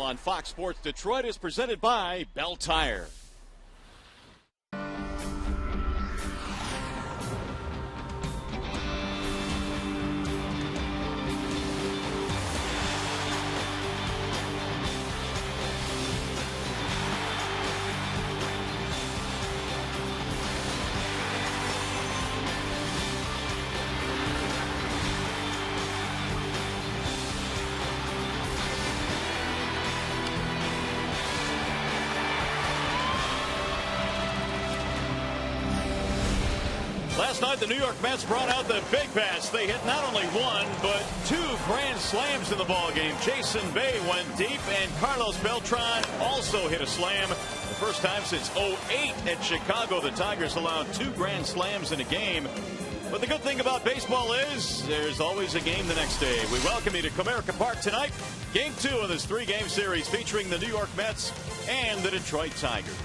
on Fox Sports Detroit is presented by Bell Tire. Last night, the New York Mets brought out the big bats. They hit not only one, but two grand slams in the ballgame. Jason Bay went deep, and Carlos Beltran also hit a slam. The first time since '08 at Chicago, the Tigers allowed two grand slams in a game. But the good thing about baseball is there's always a game the next day. We welcome you to Comerica Park tonight. Game 2 of this 3-game series featuring the New York Mets and the Detroit Tigers.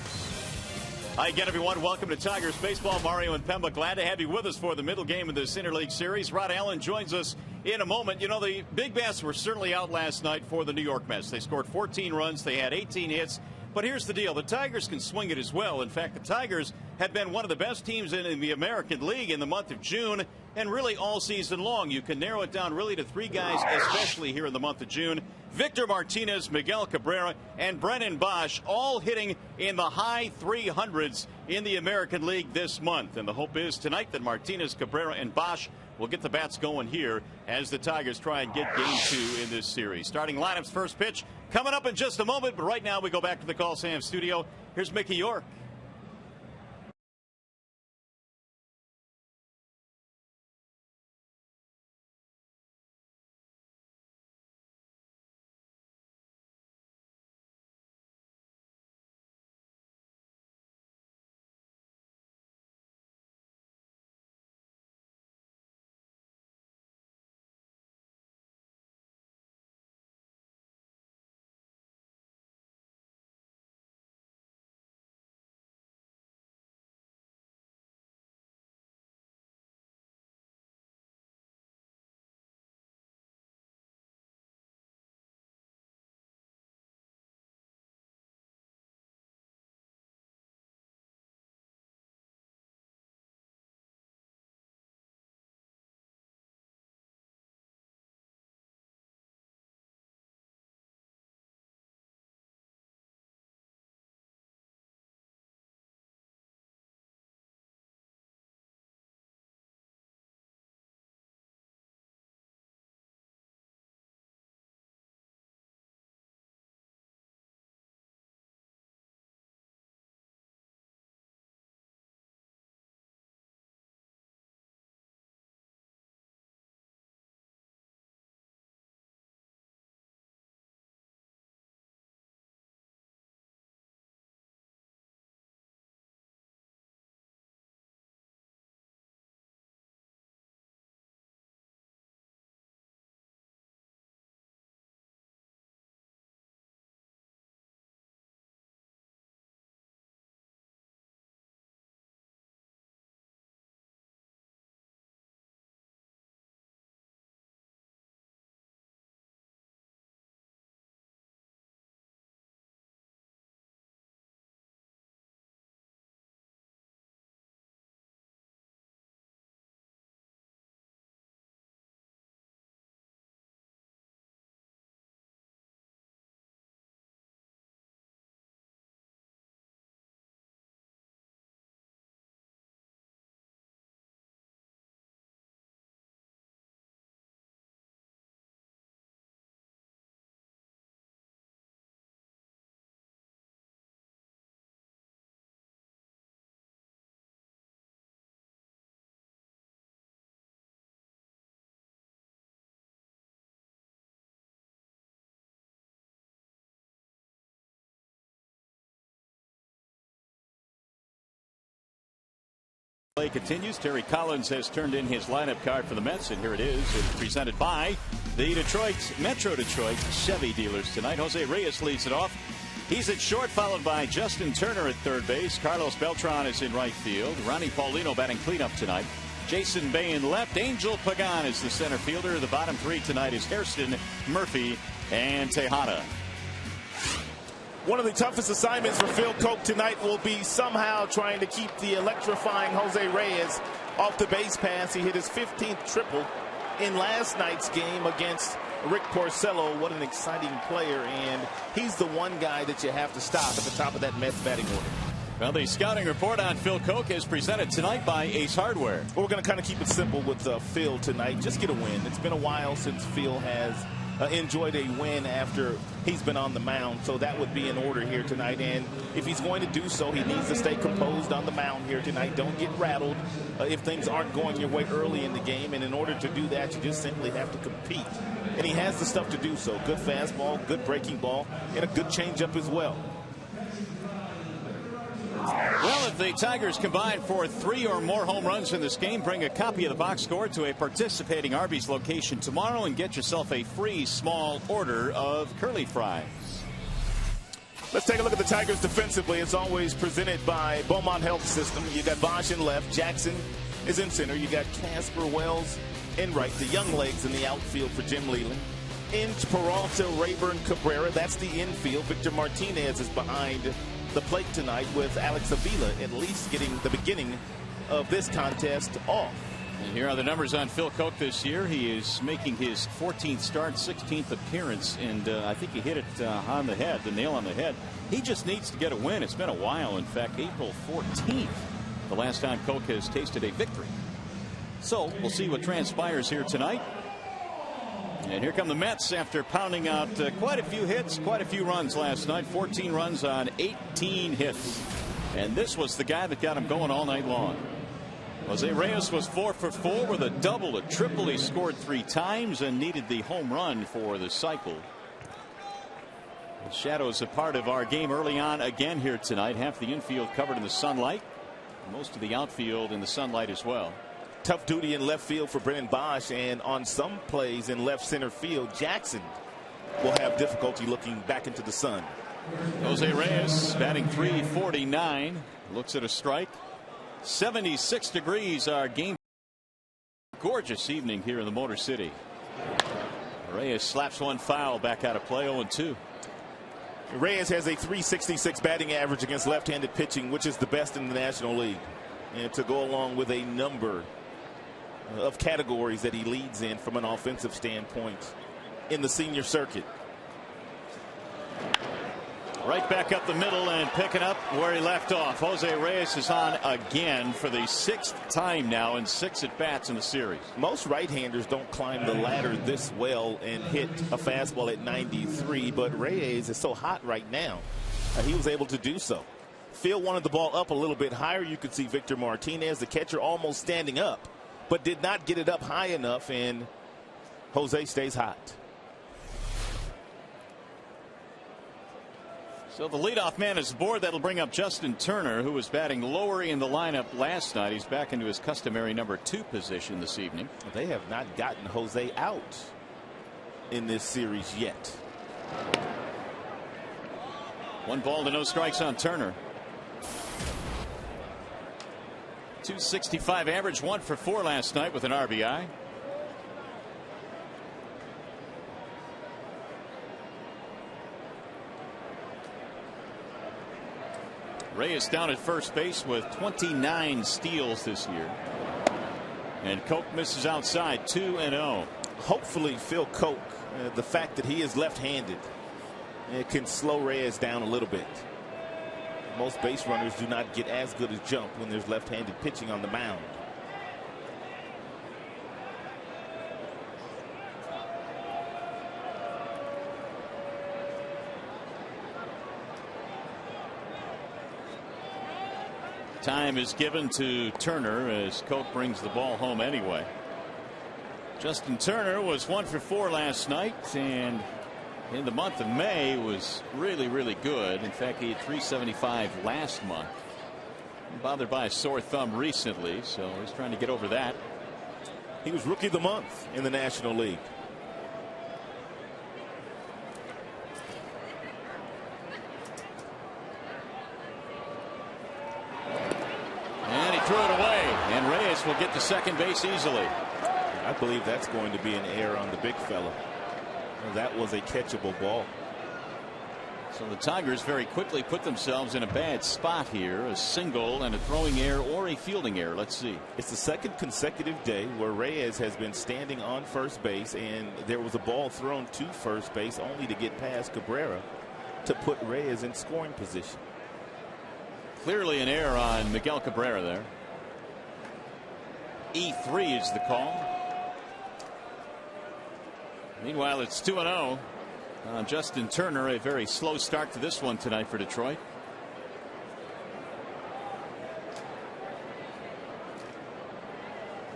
Hi again, everyone. Welcome to Tigers Baseball. Mario and Pemba, glad to have you with us for the middle game of this Interleague Series. Rod Allen joins us in a moment. You know, the big bats were certainly out last night for the New York Mets. They scored 14 runs. They had 18 hits. But here's the deal. The Tigers can swing it as well. In fact, the Tigers have been one of the best teams in the American League in the month of June and really all season long. You can narrow it down really to 3 guys, especially here in the month of June. Victor Martinez, Miguel Cabrera, and Brennan Bosch all hitting in the high 300s in the American League this month. And the hope is tonight that Martinez, Cabrera, and Bosch will get the bats going here as the Tigers try and get game 2 in this series. Starting lineups, first pitch coming up in just a moment. But right now we go back to the Call Sam studio. Here's Mickey York. Play continues. Terry Collins has turned in his lineup card for the Mets, and here it is. It's presented by the Metro Detroit Chevy dealers tonight. Jose Reyes leads it off. He's at short, followed by Justin Turner at third base. Carlos Beltran is in right field. Ronnie Paulino batting cleanup tonight. Jason Bay in left. Angel Pagan is the center fielder. The bottom 3 tonight is Hairston, Murphy, and Tejada. One of the toughest assignments for Phil Koch tonight will be somehow trying to keep the electrifying Jose Reyes off the base pass. He hit his 15th triple in last night's game against Rick Porcello. What an exciting player, and he's the one guy that you have to stop at the top of that Mets batting order. Well, the scouting report on Phil Koch is presented tonight by Ace Hardware. Well, we're going to kind of keep it simple with Phil tonight. Just get a win. It's been a while since Phil has enjoyed a win after he's been on the mound, so that would be in order here tonight. And if he's going to do so, he needs to stay composed on the mound here tonight. Don't get rattled if things aren't going your way early in the game, and in order to do that, you just simply have to compete. And he has the stuff to do so. Good fastball, good breaking ball, and a good changeup as well. Well, if the Tigers combine for 3 or more home runs in this game, bring a copy of the box score to a participating Arby's location tomorrow and get yourself a free small order of curly fries. Let's take a look at the Tigers defensively. It's always presented by Beaumont Health System. You got Bosch in left. Jackson is in center. You got Casper Wells in right. The young legs in the outfield for Jim Leland. Inge, Peralta, Rayburn, Cabrera. That's the infield. Victor Martinez is behind the plate tonight with Alex Avila at least getting the beginning of this contest off. And here are the numbers on Phil Koch this year. He is making his 14th start, 16th appearance, and I think he hit it on the head, the nail on the head. He just needs to get a win. It's been a while. In fact, April 14th, the last time Koch has tasted a victory. So we'll see what transpires here tonight. And here come the Mets after pounding out quite a few hits, quite a few runs last night. 14 runs on 18 hits. And this was the guy that got him going all night long. Jose Reyes was 4 for 4 with a double, a triple. He scored 3 times and needed the home run for the cycle. The shadows a part of our game early on again here tonight. Half the infield covered in the sunlight. Most of the outfield in the sunlight as well. Tough duty in left field for Brennan Bosch, and on some plays in left center field, Jackson will have difficulty looking back into the sun. Jose Reyes batting .349, looks at a strike. 76 degrees our game. Gorgeous evening here in the Motor City. Reyes slaps one foul back out of play. 0-2. Reyes has a .366 batting average against left-handed pitching, which is the best in the National League, and to go along with a number of categories that he leads in from an offensive standpoint in the senior circuit. Right back up the middle and picking up where he left off. Jose Reyes is on again for the 6th time now in 6 at-bats in the series. Most right-handers don't climb the ladder this well and hit a fastball at 93, but Reyes is so hot right now. He was able to do so. Phil wanted the ball up a little bit higher. You could see Victor Martinez, the catcher, almost standing up, but did not get it up high enough, and Jose stays hot. So the leadoff man is aboard. That'll bring up Justin Turner, who was batting lower in the lineup last night. He's back into his customary number 2 position this evening. They have not gotten Jose out in this series yet. 1 ball to no strikes on Turner. .265 average, 1 for 4 last night with an RBI. Reyes down at first base with 29 steals this year. And Koch misses outside, 2-0. Hopefully Phil Koch, the fact that he is left-handed, it can slow Reyes down a little bit. Most base runners do not get as good a jump when there's left-handed pitching on the mound. Time is given to Turner as Koch brings the ball home anyway. Justin Turner was 1 for 4 last night, and in the month of May was really good. In fact, he had .375 last month. Bothered by a sore thumb recently, so he's trying to get over that. He was Rookie of the Month in the National League. And he threw it away, and Reyes will get to second base easily. I believe that's going to be an error on the big fella. That was a catchable ball. So the Tigers very quickly put themselves in a bad spot here. A single and a throwing error or a fielding error. Let's see. It's the second consecutive day where Reyes has been standing on first base, and there was a ball thrown to first base only to get past Cabrera to put Reyes in scoring position. Clearly an error on Miguel Cabrera there. E3 is the call. Meanwhile, it's 2-0. Justin Turner, a very slow start to this one tonight for Detroit.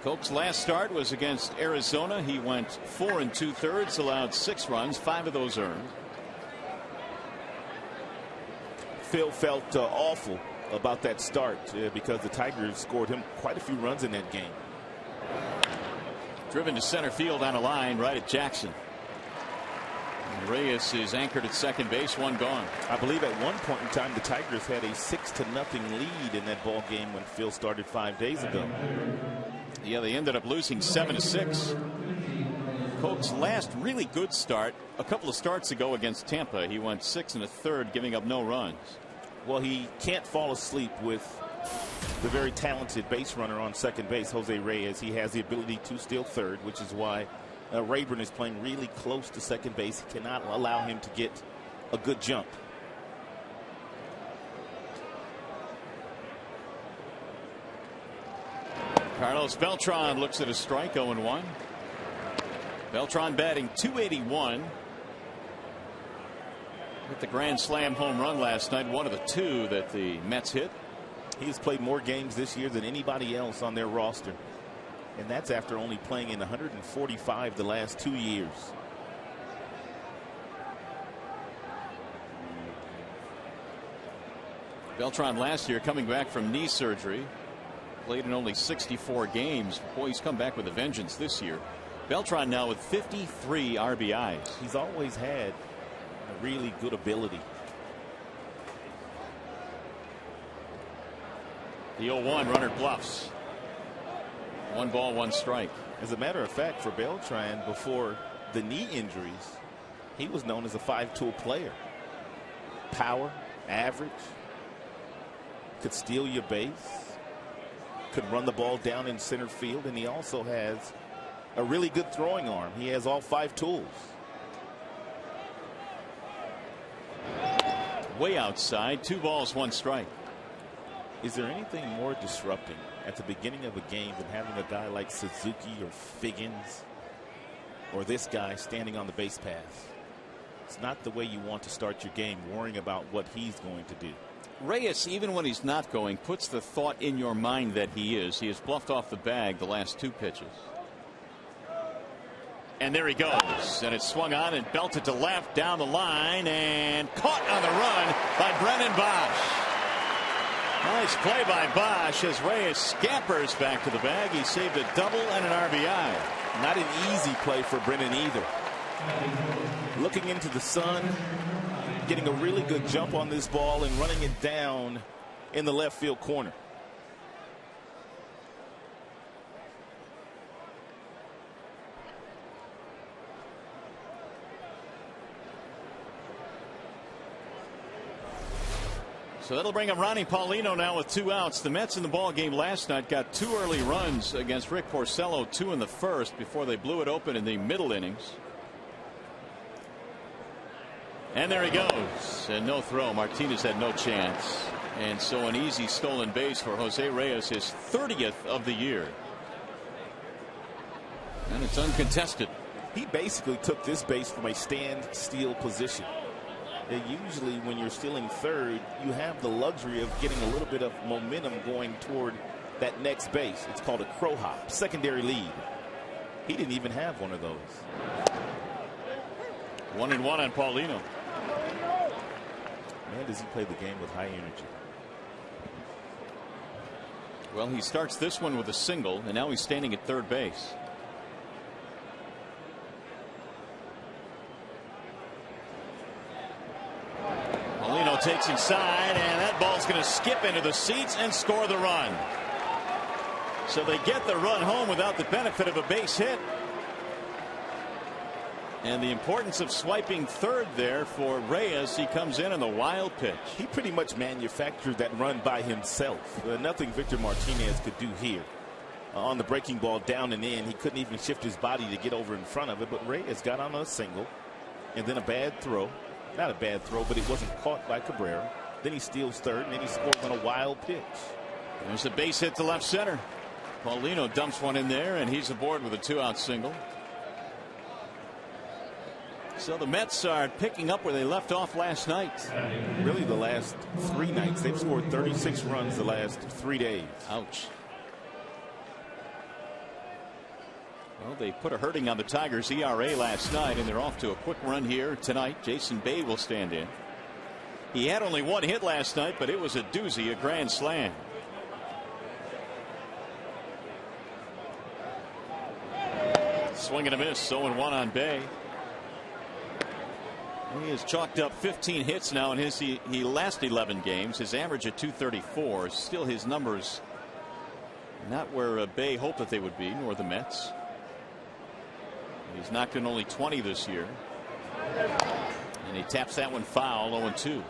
Coke's last start was against Arizona. He went 4 2/3, allowed 6 runs, 5 of those earned. Phil felt awful about that start because the Tigers scored him quite a few runs in that game. Driven to center field on a line right at Jackson. Reyes is anchored at second base, 1 gone. I believe at one point in time the Tigers had a 6-0 lead in that ball game when Phil started 5 days ago. Yeah, they ended up losing 7-6. Coke's last really good start a couple of starts ago against Tampa. He went 6 1/3, giving up no runs. Well, he can't fall asleep with the very talented base runner on second base, Jose Reyes. He has the ability to steal third, which is why Rayburn is playing really close to second base. He cannot allow him to get a good jump. Carlos Beltran looks at a strike, 0-1. Beltran batting .281. Hit the grand slam home run last night, one of the 2 that the Mets hit. He has played more games this year than anybody else on their roster. And that's after only playing in 145 the last 2 years. Beltran last year coming back from knee surgery. Played in only 64 games. Boy, he's come back with a vengeance this year. Beltran now with 53 RBIs. He's always had a really good ability. The 0-1 runner bluffs. 1 ball, 1 strike. As a matter of fact, for Beltran, before the knee injuries, he was known as a 5-tool player. Power, average, could steal your base, could run the ball down in center field, and he also has a really good throwing arm. He has all 5 tools. Way outside, 2 balls, 1 strike. Is there anything more disrupting at the beginning of a game than having a guy like Suzuki or Figgins or this guy standing on the base paths? It's not the way you want to start your game, worrying about what he's going to do. Reyes, even when he's not going, puts the thought in your mind that he is. He has bluffed off the bag the last 2 pitches. And there he goes. And it's swung on and belted to left down the line and caught on the run by Brennan Bosch. Nice play by Bosch as Reyes scampers back to the bag. He saved a double and an RBI. Not an easy play for Brennan either. Looking into the sun, getting a really good jump on this ball and running it down in the left field corner. So that'll bring up Ronnie Paulino now with 2 outs. The Mets in the ball game last night got 2 early runs against Rick Porcello, 2 in the first before they blew it open in the middle innings. And there he goes. And no throw. Martinez had no chance. And so an easy stolen base for Jose Reyes, his 30th of the year. And it's uncontested. He basically took this base from a stand-steal position. Usually when you're stealing third, you have the luxury of getting a little bit of momentum going toward that next base. It's called a crow hop, secondary lead. He didn't even have one of those. 1-1 on Paulino. Man, does he play the game with high energy. Well, he starts this one with a single, and now he's standing at third base. Paulino takes inside, and that ball's going to skip into the seats and score the run. So they get the run home without the benefit of a base hit. And the importance of swiping third there for Reyes. He comes in on the wild pitch. He pretty much manufactured that run by himself. Nothing Victor Martinez could do here. On the breaking ball down and in, he couldn't even shift his body to get over in front of it. But Reyes got on a single and then a bad throw. Not a bad throw, but it wasn't caught by Cabrera. Then he steals third and then he scores on a wild pitch. There's a base hit to left center. Paulino dumps one in there and he's aboard with a 2-out single. So the Mets are picking up where they left off last night. Really the last 3 nights. They've scored 36 runs the last 3 days. Ouch. Well, they put a hurting on the Tigers' ERA last night, and they're off to a quick run here tonight. Jason Bay will stand in. He had only 1 hit last night, but it was a doozy, a grand slam. Swing and a miss, 0-1 on Bay. He has chalked up 15 hits now in his last 11 games. His average at .234. Still his numbers not where Bay hoped that they would be, nor the Mets. He's knocked in only 20 this year. And he taps that one foul, 0-2.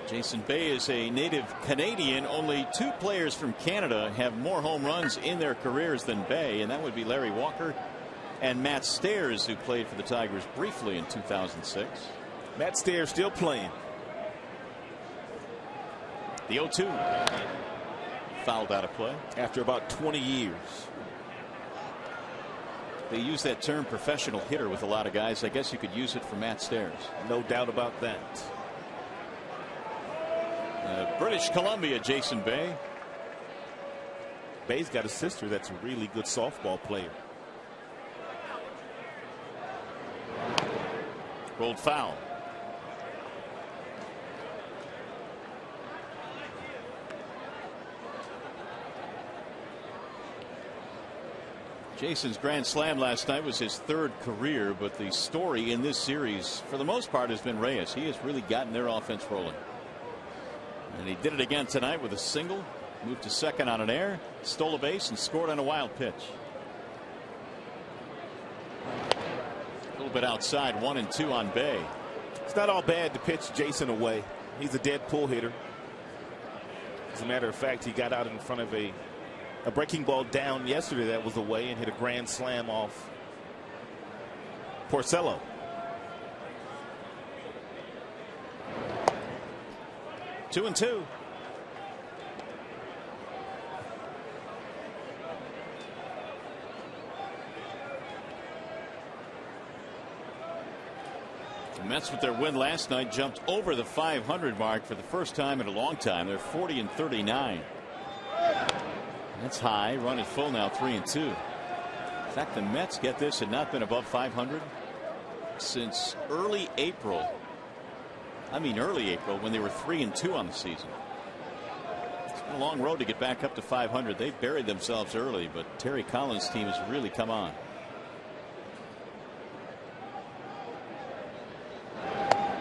Jason Bay is a native Canadian. Only 2 players from Canada have more home runs in their careers than Bay, and that would be Larry Walker and Matt Stairs, who played for the Tigers briefly in 2006. Matt Stairs still playing. The 0-2. Fouled out of play. After about 20 years. They use that term professional hitter with a lot of guys. I guess you could use it for Matt Stairs. No doubt about that. British Columbia, Jason Bay. Bay's got a sister that's a really good softball player. Rolled foul. Jason's grand slam last night was his 3rd career, but the story in this series for the most part has been Reyes. He has really gotten their offense rolling. And he did it again tonight with a single. Moved to second on an error, stole a base, and scored on a wild pitch. A little bit outside, 1-2 on Bay. It's not all bad to pitch Jason away. He's a dead pull hitter. As a matter of fact, he got out in front of a breaking ball down yesterday that was away and hit a grand slam off Porcello. Two and two. The Mets, with their win last night, jumped over the 500 mark for the first time in a long time. They're 40-39. That's high. Run at full now, 3-2. In fact, the Mets, get this, had not been above 500 since early April. I mean early April, when they were 3-2 on the season. It's been a long road to get back up to 500. They buried themselves early, but Terry Collins' team has really come on.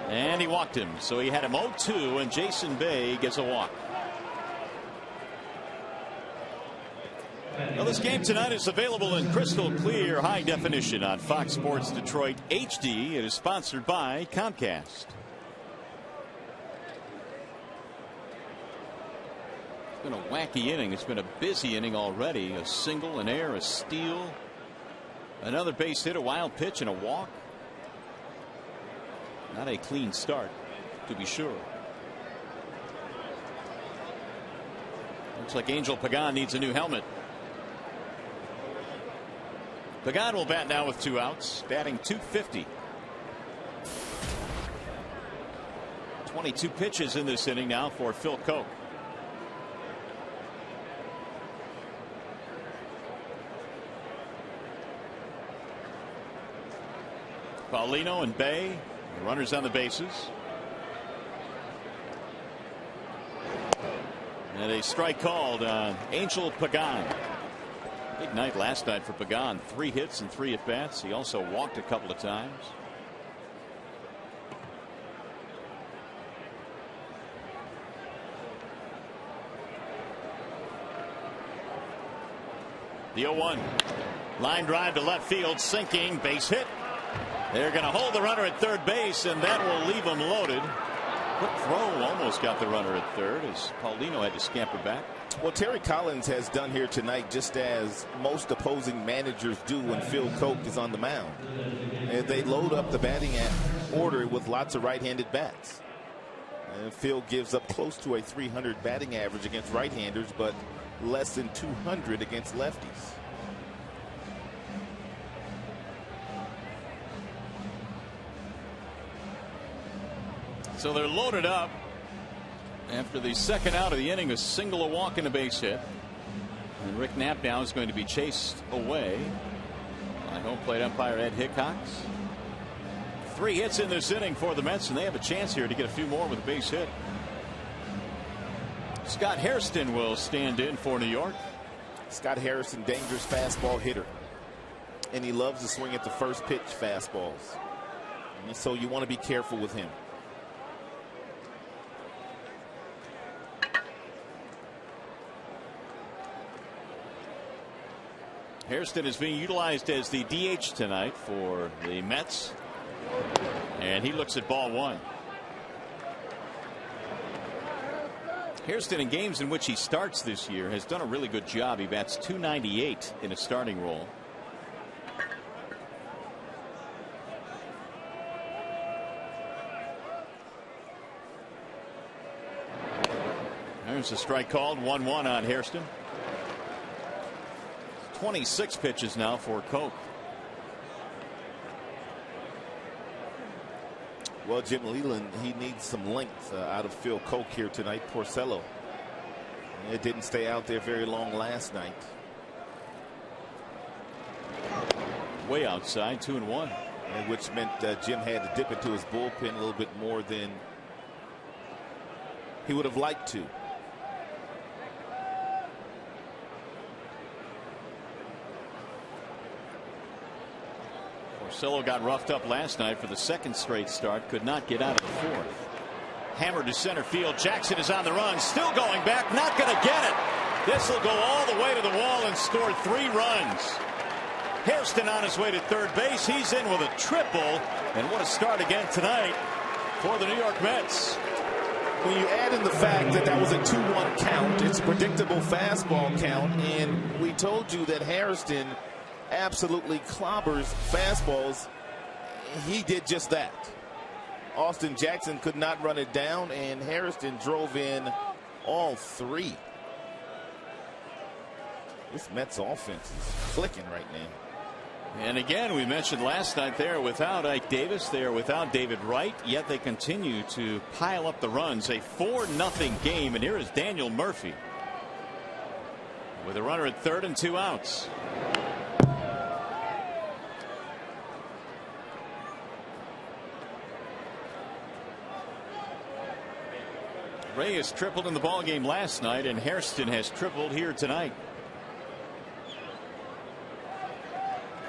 And he walked him, so he had him 0-2, and Jason Bay gets a walk. Well, this game tonight is available in crystal clear high definition on Fox Sports Detroit HD. It is sponsored by Comcast. It's been a wacky inning. It's been a busy inning already. A single, an error, a steal, another base hit, a wild pitch, and a walk. Not a clean start, to be sure. Looks like Angel Pagan needs a new helmet. Pagan will bat now with 2 outs, batting .250. 22 pitches in this inning now for Phil Koch. Paulino and Bay, runners on the bases. And a strike called on Angel Pagan. Big night last night for Pagan. 3 hits and 3 at bats. He also walked a couple of times. The 0-1. Line drive to left field, sinking, base hit. They're going to hold the runner at third base, and that will leave them loaded. Quick throw almost got the runner at third as Paulino had to scamper back. Well, Terry Collins has done here tonight just as most opposing managers do when Phil Koch is on the mound. And they load up the batting order with lots of right-handed bats. And Phil gives up close to a 300 batting average against right-handers, but less than 200 against lefties. So they're loaded up after the second out of the inning, a single, a walk, and a base hit. And Rick Knapp now is going to be chased away by home plate umpire Ed Hickox. 3 hits in this inning for the Mets, and they have a chance here to get a few more with a base hit. Scott Hairston will stand in for New York. Scott Hairston, dangerous fastball hitter, and he loves to swing at the first pitch fastballs. And so you want to be careful with him. Hairston is being utilized as the DH tonight for the Mets, and he looks at ball 1. Hairston, in games in which he starts this year, has done a really good job. He bats .298 in a starting role. There's a strike called. 1-1 on Hairston. 26 pitches now for Koch. Well, Jim Leland, he needs some length out of Phil Koch here tonight. Porcello, it didn't stay out there very long last night. Way outside, 2-1. And which meant Jim had to dip into his bullpen a little bit more than he would have liked to. Porcello got roughed up last night for the second straight start. Could not get out of the fourth. Hammered to center field. Jackson is on the run. Still going back. Not going to get it. This will go all the way to the wall and score 3 runs. Hairston on his way to third base. He's in with a triple. And what a start again tonight for the New York Mets. When you add in the fact that that was a 2-1 count, it's a predictable fastball count. And we told you that Hairston absolutely clobbers fastballs. He did just that. Austin Jackson could not run it down, and Hairston drove in all 3. This Mets offense is clicking right now. And again, we mentioned last night they are without Ike Davis. They are without David Wright, yet they continue to pile up the runs. A 4-0 game, and here is Daniel Murphy with a runner at third and 2 outs. Reyes tripled in the ballgame last night, and Hairston has tripled here tonight.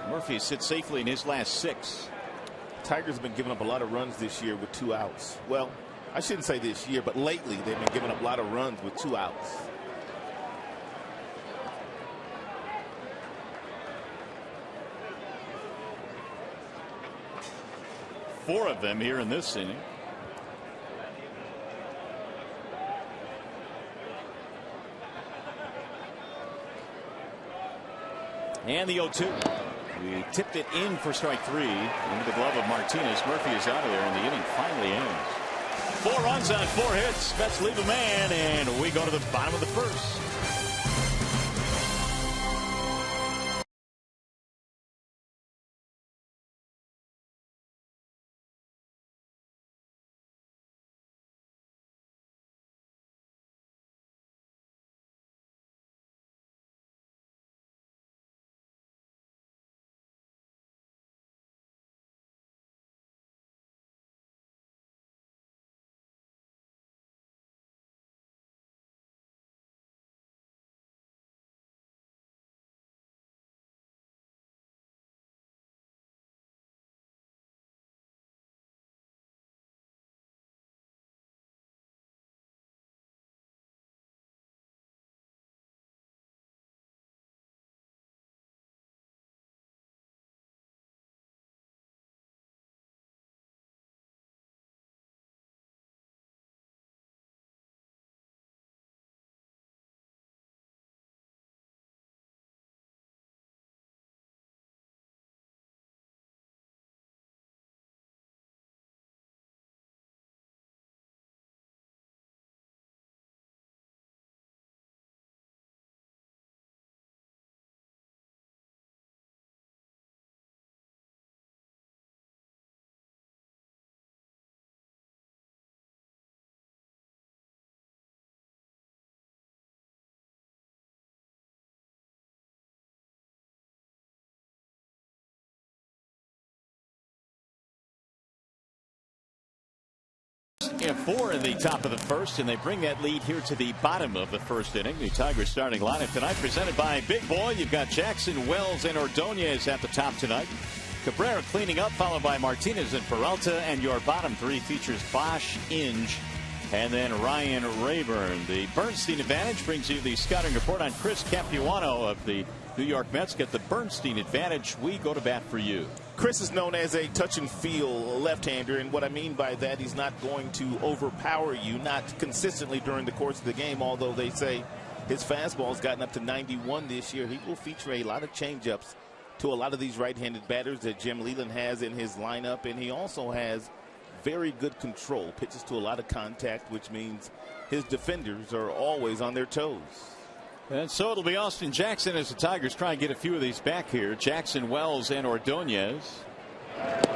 Murphy sits safely in his last 6. Tigers have been giving up a lot of runs this year with 2 outs. Well, I shouldn't say this year, but lately they've been giving up a lot of runs with 2 outs. Four of them here in this inning. And the 0-2. We tipped it in for strike 3 into the glove of Martinez. Murphy is out of there, and the inning finally ends. 4 runs on 4 hits. Mets leave a man, and we go to the bottom of the first. 4 in the top of the first, and they bring that lead here to the bottom of the first inning. The Tigers starting lineup tonight presented by Big Boy. You've got Jackson, Wells, and Ordonez at the top tonight. Cabrera cleaning up, followed by Martinez and Peralta, and your bottom three features Bosch, Inge, and then Ryan Rayburn. The Bernstein advantage brings you the scouting report on Chris Capuano of the New York Mets. Get the Bernstein advantage. We go to bat for you. Chris is known as a touch and feel left-hander, and what I mean by that, he's not going to overpower you, not consistently during the course of the game, although they say his fastball's gotten up to 91 this year. He will feature a lot of changeups to a lot of these right-handed batters that Jim Leyland has in his lineup, and he also has very good control, pitches to a lot of contact, which means his defenders are always on their toes. And so it'll be Austin Jackson as the Tigers try and get a few of these back here. Jackson, Wells, and Ordonez.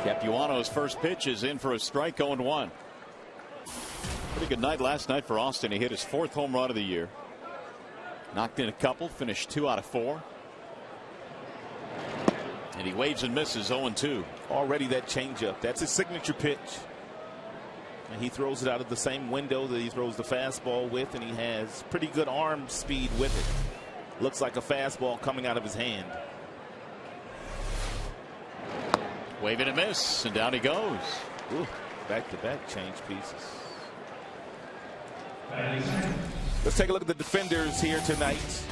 Capuano's first pitch is in for a strike, 0-1. Pretty good night last night for Austin. He hit his 4th home run of the year. Knocked in a couple, finished 2 out of 4. And he waves and misses, 0-2. Already that changeup, that's his signature pitch. And he throws it out of the same window that he throws the fastball with, and he has pretty good arm speed with it. Looks like a fastball coming out of his hand. Wave and a miss, and down he goes. Ooh, back-to-back change pieces. Let's take a look at the defenders here tonight.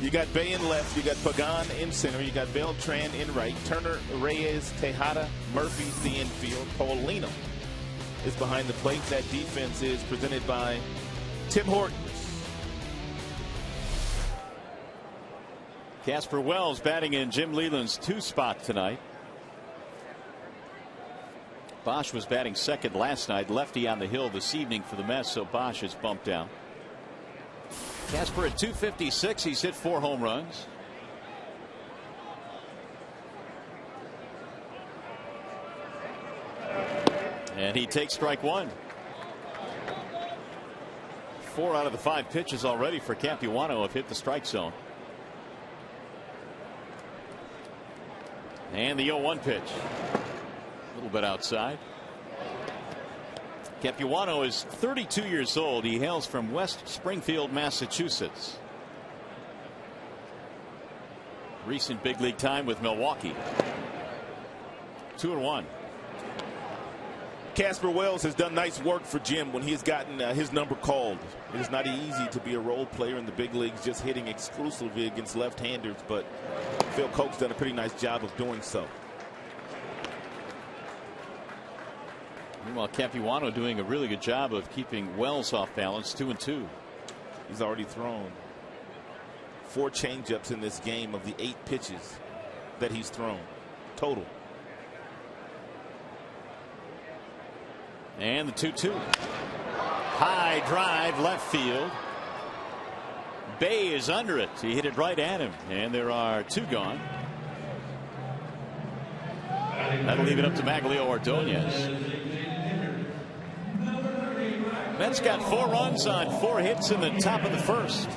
You got Bay in left, you got Pagan in center, you got Beltran in right, Turner, Reyes, Tejada, Murphy's the infield, Paulino is behind the plate. That defense is presented by Tim Hortons. Casper Wells batting in Jim Leyland's 2 spot tonight. Bosch was batting second last night, lefty on the hill this evening for the Mets, so Bosch is bumped down. Casper at 256. He's hit 4 home runs. And he takes strike 1. 4 out of the 5 pitches already for Capuano have hit the strike zone. And the 0-1 pitch. A little bit outside. Capuano is 32 years old. He hails from West Springfield, Massachusetts. Recent big league time with Milwaukee. 2-1. Casper Wells has done nice work for Jim when he has gotten his number called. It is not easy to be a role player in the big leagues just hitting exclusively against left-handers, but Phil Koch's done a pretty nice job of doing so. Meanwhile, Capuano doing a really good job of keeping Wells off balance. 2-2. He's already thrown 4 changeups in this game of the 8 pitches that he's thrown total. And the 2-2. High drive left field. Bay is under it. He hit it right at him, and there are 2 gone. That'll leave it up to Maglio Ordonez. Mets got 4 runs on 4 hits in the top of the first.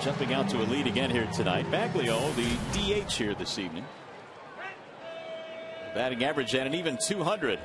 Jumping out to a lead again here tonight. Maglio, the DH here this evening. Batting average at an even 200.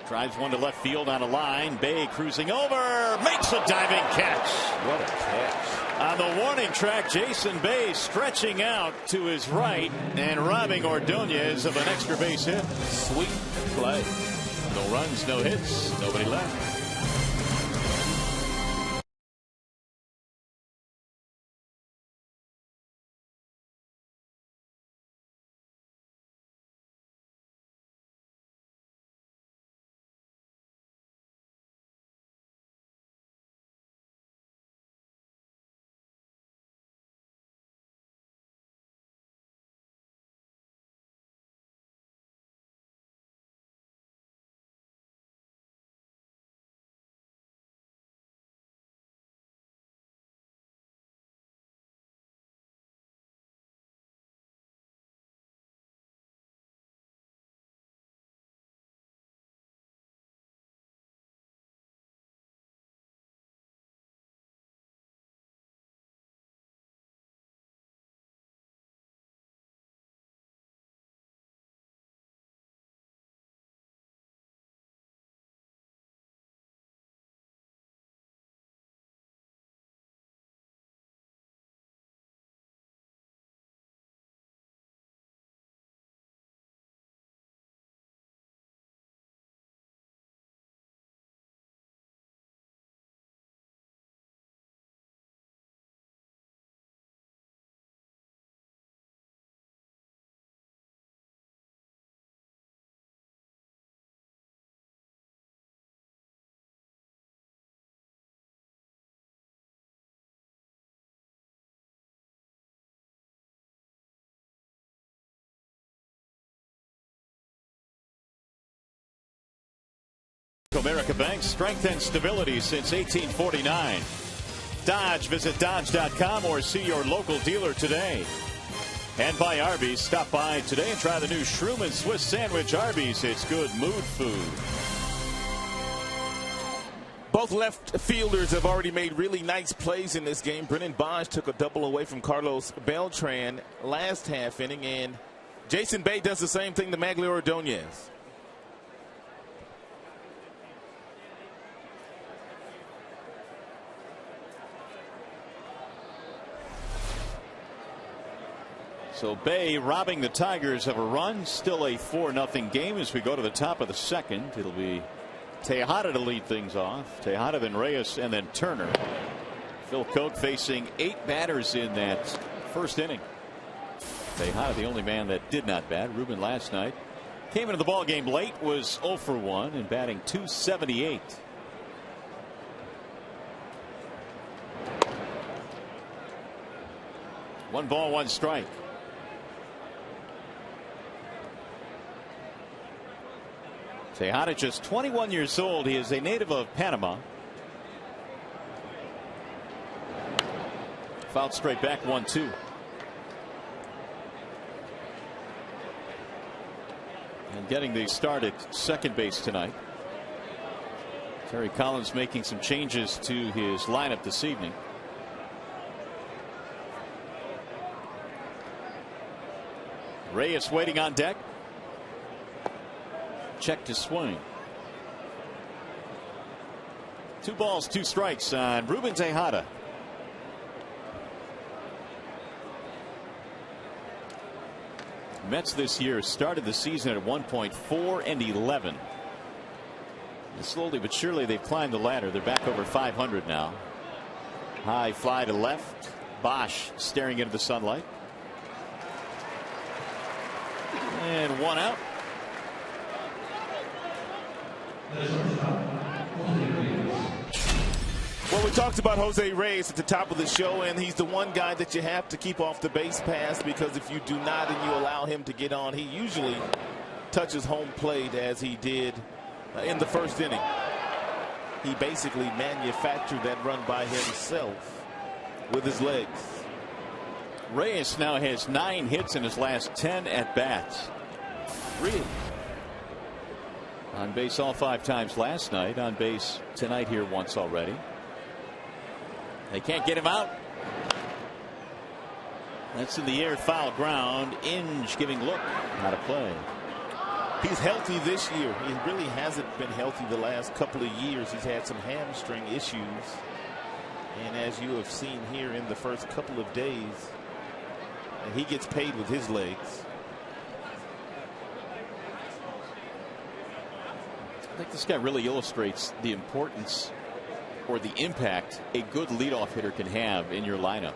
Drives one to left field on a line. Bay cruising over. Makes a diving catch. What a catch. On the warning track, Jason Bay stretching out to his right and robbing Ordonez of an extra base hit. Sweet play. No runs, no hits, nobody left. Comerica Bank, strength and stability since 1849. Dodge, visit Dodge.com or see your local dealer today. And by Arby's, stop by today and try the new Shroom and Swiss sandwich. Arby's, it's good mood food. Both left fielders have already made really nice plays in this game. Brennan Bosch took a double away from Carlos Beltran last half inning, and Jason Bay does the same thing to Magglio Ordonez. So Bay robbing the Tigers of a run. Still a 4-0 game as we go to the top of the second. It'll be Tejada to lead things off. Tejada, then Reyes, and then Turner. Phil Cote facing 8 batters in that first inning. Tejada, the only man that did not bat. Ruben last night came into the ball game late, was 0 for 1 and batting .278. One ball, one strike. Tejada just 21 years old. He is a native of Panama. Fouled straight back, 1-2. And getting the start at second base tonight. Terry Collins making some changes to his lineup this evening. Reyes waiting on deck. Check to swing. 2 balls, 2 strikes on Ruben Tejada. Mets this year started the season at 1.4-11. And slowly but surely they've climbed the ladder. They're back over 500 now. High fly to left. Bosch staring into the sunlight. And 1 out. Well, we talked about Jose Reyes at the top of the show, and he's the one guy that you have to keep off the base pass, because if you do not and you allow him to get on, he usually touches home plate, as he did in the first inning. He basically manufactured that run by himself with his legs. Reyes now has 9 hits in his last 10 at bats. Really? On base all 5 times last night. On base tonight here once already. They can't get him out. That's in the air, foul ground. Inge giving look. Not a play. He's healthy this year. He really hasn't been healthy the last couple of years. He's had some hamstring issues. And as you have seen here in the first couple of days, he gets paid with his legs. I think this guy really illustrates the importance or the impact a good leadoff hitter can have in your lineup.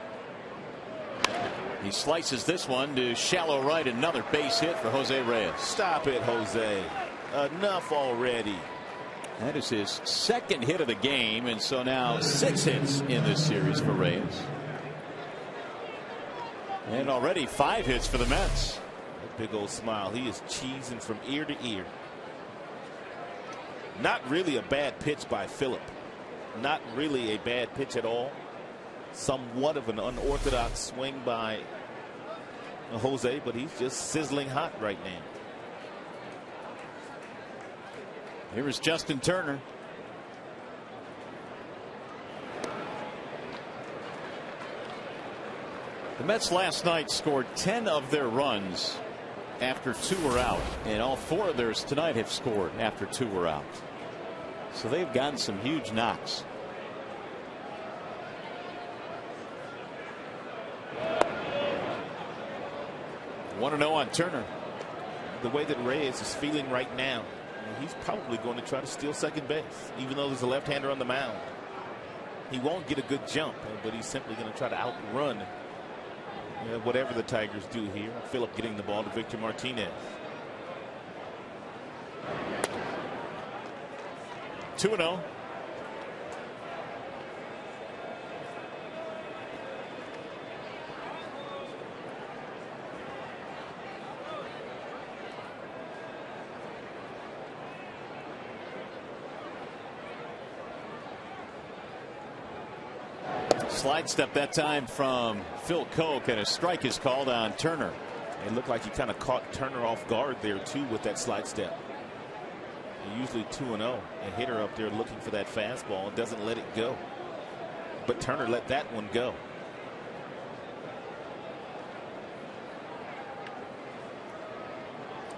He slices this one to shallow right. Another base hit for Jose Reyes. Stop it, Jose. Enough already. That is his second hit of the game, and so now 6 hits in this series for Reyes. And already 5 hits for the Mets. That big old smile. He is cheesing from ear to ear. Not really a bad pitch by Phillip. Not really a bad pitch at all. Somewhat of an unorthodox swing by Jose, but he's just sizzling hot right now. Here is Justin Turner. The Mets last night scored 10 of their runs after 2 were out, and all 4 of theirs tonight have scored after 2 were out. So they've gotten some huge knocks. Want to know on Turner. The way that Reyes is feeling right now, he's probably going to try to steal second base, even though there's a left-hander on the mound. He won't get a good jump, but he's simply going to try to outrun whatever the Tigers do here. Phillip getting the ball to Victor Martinez. 2-0. Slide step that time from Phil Koch, and a strike is called on Turner. It looked like he kind of caught Turner off guard there too with that slide step. Usually 2-0, a hitter up there looking for that fastball, doesn't let it go. But Turner let that one go.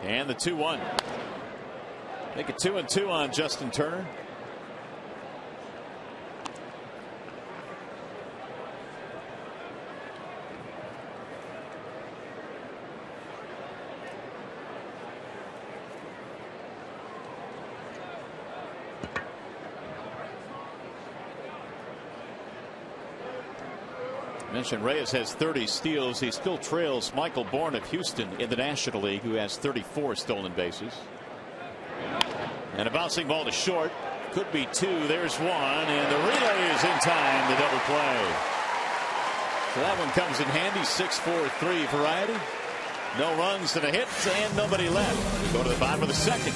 And the 2-1. Make it 2-2 on Justin Turner. Mentioned Reyes has 30 steals. He still trails Michael Bourne of Houston in the National League, who has 34 stolen bases. And a bouncing ball to short. Could be two. There's one. And the relay is in time to double play. So that one comes in handy. 6-4-3 variety. No runs and a hit, and nobody left. We go to the bottom of the second.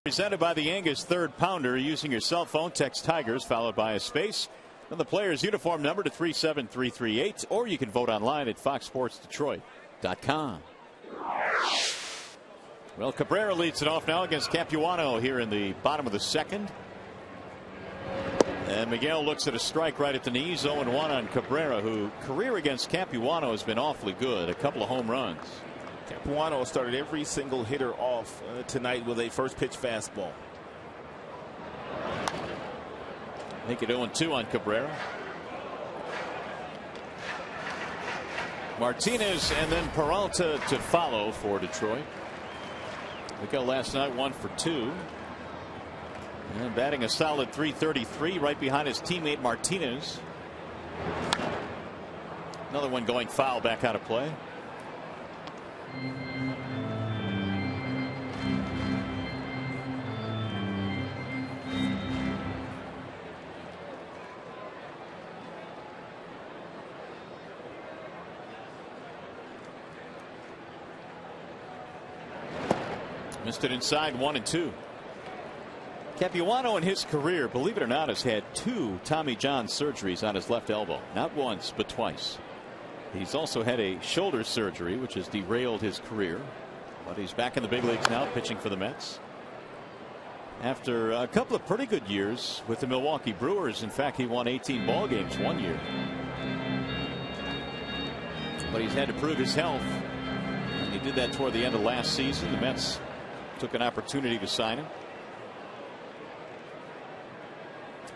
Presented by the Angus Third Pounder. Using your cell phone, text Tigers followed by a space and the player's uniform number to 37338, or you can vote online at foxsportsdetroit.com. Well, Cabrera leads it off now against Capuano here in the bottom of the second. And Miguel looks at a strike right at the knees. 0-1 on Cabrera, who career against Capuano has been awfully good. A couple of home runs. Capuano started every single hitter off tonight with a first pitch fastball. Make it 0-2 on Cabrera. Martinez and then Peralta to follow for Detroit. Miguel last night 1 for 2. And batting a solid .333 right behind his teammate Martinez. Another one going foul back out of play. Missed it inside. 1-2. Capuano in his career, believe it or not, has had 2 Tommy John surgeries on his left elbow. Not once, but twice. He's also had a shoulder surgery, which has derailed his career. But he's back in the big leagues now, pitching for the Mets. After a couple of pretty good years with the Milwaukee Brewers. In fact, he won 18 ball games one year. But he's had to prove his health. And he did that toward the end of last season. The Mets took an opportunity to sign him.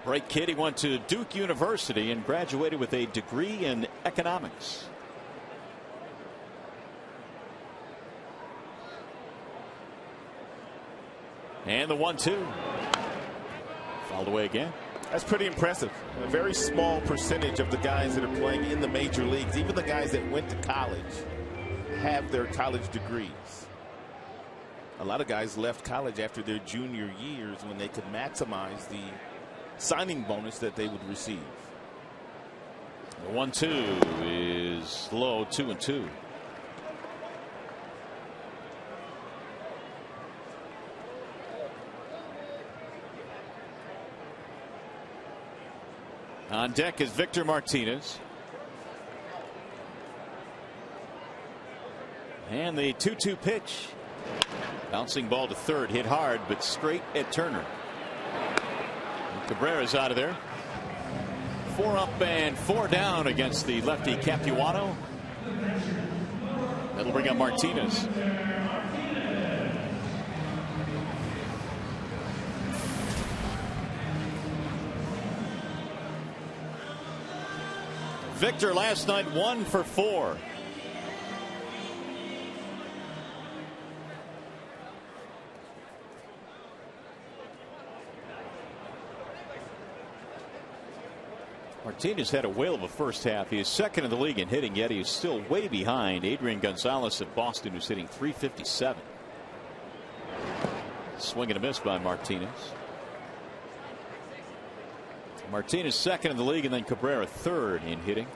Bright kid. He went to Duke University and graduated with a degree in economics. And the 1-2. Fouled away again. That's pretty impressive. A very small percentage of the guys that are playing in the major leagues, even the guys that went to college, have their college degrees. A lot of guys left college after their junior years when they could maximize the signing bonus that they would receive. The 1-2 is low, 2-2. On deck is Victor Martinez. And the 2-2 pitch. Bouncing ball to third, hit hard, but straight at Turner. And Cabrera's out of there. 4 up and 4 down against the lefty Capuano. That'll bring up Martinez. Victor last night 1 for 4. Martinez had a whale of a first half. He is second in the league in hitting, yet he is still way behind Adrian Gonzalez of Boston, who's hitting .357. Swing and a miss by Martinez. Martinez second in the league, and then Cabrera third in hitting.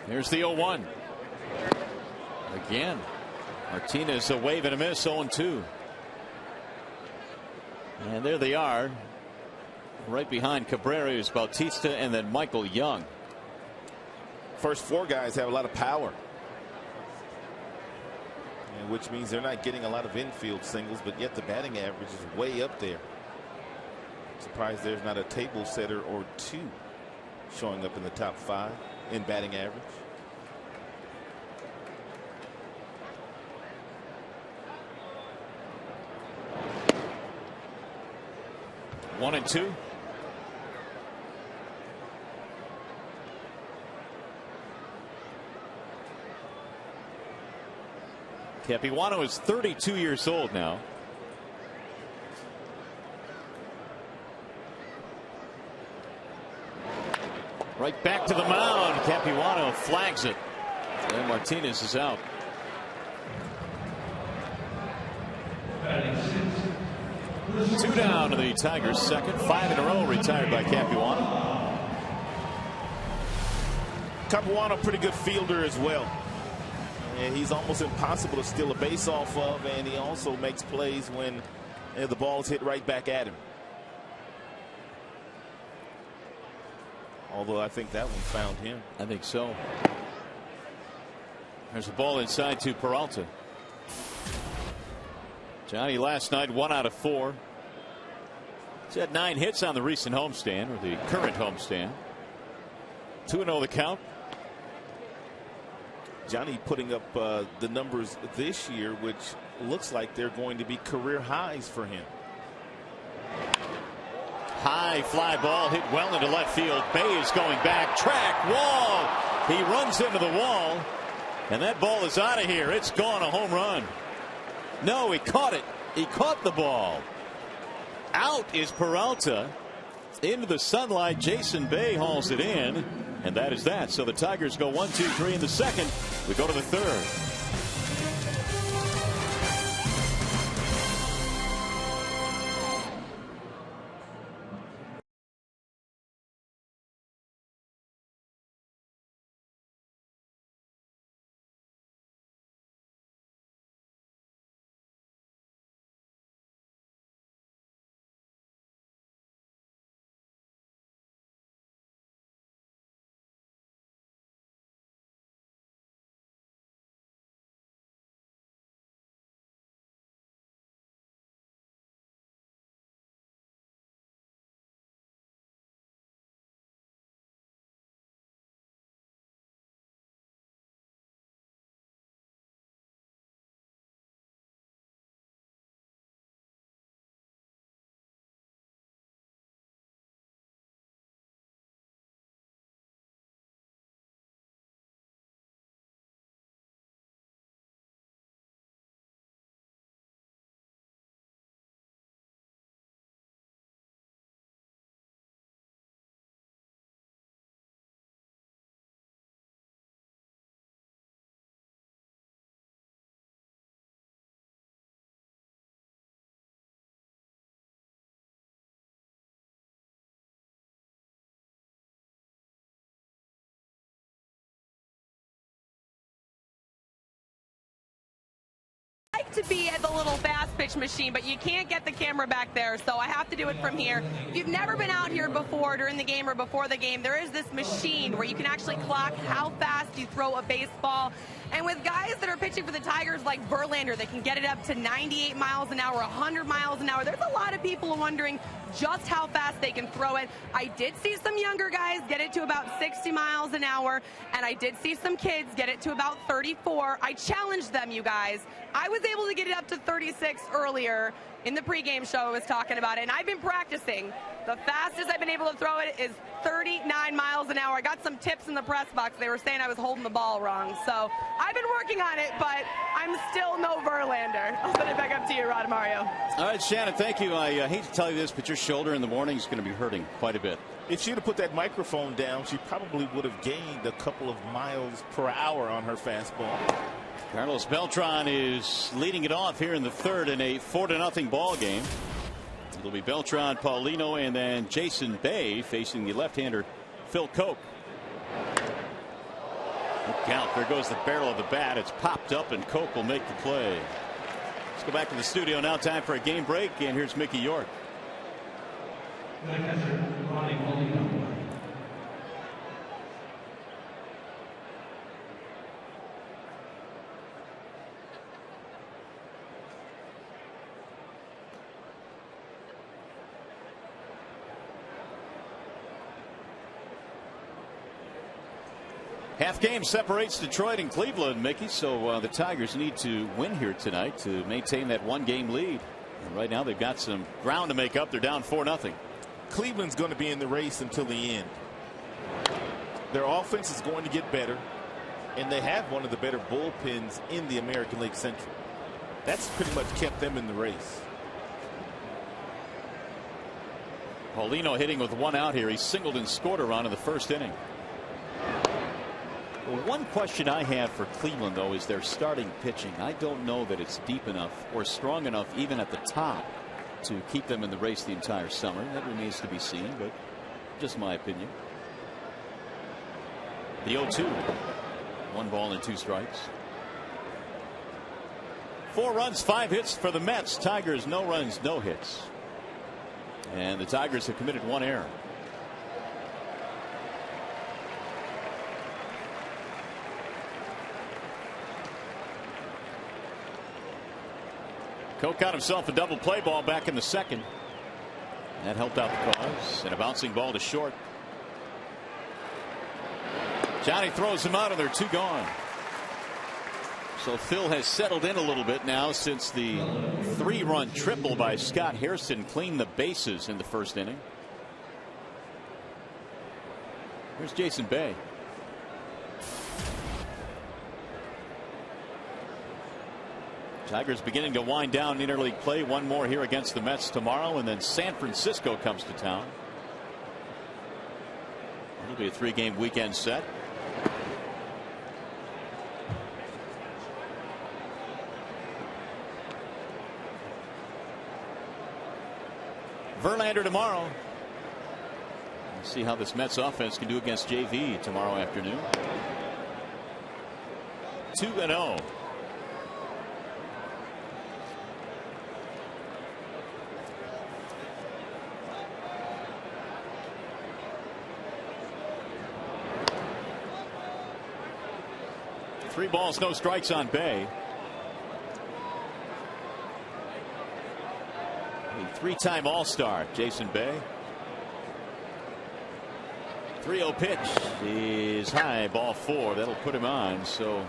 There's the 0-1. Again, Martinez a wave and a miss, 0-2. And there they are. Right behind Cabrera is Bautista and then Michael Young. First 4 guys have a lot of power, and which means they're not getting a lot of infield singles, but yet the batting average is way up there. Surprised there's not a table setter or 2 showing up in the top 5 in batting average. One and 2. Capuano is 32 years old now. Right back to the mound. Capuano flags it. And Martinez is out. Two down to the Tigers' second. 5 in a row retired by Capuano. Capuano, pretty good fielder as well. And he's almost impossible to steal a base off of, and he also makes plays when the ball's hit right back at him. Although I think that one found him. I think so. There's a ball inside to Peralta. Johnny last night 1 out of 4. He's had 9 hits on the recent homestand, or the current homestand. 2-0 the count. Johnny putting up the numbers this year, which looks like they're going to be career highs for him. High fly ball hit well into left field. Bay is going back. Track wall. He runs into the wall, and that ball is out of here. It's gone, a home run. No, he caught it. He caught the ball. Out is Peralta. Into the sunlight. Jason Bay hauls it in, and that is that. So the Tigers go 1-2-3 in the second. We go to the third. love to be at the little fast pitch machine, but you can't get the camera back there, so I have to do it from here. If you've never been out here before during the game or before the game, there is this machine where you can actually clock how fast you throw a baseball. And with guys that are pitching for the Tigers like Verlander, that can get it up to 98 miles an hour, 100 miles an hour, there's a lot of people wondering just how fast they can throw it. I did see some younger guys get it to about 60 miles an hour, and I did see some kids get it to about 34. I challenged them, you guys. I was able to get it up to 36 earlier in the pregame show. I was talking about it, and I've been practicing. The fastest I've been able to throw it is 39 miles an hour. I got some tips in the press box. They were saying I was holding the ball wrong. So I've been working on it, but I'm still no Verlander. I'll send it back up to you, Rod and Mario. All right, Shannon, thank you. I hate to tell you this, but your shoulder in the morning is going to be hurting quite a bit. If she'd have put that microphone down, she probably would have gained a couple of miles per hour on her fastball. Carlos Beltran is leading it off here in the third in a 4-0 ball game. It'll be Beltran, Paulino, and then Jason Bay facing the left-hander Phil Koch. Good count. There goes the barrel of the bat. It's popped up, and Koch will make the play. Let's go back to the studio now. Time for a game break, and here's Mickey York. Half game separates Detroit and Cleveland, Mickey, so the Tigers need to win here tonight to maintain that one-game lead. And right now they've got some ground to make up. They're down 4-0. Cleveland's going to be in the race until the end. Their offense is going to get better, and they have one of the better bullpens in the American League Central. That's pretty much kept them in the race. Paulino hitting with one out here. He singled and scored a run in the first inning. Well, one question I have for Cleveland, though, is their starting pitching. I don't know that it's deep enough or strong enough even at the top to keep them in the race the entire summer. That remains to be seen, but just my opinion. The 0-2. 1 ball and 2 strikes. 4 runs, 5 hits for the Mets. Tigers, no runs, no hits. And the Tigers have committed 1 error. Koch got himself a double play ball back in the second. That helped out the cause. And a bouncing ball to short. Johnny throws him out, and they're 2 gone. So Phil has settled in a little bit now since the 3-run triple by Scott Hairston cleaned the bases in the first inning. Here's Jason Bay. Tigers beginning to wind down interleague play. 1 more here against the Mets tomorrow, and then San Francisco comes to town. It'll be a 3-game weekend set. Verlander tomorrow. Let's see how this Mets offense can do against JV tomorrow afternoon. 2-0. Three balls, no strikes on Bay. A 3-time All-Star, Jason Bay. 3-0 pitch is high, ball 4. That'll put him on. So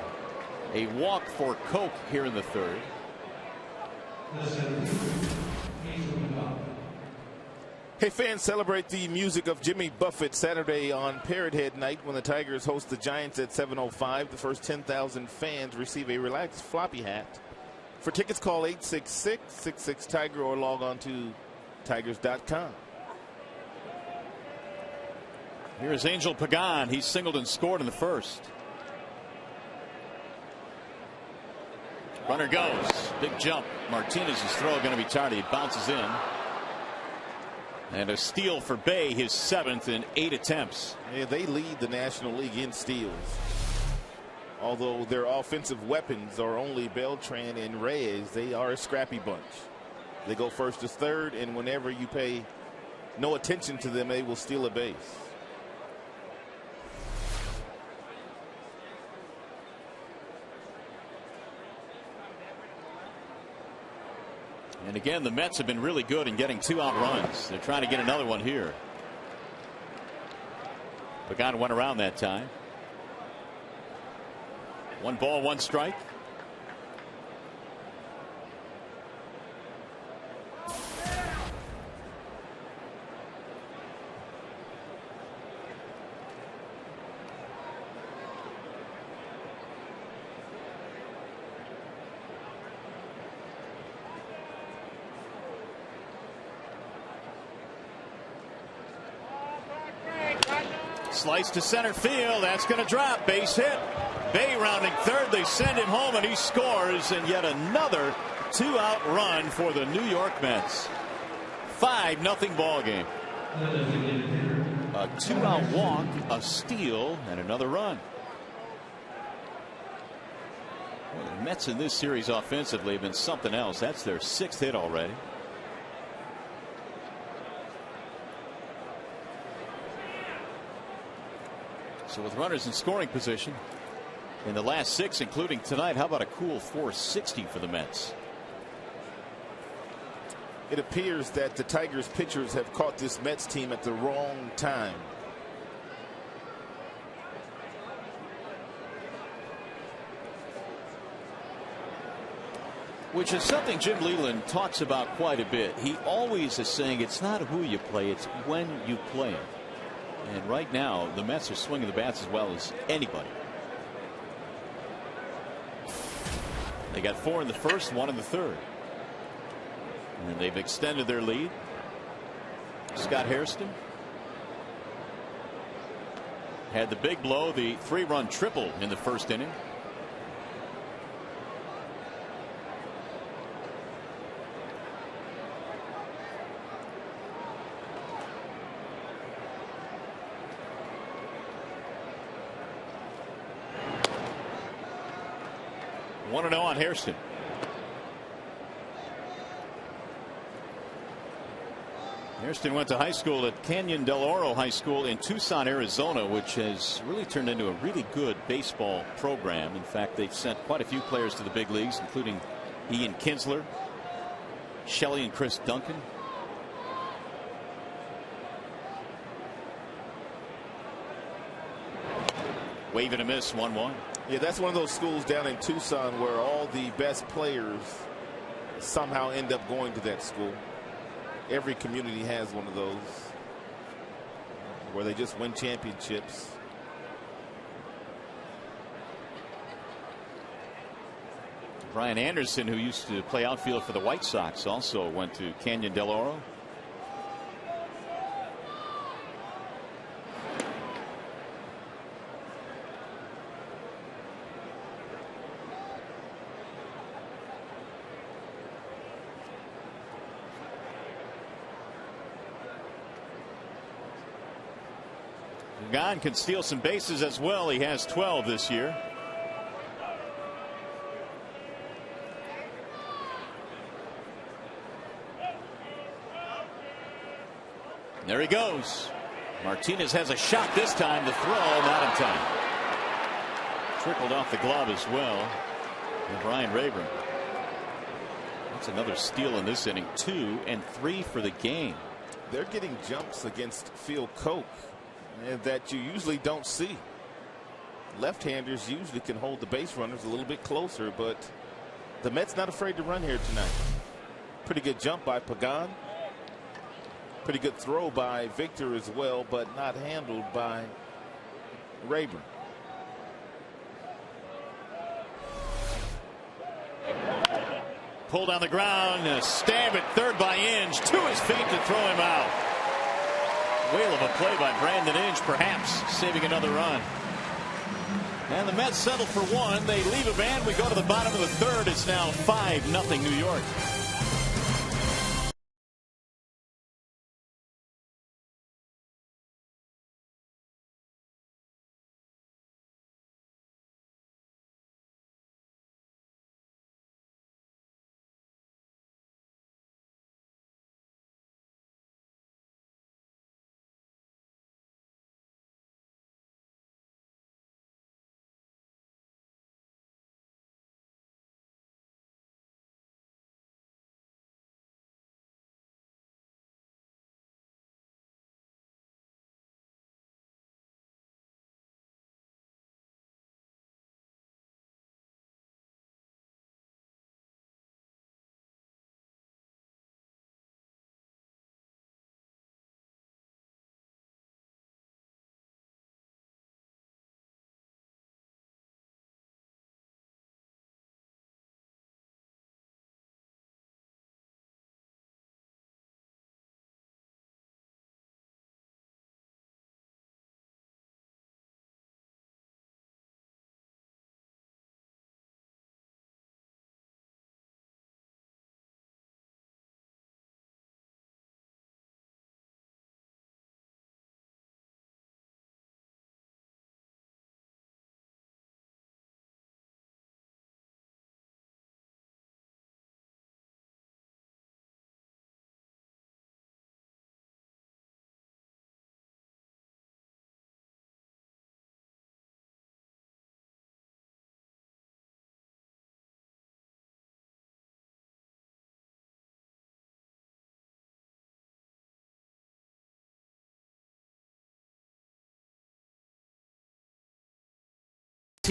a walk for Koch here in the third. Hey, fans, celebrate the music of Jimmy Buffett Saturday on Parrot Head night when the Tigers host the Giants at 7:05. The first 10,000 fans receive a relaxed floppy hat. For tickets, call 866-66-TIGER or log on to tigers.com. Here's Angel Pagan. He singled and scored in the first. Runner goes. Big jump. Martinez's throw going to be tardy. It bounces in. And a steal for Bay, his 7th in 8 attempts. Yeah, they lead the National League in steals. Although their offensive weapons are only Beltran and Reyes, they are a scrappy bunch. They go first to third, and whenever you pay no attention to them, they will steal a base. And again, the Mets have been really good in getting 2-out runs. They're trying to get another one here. Pagan went around that time. 1 ball, 1 strike. Slice to center field. That's going to drop. Base hit. Bay rounding third. They send him home, and he scores. And yet another 2-out run for the New York Mets. 5-0 ball game. A 2-out walk, a steal, and another run. Well, the Mets in this series offensively have been something else. That's their 6th hit already. So with runners in scoring position in the last 6, including tonight, how about a cool 460 for the Mets? It appears that the Tigers pitchers have caught this Mets team at the wrong time. Which is something Jim Leland talks about quite a bit. He always is saying it's not who you play, it's when you play them. And right now, the Mets are swinging the bats as well as anybody. They got 4 in the first, 1 in the third. And they've extended their lead. Scott Hairston had the big blow, the 3-run triple in the first inning. One and 0 on Hairston. Hairston went to high school at Canyon Del Oro High School in Tucson, Arizona, which has really turned into a really good baseball program. In fact, they've sent quite a few players to the big leagues, including Ian Kinsler, Shelley and Chris Duncan. Wave and a miss, 1-1. Yeah, that's one of those schools down in Tucson where all the best players somehow end up going to that school. Every community has one of those where they just win championships. Brian Anderson, who used to play outfield for the White Sox, also went to Canyon Del Oro. Pagan can steal some bases as well. He has 12 this year. There he goes. Martinez has a shot this time. The throw not in time. Trickled off the glove as well. And Brian Rayburn. That's another steal in this inning. 2 and 3 for the game. They're getting jumps against Phil Coke that you usually don't see. Left-handers usually can hold the base runners a little bit closer, but the Mets not afraid to run here tonight. Pretty good jump by Pagan. Pretty good throw by Victor as well, but not handled by Rayburn. Pulled on the ground, a stab at third by Inge, to his feet to throw him out. Whale of a play by Brandon Inge, perhaps saving another run. And the Mets settle for 1. They leave a man. We go to the bottom of the third. It's now 5-0 New York.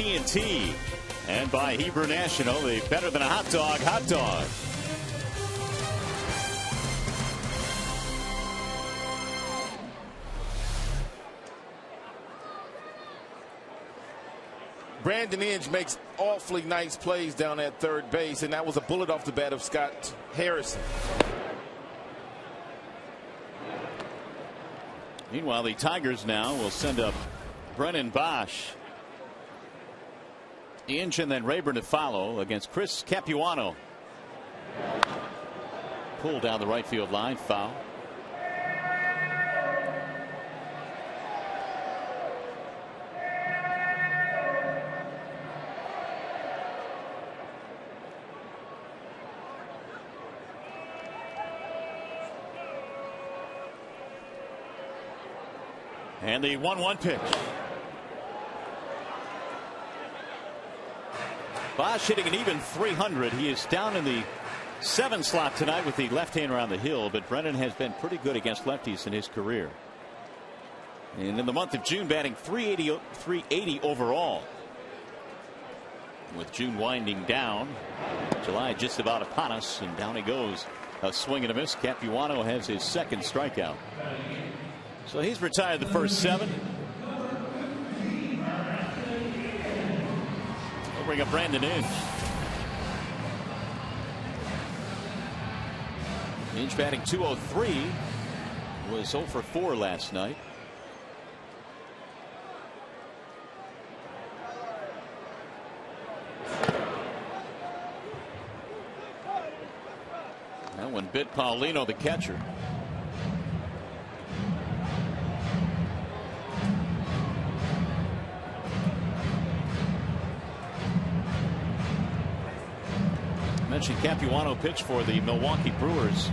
TNT. And by Hebrew National, the better than a hot dog, hot dog. Brandon Inge makes awfully nice plays down at third base, and that was a bullet off the bat of Scott Harrison. Meanwhile, the Tigers now will send up Brennan Bosch. Inge and then Rayburn to follow against Chris Capuano. Pulled down the right field line, foul. And the 1-1 pitch. Bosch hitting an even 300. He is down in the 7 slot tonight with the left-hander on the hill, but Brennan has been pretty good against lefties in his career. And in the month of June, batting 380 overall. With June winding down, July just about upon us, and down he goes. A swing and a miss. Capuano has his second strikeout. So he's retired the first 7. We'll bring up Brandon Inge. Inge batting 203. Was 0 for 4 last night. That one bit Paulino, the catcher. Mentioned Capuano pitched for the Milwaukee Brewers.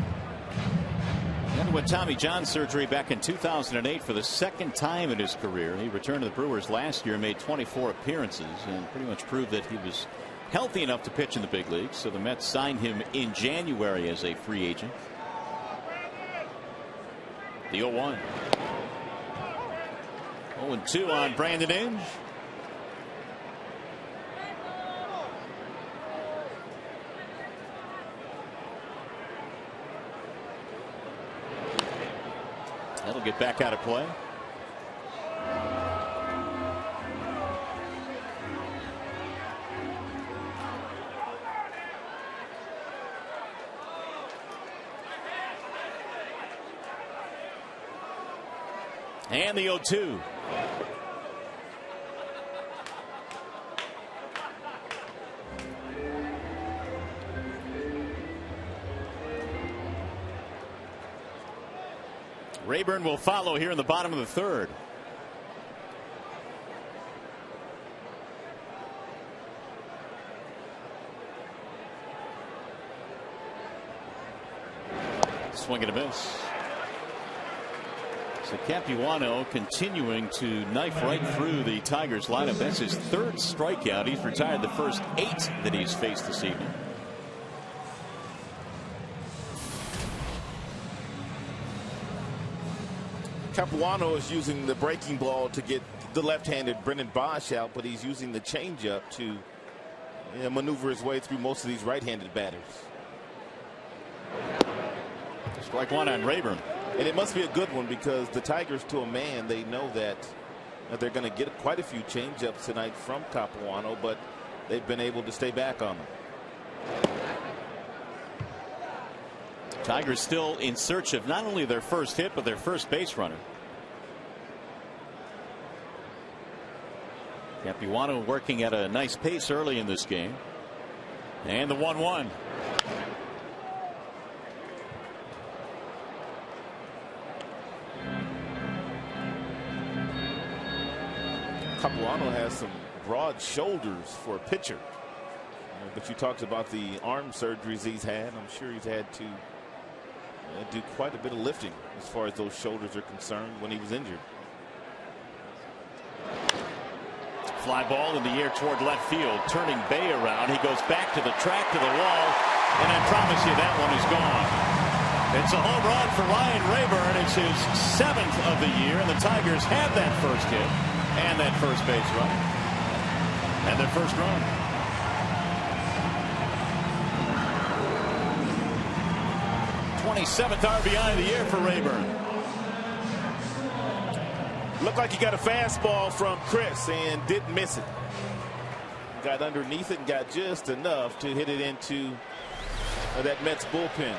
He underwent Tommy John surgery back in 2008 for the second time in his career. He returned to the Brewers last year, made 24 appearances, and pretty much proved that he was healthy enough to pitch in the big leagues. So the Mets signed him in January as a free agent. The 0-1. 0-2 on Brandon Inge. That'll get back out of play. And the 0-2. Rayburn will follow here in the bottom of the 3rd. Swing and a miss. So Capuano continuing to knife right through the Tigers lineup. That's his 3rd strikeout. He's retired the first 8 that he's faced this evening. Capuano is using the breaking ball to get the left-handed Brennan Bosch out, but he's using the changeup to maneuver his way through most of these right-handed batters. Strike 1 on Rayburn. And it must be a good one because the Tigers, to a man, they know that they're going to get quite a few changeups tonight from Capuano, but they've been able to stay back on them. Tigers still in search of not only their first hit, but their first base runner. Capuano working at a nice pace early in this game. And the 1-1. Capuano has some broad shoulders for a pitcher. But you talked about the arm surgeries he's had. I'm sure he's had to do quite a bit of lifting as far as those shoulders are concerned when he was injured. Fly ball in the air toward left field, turning Bay around. He goes back to the track, to the wall, and I promise you that one is gone. It's a home run for Ryan Rayburn. It's his 7th of the year, and the Tigers have that first hit and that first base run. and their first run. '27th RBI of the year for Rayburn. Looked like he got a fastball from Chris and didn't miss it. Got underneath it and got just enough to hit it into that Mets bullpen.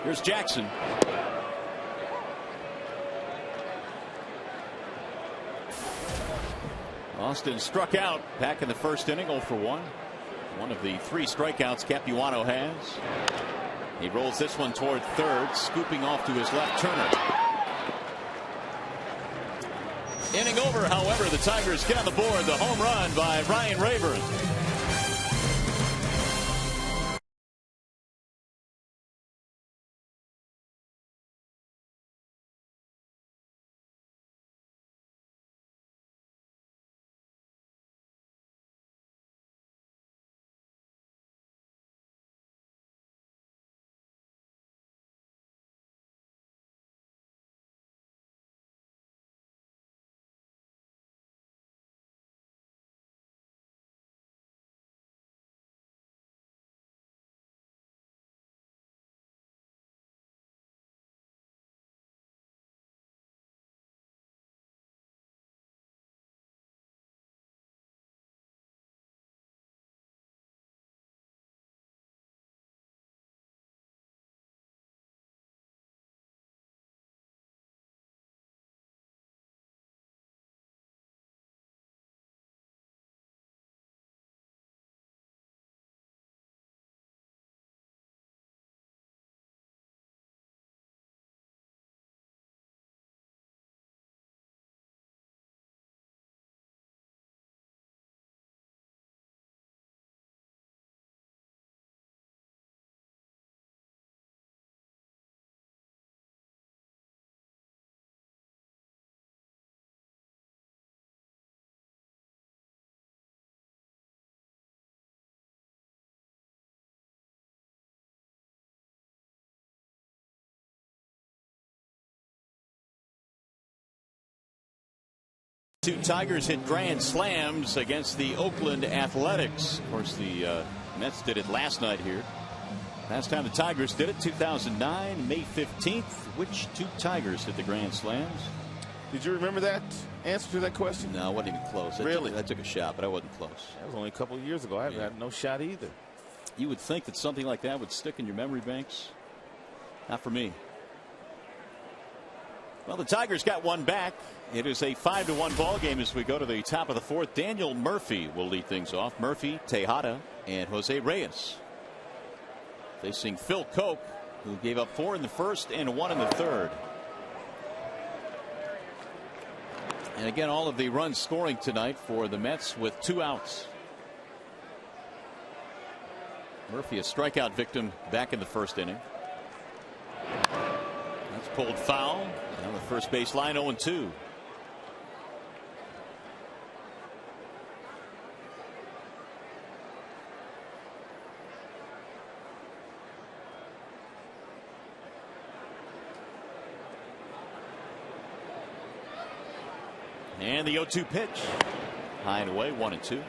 Here's Jackson. Austin struck out back in the first inning, 0 for 1. One of the 3 strikeouts Capuano has. He rolls this one toward third, scooping off to his left. Turner. Inning over, however, the Tigers get on the board. The home run by Ryan Rayburn. Two Tigers hit grand slams against the Oakland Athletics. Of course, the Mets did it last night here. Last time the Tigers did it, 2009, May 15th. Which 2 Tigers hit the grand slams? Did you remember that answer to that question? No, I wasn't even close. Really? I took a shot, but I wasn't close. That was only a couple of years ago. I've had no shot either. You would think that something like that would stick in your memory banks. Not for me. Well, the Tigers got one back. It is a 5-1 ball game as we go to the top of the 4th. Daniel Murphy will lead things off. Murphy, Tejada, and Jose Reyes. Facing Phil Koch, who gave up 4 in the first and 1 in the third. And again, all of the runs scoring tonight for the Mets with 2 outs. Murphy, a strikeout victim back in the first inning. That's pulled foul. On the first base line, 0-2. And the 0-2 pitch. High and away, 1-2.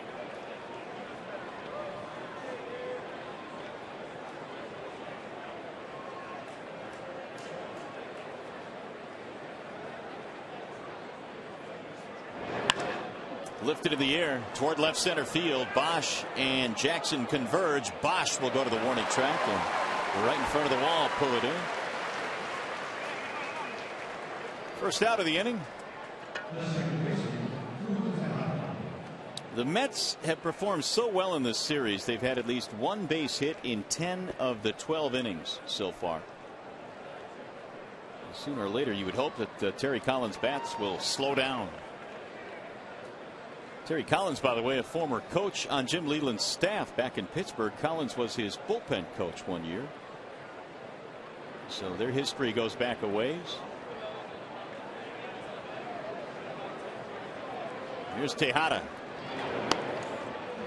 Lifted in the air toward left center field. Bosch and Jackson converge. Bosch will go to the warning track and right in front of the wall pull it in. First out of the inning. The Mets have performed so well in this series. They've had at least 1 base hit in 10 of the 12 innings so far. Sooner or later you would hope that Terry Collins' bats will slow down. Terry Collins, by the way, a former coach on Jim Leyland's staff back in Pittsburgh. Collins was his bullpen coach one year. So their history goes back a ways. Here's Tejada.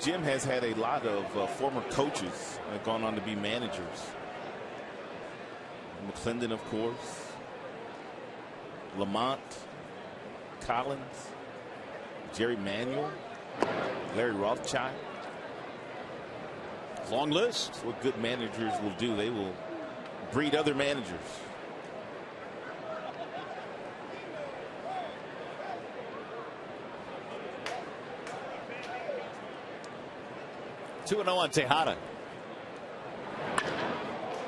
Jim has had a lot of former coaches that have gone on to be managers. McClendon, of course. Lamont. Collins, Jerry Manuel, Larry Rothschild. Long list. That's what good managers will do. They will breed other managers. Two and 0 on Tejada.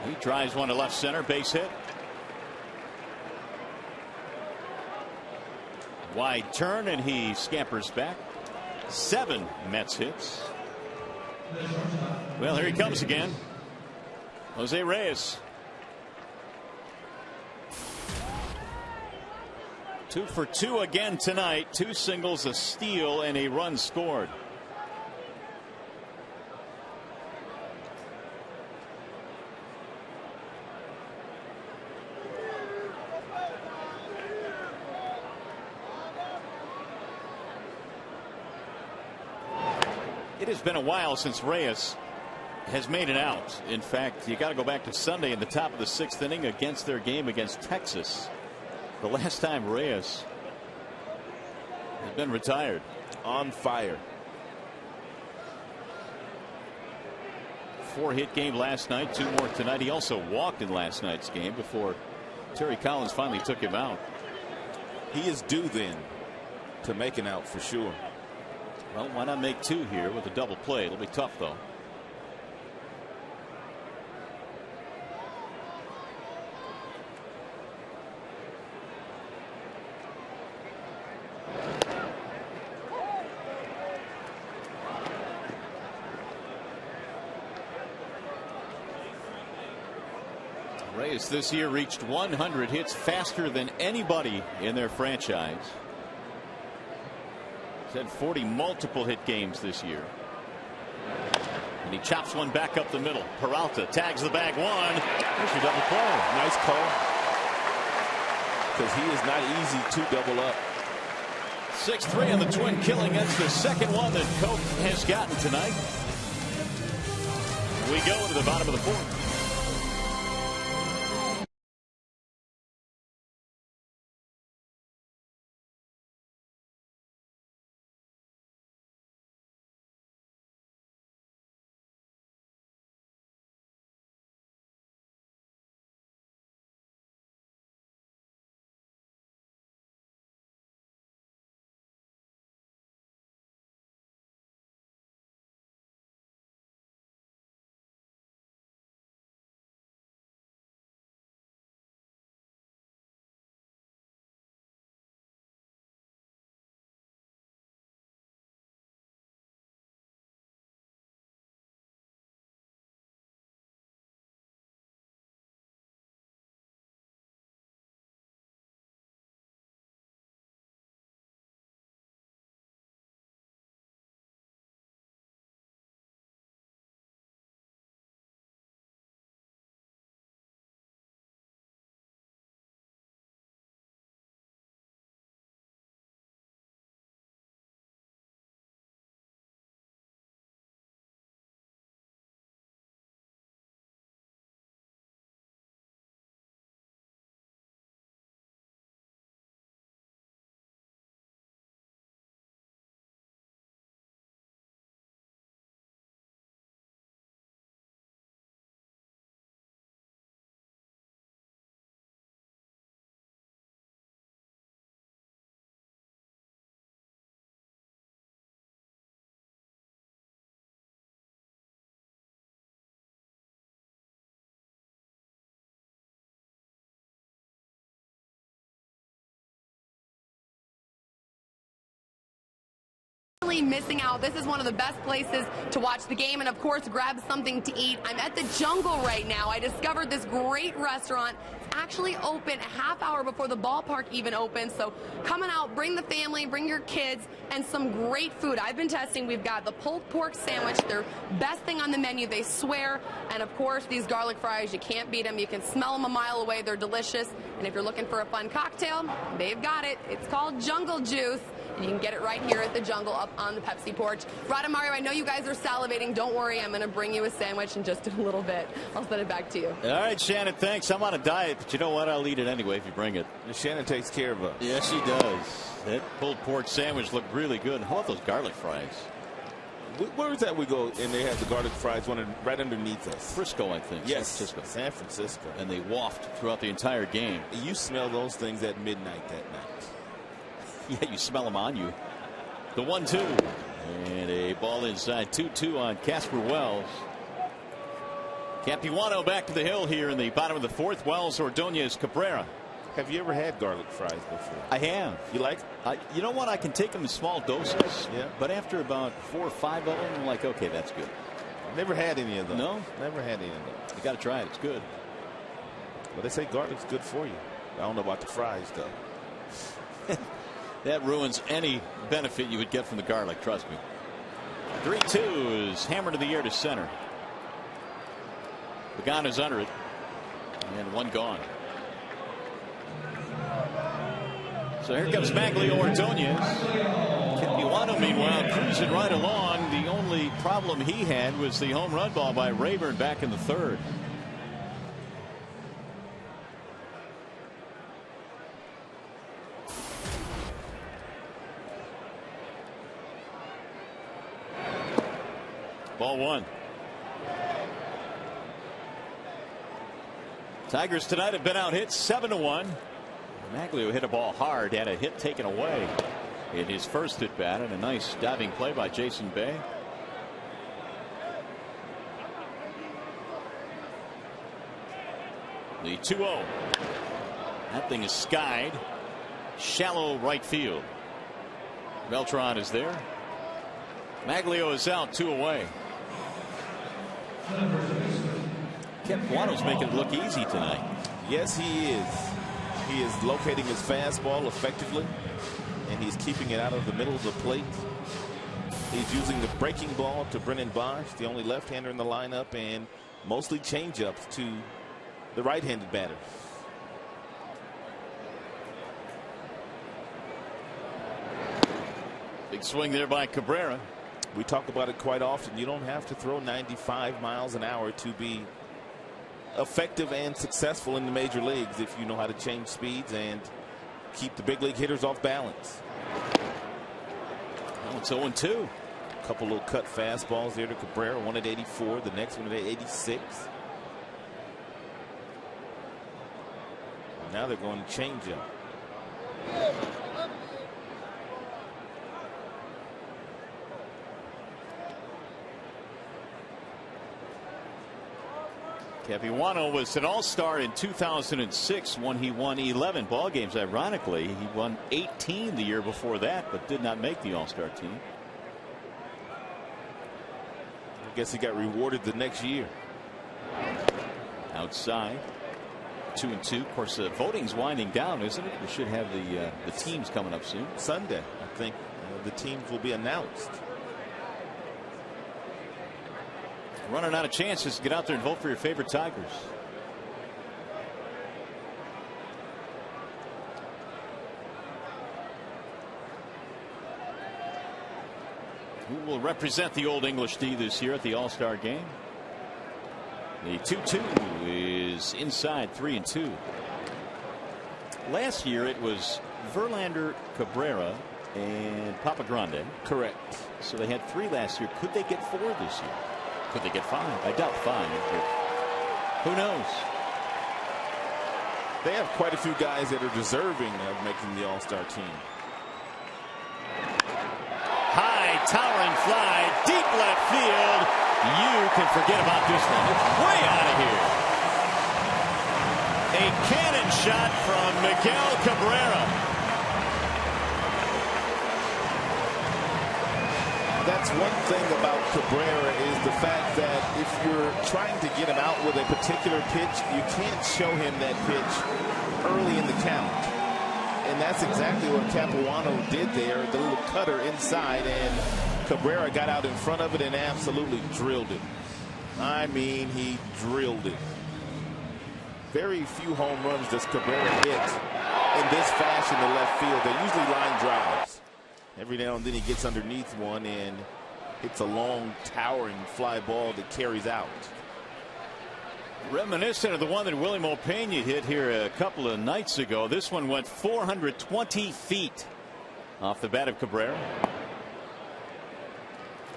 He drives one to left center, base hit. Wide turn, and he scampers back. 7 Mets hits. Well, here he comes again. Jose Reyes. 2 for 2 again tonight. 2 singles, a steal, and a run scored. It has been a while since Reyes has made it out. In fact, you got to go back to Sunday in the top of the 6th inning against their game against Texas. The last time Reyes has been retired. On fire. 4-hit game last night, 2 more tonight. He also walked in last night's game before Terry Collins finally took him out. He is due then to make an out for sure. Well, why not make 2 here with a double play? It'll be tough, though. Reyes this year reached 100 hits faster than anybody in their franchise. He's had 40 multiple hit games this year. And he chops one back up the middle. Peralta tags the bag 1. There's your double play. Nice call. Because he is not easy to double up. 6-3 on the Twin killing. That's the second one that Coke has gotten tonight. We go to the bottom of the 4th. Missing out. This is one of the best places to watch the game and of course grab something to eat. I'm at the Jungle right now. I discovered this great restaurant. It's actually open a half hour before the ballpark even opens, so coming out, bring the family, bring your kids, and some great food. I've been testing. We've got the pulled pork sandwich, their best thing on the menu, they swear, and of course these garlic fries, you can't beat them. You can smell them a mile away. They're delicious, and if you're looking for a fun cocktail, they've got it. It's called Jungle Juice. And you can get it right here at the Jungle up on the Pepsi porch. Rod and Mario, I know you guys are salivating. Don't worry, I'm going to bring you a sandwich in just a little bit. I'll send it back to you. All right, Shannon, thanks. I'm on a diet, but you know what? I'll eat it anyway if you bring it. Shannon takes care of us. Yes, she does. That pulled pork sandwich looked really good. How about those garlic fries? Where is that we go and they have the garlic fries right underneath us? Frisco, I think. Yes, San Francisco. And they waft throughout the entire game. You smell those things at midnight that night. Yeah, you smell them on you. The 1-2. And a ball inside. 2-2 on Casper Wells. Capuano back to the hill here in the bottom of the fourth. Wells, Ordonez, Cabrera. Have you ever had garlic fries before? I have. You like? You know what? I can take them in small doses. Yeah. But after about 4 or 5 of them, I'm like, okay, that's good. Never had any of them. No? Never had any of them. You got to try it. It's good. Well, they say garlic's good for you. I don't know about the fries, though. That ruins any benefit you would get from the garlic. Trust me. 3-2 is hammered to the air to center. Pagano's under it. And one gone. So here comes Maglio Ordonez. Capuano, meanwhile, cruising right along. The only problem he had was the home run ball by Rayburn back in the third. Ball one. Tigers tonight have been out hit 7-1. Maglio hit a ball hard, had a hit taken away in his first at bat, and a nice diving play by Jason Bay. The 2-0. That thing is skied. Shallow right field. Beltran is there. Maglio is out, 2 away. Capuano's making it look easy tonight. Yes, he is. He is locating his fastball effectively, and he's keeping it out of the middle of the plate. He's using the breaking ball to Brennan Bosch, the only left-hander in the lineup, and mostly changeups to the right-handed batter. Big swing there by Cabrera. We talk about it quite often. You don't have to throw 95 miles an hour to be effective and successful in the major leagues if you know how to change speeds and keep the big league hitters off balance. Well, it's 0-2. A couple little cut fastballs there to Cabrera, one at 84, the next one at 86. Now they're going to change up. Capuano was an all-star in 2006 when he won 11 ball games. Ironically, he won 18 the year before that, but did not make the all-star team. I guess he got rewarded the next year. Outside. 2-2. Of course, voting's winding down, isn't it? We should have the teams coming up soon. Sunday, I think the teams will be announced. Running out of chances to get out there and vote for your favorite Tigers. Who will represent the Old English D this year at the All-Star game? The 2-2 is inside, 3-2. Last year it was Verlander, Cabrera, and Papa Grande. Correct. So they had 3 last year. Could they get 4 this year? Could they get 5? I doubt 5, but who knows? They have quite a few guys that are deserving of making the All-Star team. High towering fly, deep left field. You can forget about this one. It's way out of here. A cannon shot from Miguel Cabrera. That's one thing about Cabrera is the fact that if you're trying to get him out with a particular pitch, you can't show him that pitch early in the count. And that's exactly what Capuano did there, the little cutter inside, and Cabrera got out in front of it and absolutely drilled it. I mean, he drilled it. Very few home runs does Cabrera hit in this fashion to left field. They're usually line drives. Every now and then he gets underneath one, and it's a long, towering fly ball that carries out. Reminiscent of the one that Willie Mopena hit here a couple of nights ago. This one went 420 feet off the bat of Cabrera.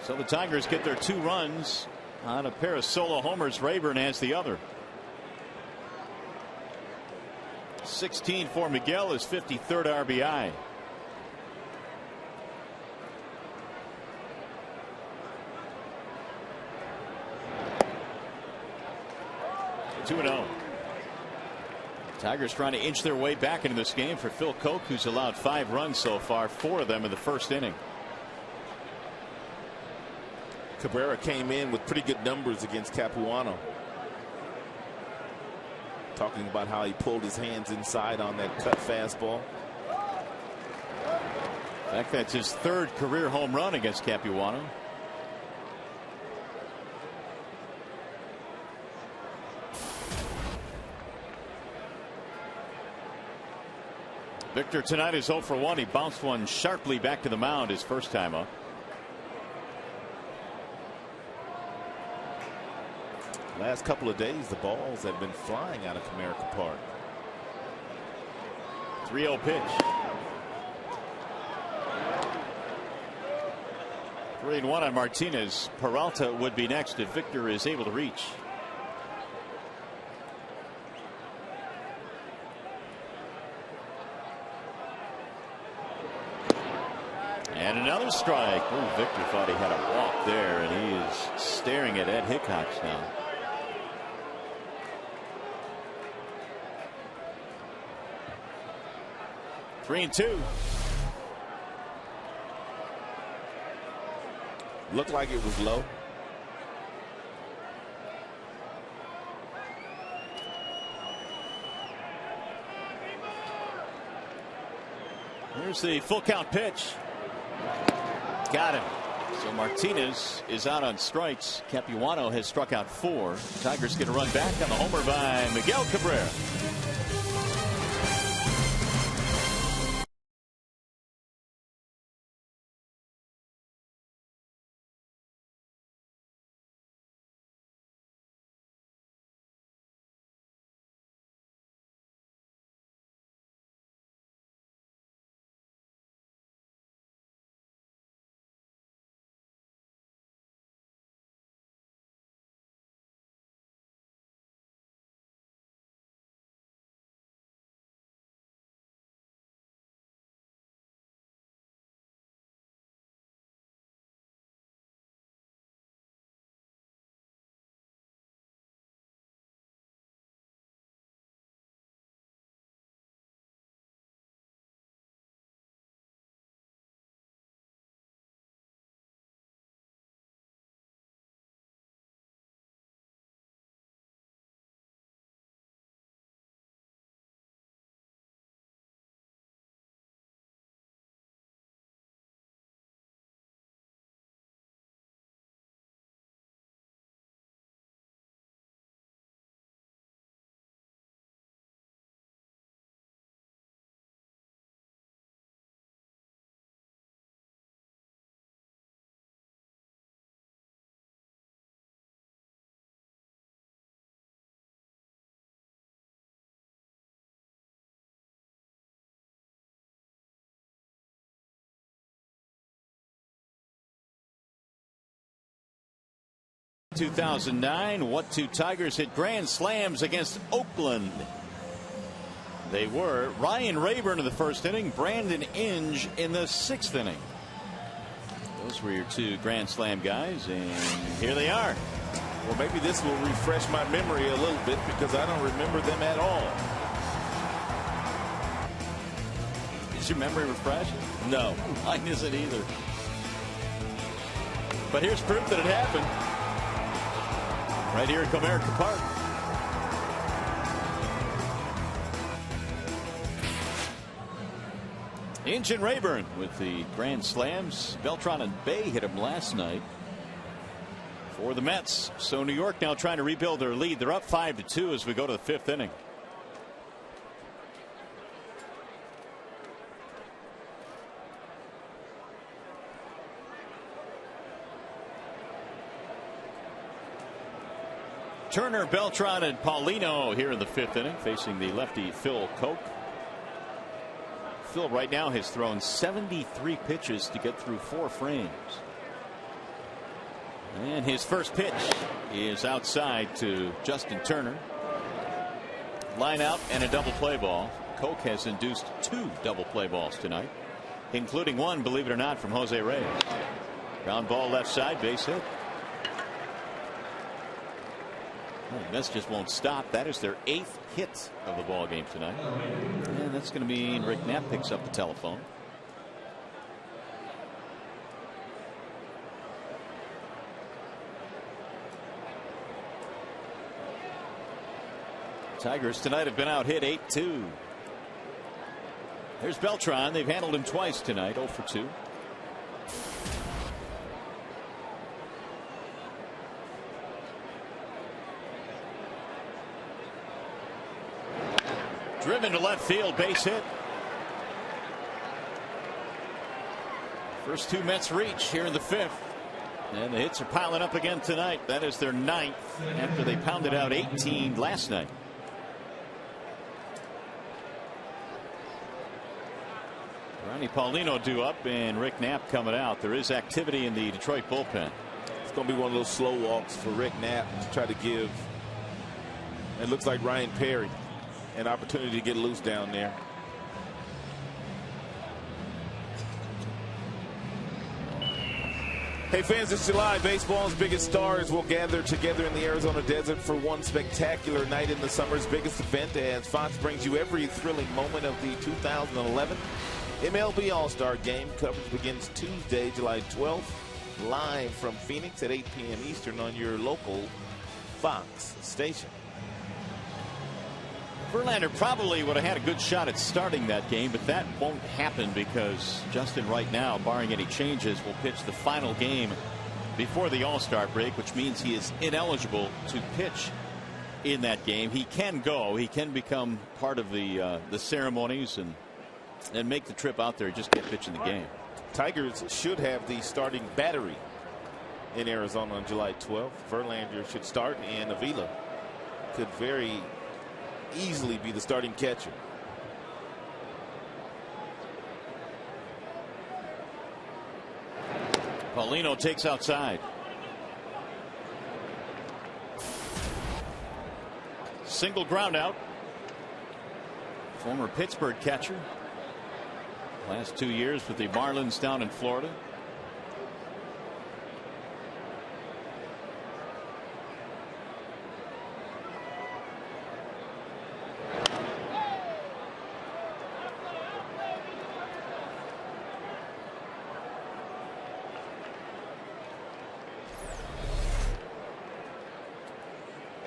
So the Tigers get their 2 runs on a pair of solo homers. Rayburn has the other. 16 for Miguel, his 53rd RBI. Two 2-0. Tigers trying to inch their way back into this game for Phil Koch, who's allowed 5 runs so far, 4 of them in the first inning. Cabrera came in with pretty good numbers against Capuano. Talking about how he pulled his hands inside on that cut fastball. In fact, that's his 3rd career home run against Capuano. Victor tonight is 0 for 1. He bounced one sharply back to the mound his first time up. Last couple of days, the balls have been flying out of Comerica Park. 3-0 pitch. 3-1 on Martinez. Peralta would be next if Victor is able to reach. And another strike. Oh, Victor thought he had a walk there, and he is staring at Ed Hickox now. Three and two. Looked like it was low. Here's the full count pitch. Got him. So Martinez is out on strikes. Capuano has struck out 4. Tigers get a run back on the homer by Miguel Cabrera. In 2009, what 2 Tigers hit grand slams against Oakland? They were Ryan Rayburn in the first inning, Brandon Inge in the 6th inning. Those were your 2 grand slam guys, and here they are. Well, maybe this will refresh my memory a little bit because I don't remember them at all. Is your memory refreshed? No. Mine isn't either. But here's proof that it happened. Right here at Comerica Park. Inge and Rayburn with the grand slams. Beltran and Bay hit him last night for the Mets. So New York now trying to rebuild their lead. They're up 5-2 as we go to the 5th inning. Turner, Beltran, and Paulino here in the 5th inning, facing the lefty Phil Koch. Phil right now has thrown 73 pitches to get through 4 frames. And his first pitch is outside to Justin Turner. Line out and a double play ball. Koch has induced 2 double play balls tonight, including one, believe it or not, from Jose Reyes. Ground ball left side, base hit. Well, the Mets just won't stop. That is their 8th hit of the ball game tonight. And that's going to mean Rick Knapp picks up the telephone. Tigers tonight have been out hit 8-2. There's Beltran. They've handled him twice tonight, 0 for 2. Driven to left field, base hit. First 2 Mets reach here in the 5th. And the hits are piling up again tonight. That is their 9th after they pounded out 18 last night. Ronnie Paulino due up and Rick Knapp coming out. There is activity in the Detroit bullpen. It's going to be one of those slow walks for Rick Knapp to try to give, it looks like, Ryan Perry an opportunity to get loose down there. Hey fans, it's July. Baseball's biggest stars will gather together in the Arizona desert for one spectacular night in the summer's biggest event, as Fox brings you every thrilling moment of the 2011 MLB All-Star Game. Coverage begins Tuesday, July 12th, live from Phoenix at 8 p.m. Eastern on your local Fox station. Verlander probably would have had a good shot at starting that game, but that won't happen because Justin right now, barring any changes, will pitch the final game before the All-Star break, which means he is ineligible to pitch in that game. He can go. He can become part of the ceremonies and make the trip out there. He just can't pitch in the game. Tigers should have the starting battery in Arizona on July 12th. Verlander should start, and Avila could very easily be the starting catcher. Paulino takes outside. Single ground out. Former Pittsburgh catcher. Last 2 years with the Marlins down in Florida.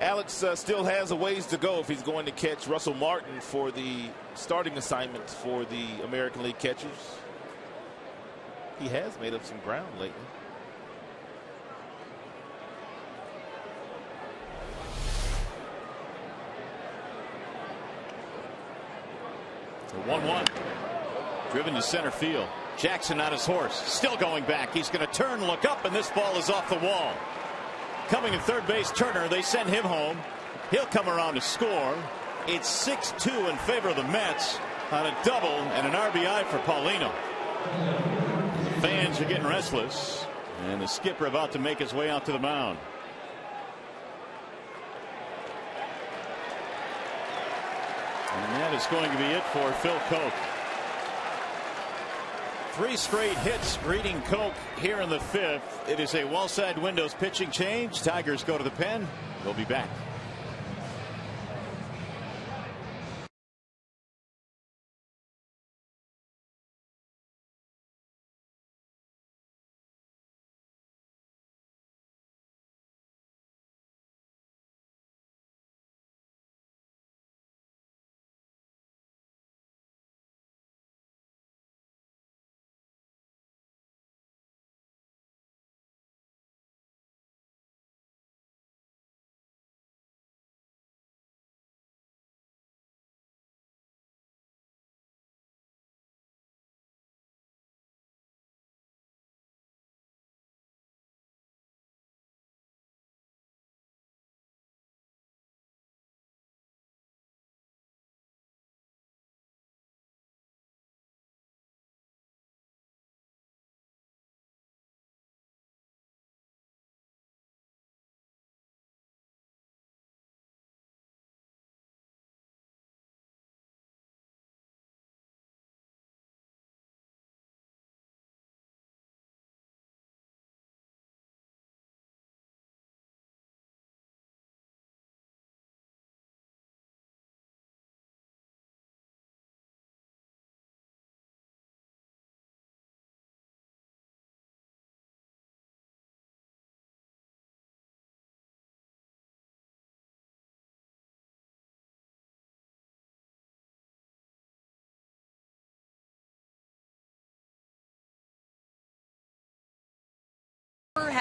Alex still has a ways to go if he's going to catch Russell Martin for the starting assignments for the American League catchers. He has made up some ground lately. So 1-1. Driven to center field. Jackson on his horse. Still going back. He's going to turn, look up, and this ball is off the wall. Coming in third base, Turner. They send him home. He'll come around to score. It's 6-2 in favor of the Mets on a double and an RBI for Paulino. The fans are getting restless, and the skipper about to make his way out to the mound. And that is going to be it for Phil Koch. 3 straight hits greeting Koch here in the 5th. It is a wall-side windows pitching change. Tigers go to the pen. We'll be back.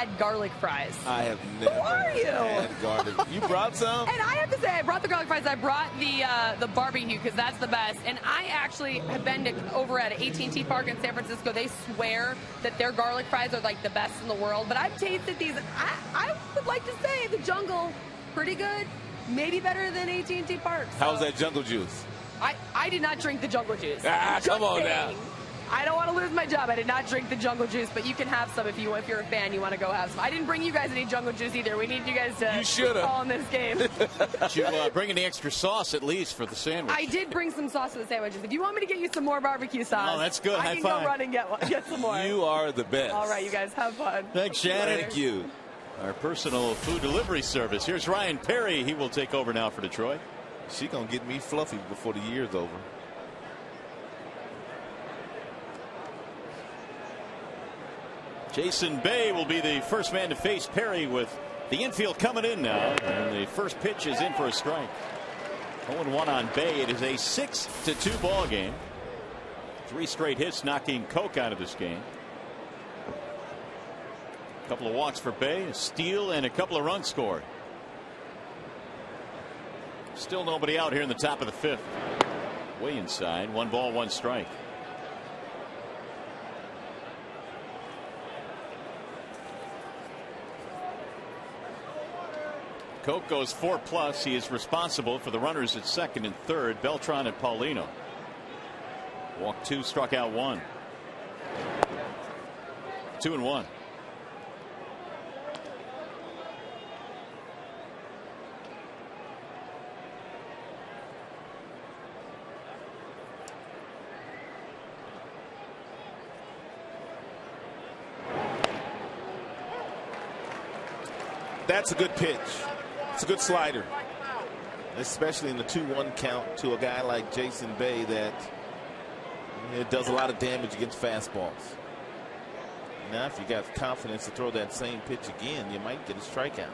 had garlic fries. I have never are you? had garlic. You brought some? And I have to say, I brought the garlic fries. I brought the barbecue because that's the best. And I actually have been over at AT&T Park in San Francisco. They swear that their garlic fries are like the best in the world. But I've tasted these. I would like to say the Jungle, pretty good. Maybe better than AT&T Park. So. How's that jungle juice? I did not drink the jungle juice. Come on now. I don't want to lose my job. I did not drink the jungle juice, but you can have some if you're a fan. You want to go have some. I didn't bring you guys any jungle juice either. We need you guys to call in this game. You bring any extra sauce at least for the sandwich. I did bring some sauce for the sandwiches. If you want me to get you some more barbecue sauce, oh, that's good. I can go run and get some more. You are the best. All right, you guys have fun. Thanks, Shannon. Thank you. Our personal food delivery service. Here's Ryan Perry. He will take over now for Detroit. She gonna get me fluffy before the year's over. Jason Bay will be the first man to face Perry with the infield coming in now. And the first pitch is in for a strike. 0-1 on Bay. It is a 6-2 ball game. 3 straight hits knocking Koch out of this game. A couple of walks for Bay, a steal, and a couple of runs scored. Still nobody out here in the top of the 5th. Way inside. 1 ball, 1 strike. Koch goes 4+. He is responsible for the runners at second and third. Beltran and Paulino. Walked 2, struck out 1. 2-1. That's a good pitch. It's a good slider, especially in the 2-1 count to a guy like Jason Bay that it does a lot of damage against fastballs. Now, if you got confidence to throw that same pitch again, you might get a strikeout.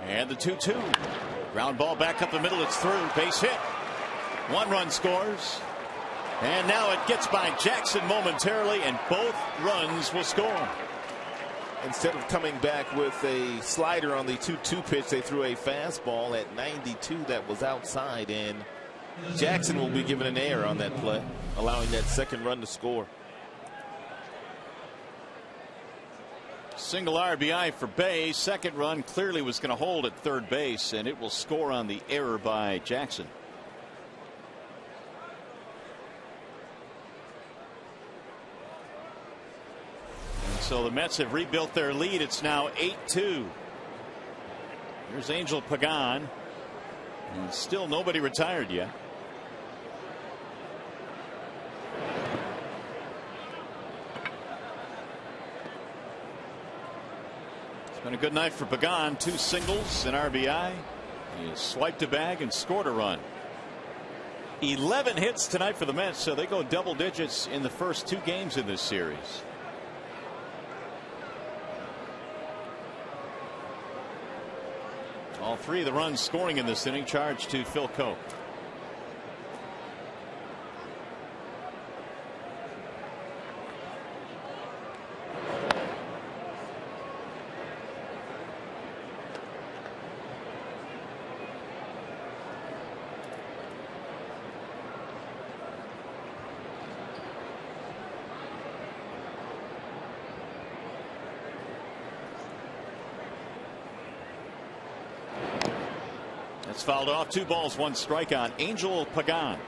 And the 2-2. Ground ball back up the middle. It's through. Base hit. 1 run scores. And now it gets by Jackson momentarily, and both runs will score. Instead of coming back with a slider on the 2-2 pitch, they threw a fastball at 92 that was outside, and Jackson will be given an error on that play, allowing that second run to score. Single RBI for Bay. Second run clearly was going to hold at third base, and it will score on the error by Jackson. So the Mets have rebuilt their lead. It's now 8-2. Here's Angel Pagan. And still nobody retired yet. It's been a good night for Pagan. 2 singles, an RBI. He swiped a bag and scored a run. 11 hits tonight for the Mets, so they go double digits in the first 2 games in this series. All 3 of the runs scoring in this inning charged to Phil Koch. That's fouled off. 2 balls, 1 strike on Angel Pagan.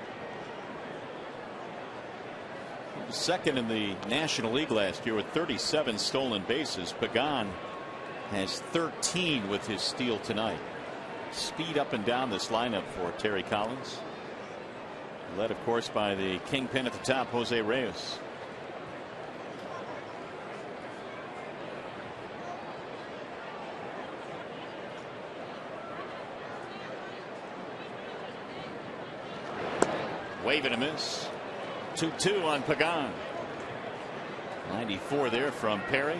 Second in the National League last year with 37 stolen bases. Pagan has 13 with his steal tonight. Speed up and down this lineup for Terry Collins. Led, of course, by the kingpin at the top, Jose Reyes. Wave and a miss. 2-2 on Pagan. 94 there from Perry.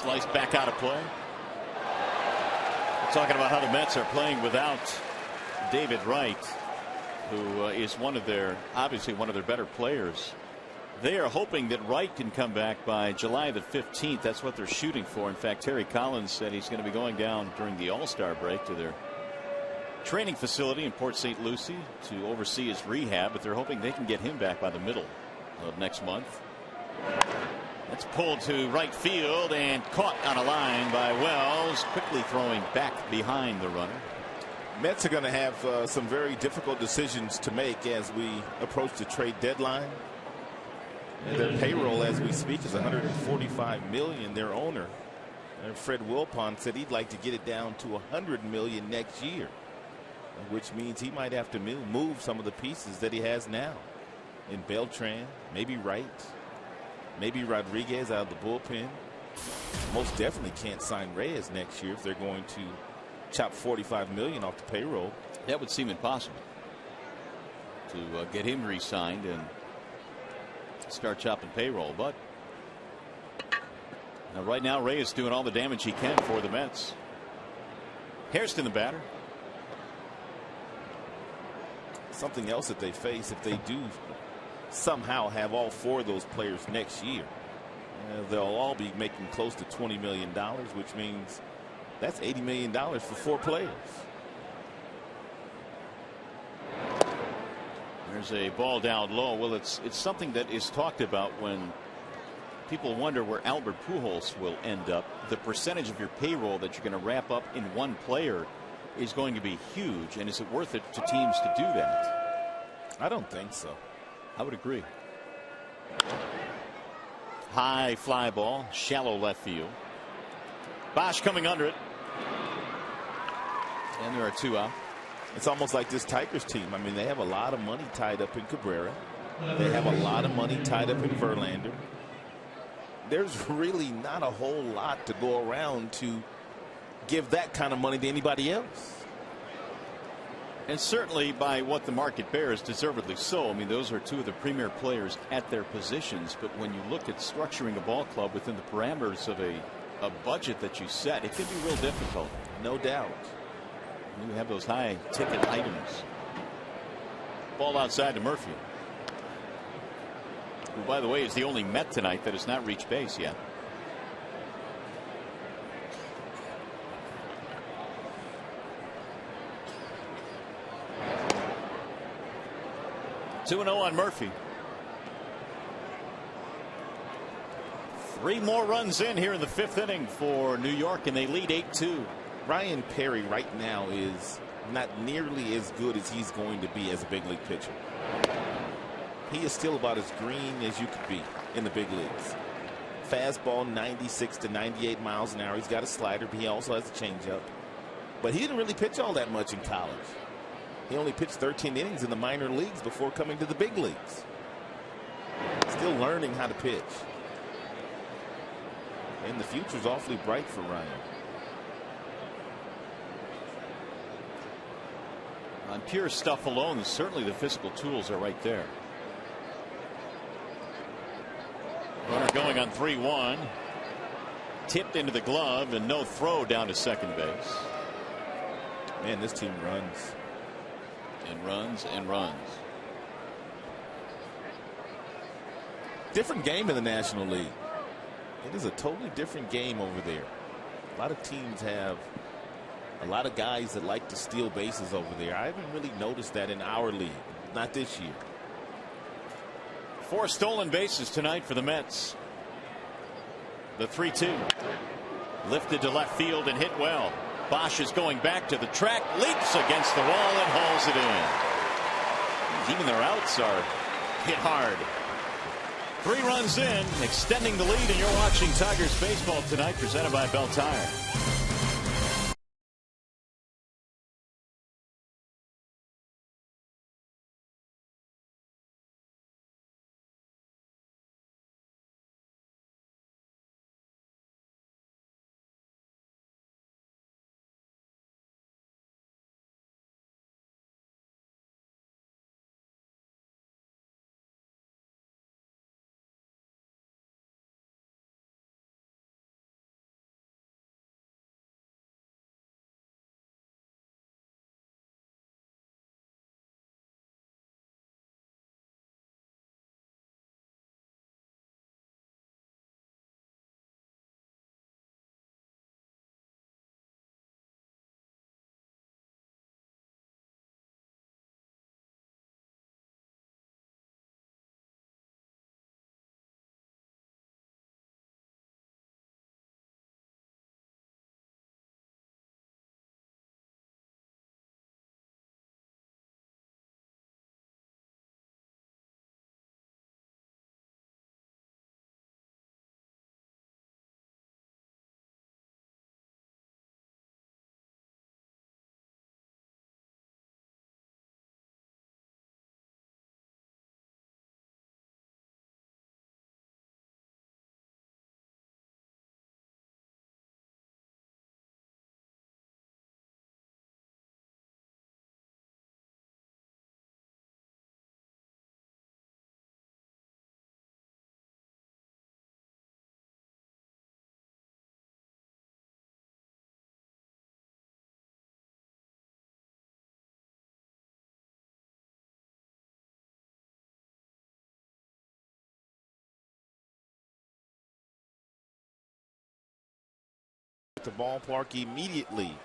Sliced back out of play. We're talking about how the Mets are playing without David Wright, who is obviously one of their better players. They are hoping that Wright can come back by July the 15th. That's what they're shooting for. In fact, Terry Collins said he's going to be going down during the All-Star break to their training facility in Port St. Lucie to oversee his rehab, but they're hoping they can get him back by the middle of next month. That's pulled to right field and caught on a line by Wells, quickly throwing back behind the runner. Mets are going to have some very difficult decisions to make as we approach the trade deadline. And their payroll as we speak is $145 million. Their owner, Fred Wilpon, said he'd like to get it down to $100 million next year, which means he might have to move some of the pieces that he has now in Beltran, maybe Wright, maybe Rodriguez out of the bullpen. Most definitely can't sign Reyes next year if they're going to chop $45 million off the payroll. That would seem impossible to get him re-signed and start chopping payroll. But right now Reyes is doing all the damage he can for the Mets. Hairston the batter. Something else that they face if they do somehow have all four of those players next year, they'll all be making close to $20 million, which means that's $80 million for four players. There's a ball down low. Well, it's something that is talked about when people wonder where Albert Pujols will end up. The percentage of your payroll that you're going to wrap up in one player is going to be huge, and is it worth it to teams to do that? I don't think so. I would agree. High fly ball, shallow left field. Bosch coming under it, and there are two out. It's almost like this Tigers team. I mean, they have a lot of money tied up in Cabrera. They have a lot of money tied up in Verlander. There's really not a whole lot to go around to give that kind of money to anybody else. And certainly by what the market bears, deservedly so. I mean, those are two of the premier players at their positions. But when you look at structuring a ball club within the parameters of a budget that you set, it can be real difficult. No doubt. You have those high ticket items. Ball outside to Murphy, who, by the way, is the only Met tonight that has not reached base yet. Two 2-0 on Murphy. 3 more runs in here in the 5th inning for New York, and they lead 8-2. Ryan Perry right now is not nearly as good as he's going to be as a big league pitcher. He is still about as green as you could be in the big leagues. Fastball 96 to 98 miles an hour. He's got a slider, but he also has a changeup. But he didn't really pitch all that much in college. He only pitched 13 innings in the minor leagues before coming to the big leagues. Still learning how to pitch. And the future's awfully bright for Ryan. On pure stuff alone, certainly the physical tools are right there. Runner going on 3-1. Tipped into the glove and no throw down to second base. Man, this team runs. And runs and runs. Different game in the National League. It is a totally different game over there. A lot of teams have a lot of guys that like to steal bases over there. I haven't really noticed that in our league. Not this year. 4 stolen bases tonight for the Mets. The 3-2. Lifted to left field and hit well. Bosch is going back to the track, leaps against the wall and hauls it in. Even their outs are hit hard. 3 runs in, extending the lead, and you're watching Tigers baseball tonight, presented by Bell Tire. the ballpark immediately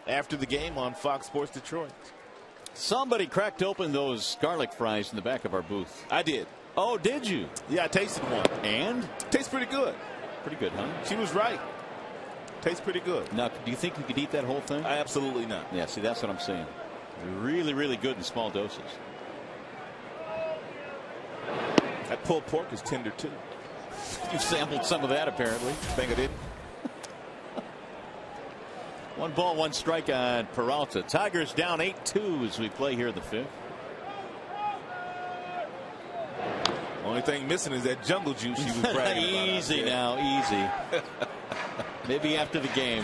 after the game on Fox Sports Detroit. Somebody cracked open those garlic fries in the back of our booth. I did. Oh, did you? Yeah, I tasted one. And? Tastes pretty good. Pretty good, huh? She was right. Tastes pretty good. Now, do you think you could eat that whole thing? Absolutely not. Yeah, see, that's what I'm saying. Really, really good in small doses. That pulled pork is tender, too. You sampled some of that, apparently. Think I did. 1 ball, 1 strike on Peralta. Tigers down 8-2 as we play here in the 5th. Only thing missing is that jungle juice she was bragging about. Easy now, easy. Maybe after the game.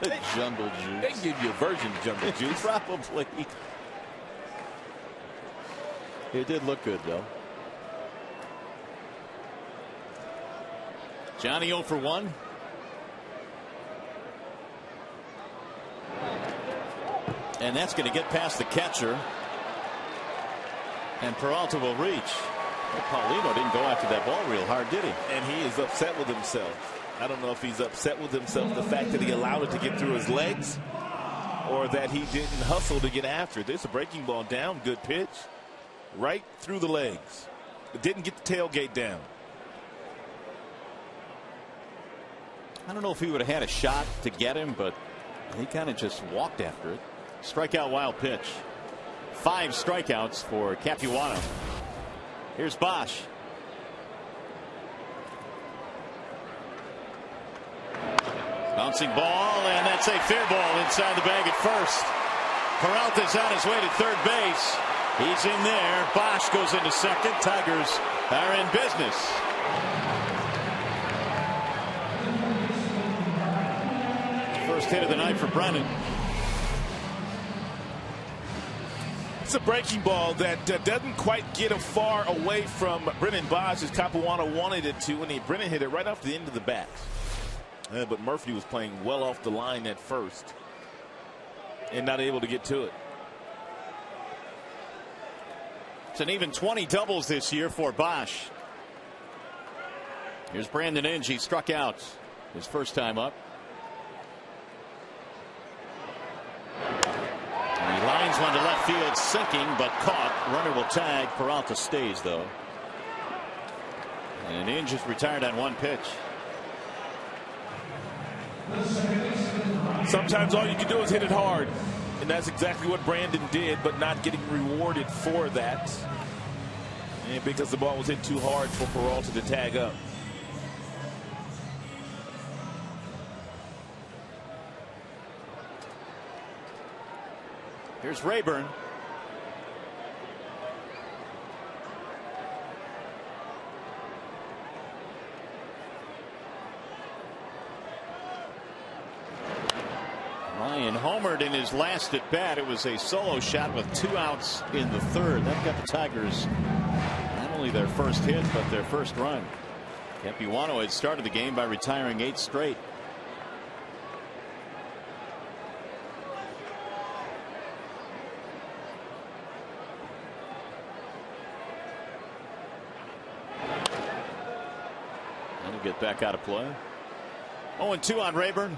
The jungle juice. They can give you a virgin jungle juice. Probably. It did look good, though. Johnny 0 for 1. And that's going to get past the catcher. And Peralta will reach. Well, Paulino didn't go after that ball real hard, did he? And he is upset with himself. I don't know if he's upset with himself, the fact that he allowed it to get through his legs, or that he didn't hustle to get after it. There's a breaking ball down. Good pitch. Right through the legs. It didn't get the tailgate down. I don't know if he would have had a shot to get him, but he kind of just walked after it. Strikeout, wild pitch. 5 strikeouts for Capuano. Here's Bosch. Bouncing ball, and that's a fair ball inside the bag at first. Peralta's on his way to third base. He's in there. Bosch goes into second. Tigers are in business. First hit of the night for Brennan. It's a breaking ball that doesn't quite get him far away from Brennan Bosch as Capuano wanted it to, and Brennan hit it right off the end of the bat. But Murphy was playing well off the line at first and not able to get to it. It's an even 20 doubles this year for Bosch. Here's Brandon Inge. He struck out his first time up. And he lines one to left field, sinking, but caught. Runner will tag. Peralta stays, though. And Inge is retired on 1 pitch. Sometimes all you can do is hit it hard, and that's exactly what Brandon did, but not getting rewarded for that. And because the ball was hit too hard for Peralta to tag up. Here's Rayburn. Ryan homered in his last at bat. It was a solo shot with 2 outs in the 3rd. That got the Tigers not only their first hit, but their first run. Capuano had started the game by retiring 8 straight. And he'll get back out of play. 0-2 on Rayburn.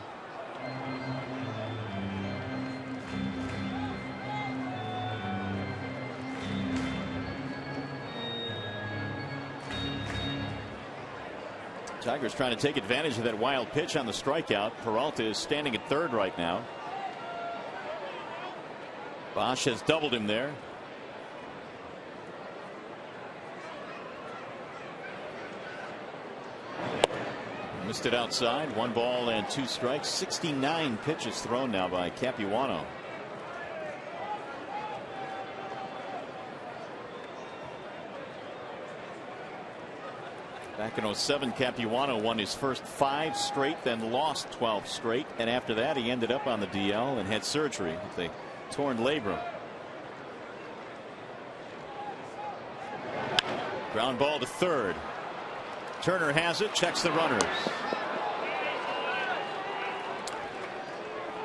Tigers trying to take advantage of that wild pitch on the strikeout. Peralta is standing at third right now. Bosch has doubled him there. Missed it outside. 1 ball and 2 strikes. 69 pitches thrown now by Capuano. Back in 07, Capuano won his first 5 straight, then lost 12 straight. And after that, he ended up on the DL and had surgery with a torn labrum. Ground ball to third. Turner has it, checks the runners.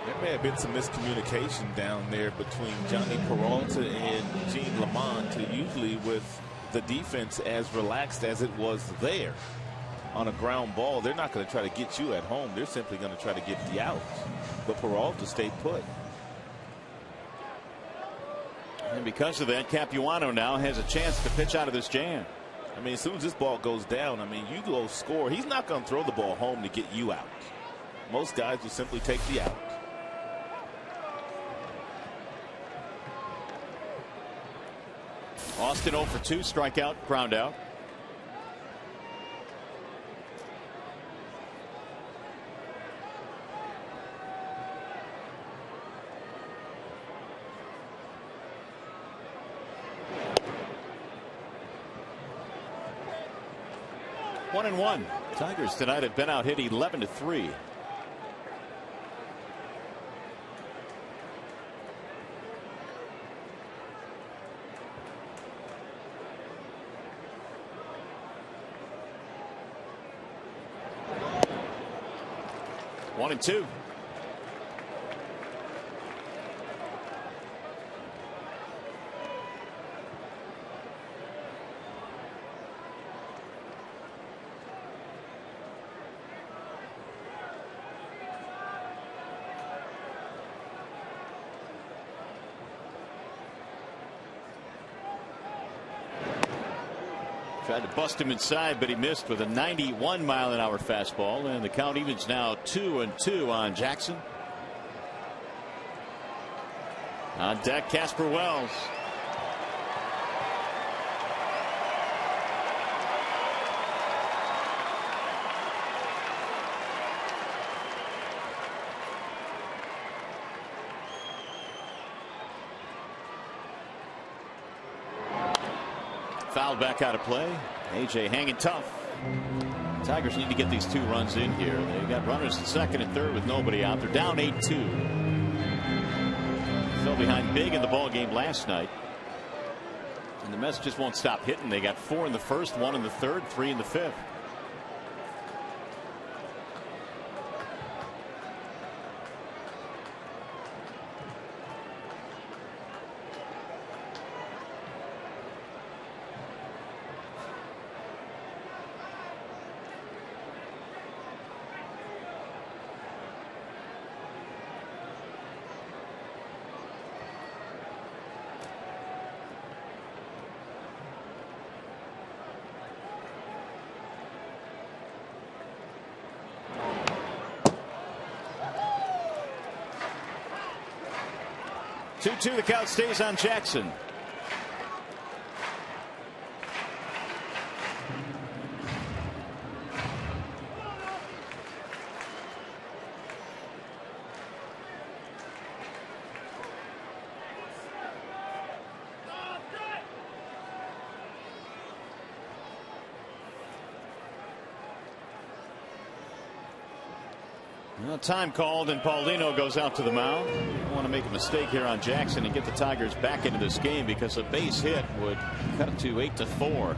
There may have been some miscommunication down there between Johnny Peralta and Gene Lamont, usually with the defense as relaxed as it was there. on a ground ball, they're not going to try to get you at home. They're simply going to try to get the out. But Peralta stayed put. And because of that, Capuano now has a chance to pitch out of this jam. I mean, as soon as this ball goes down, I mean, you go score. He's not going to throw the ball home to get you out. Most guys will simply take the out. Austin 0 for 2, strikeout, ground out. One and one. Tigers tonight have been out hit 11-3. One and two. Tried to bust him inside, but he missed with a 91-mile-an-hour fastball, and the count evens now 2-2 on Jackson. On deck, Casper Wells. Fouled back out of play. AJ hanging tough. Tigers need to get these 2 runs in here. They got runners at second and third with nobody out. They're down 8-2. Fell behind big in the ball game last night. And the Mets just won't stop hitting. They got 4 in the first, 1 in the third, 3 in the fifth. Two, the count stays on Jackson. Well, time called, and Paulino goes out to the mound. Don't want to make a mistake here on Jackson and get the Tigers back into this game, because a base hit would cut it to 8-4.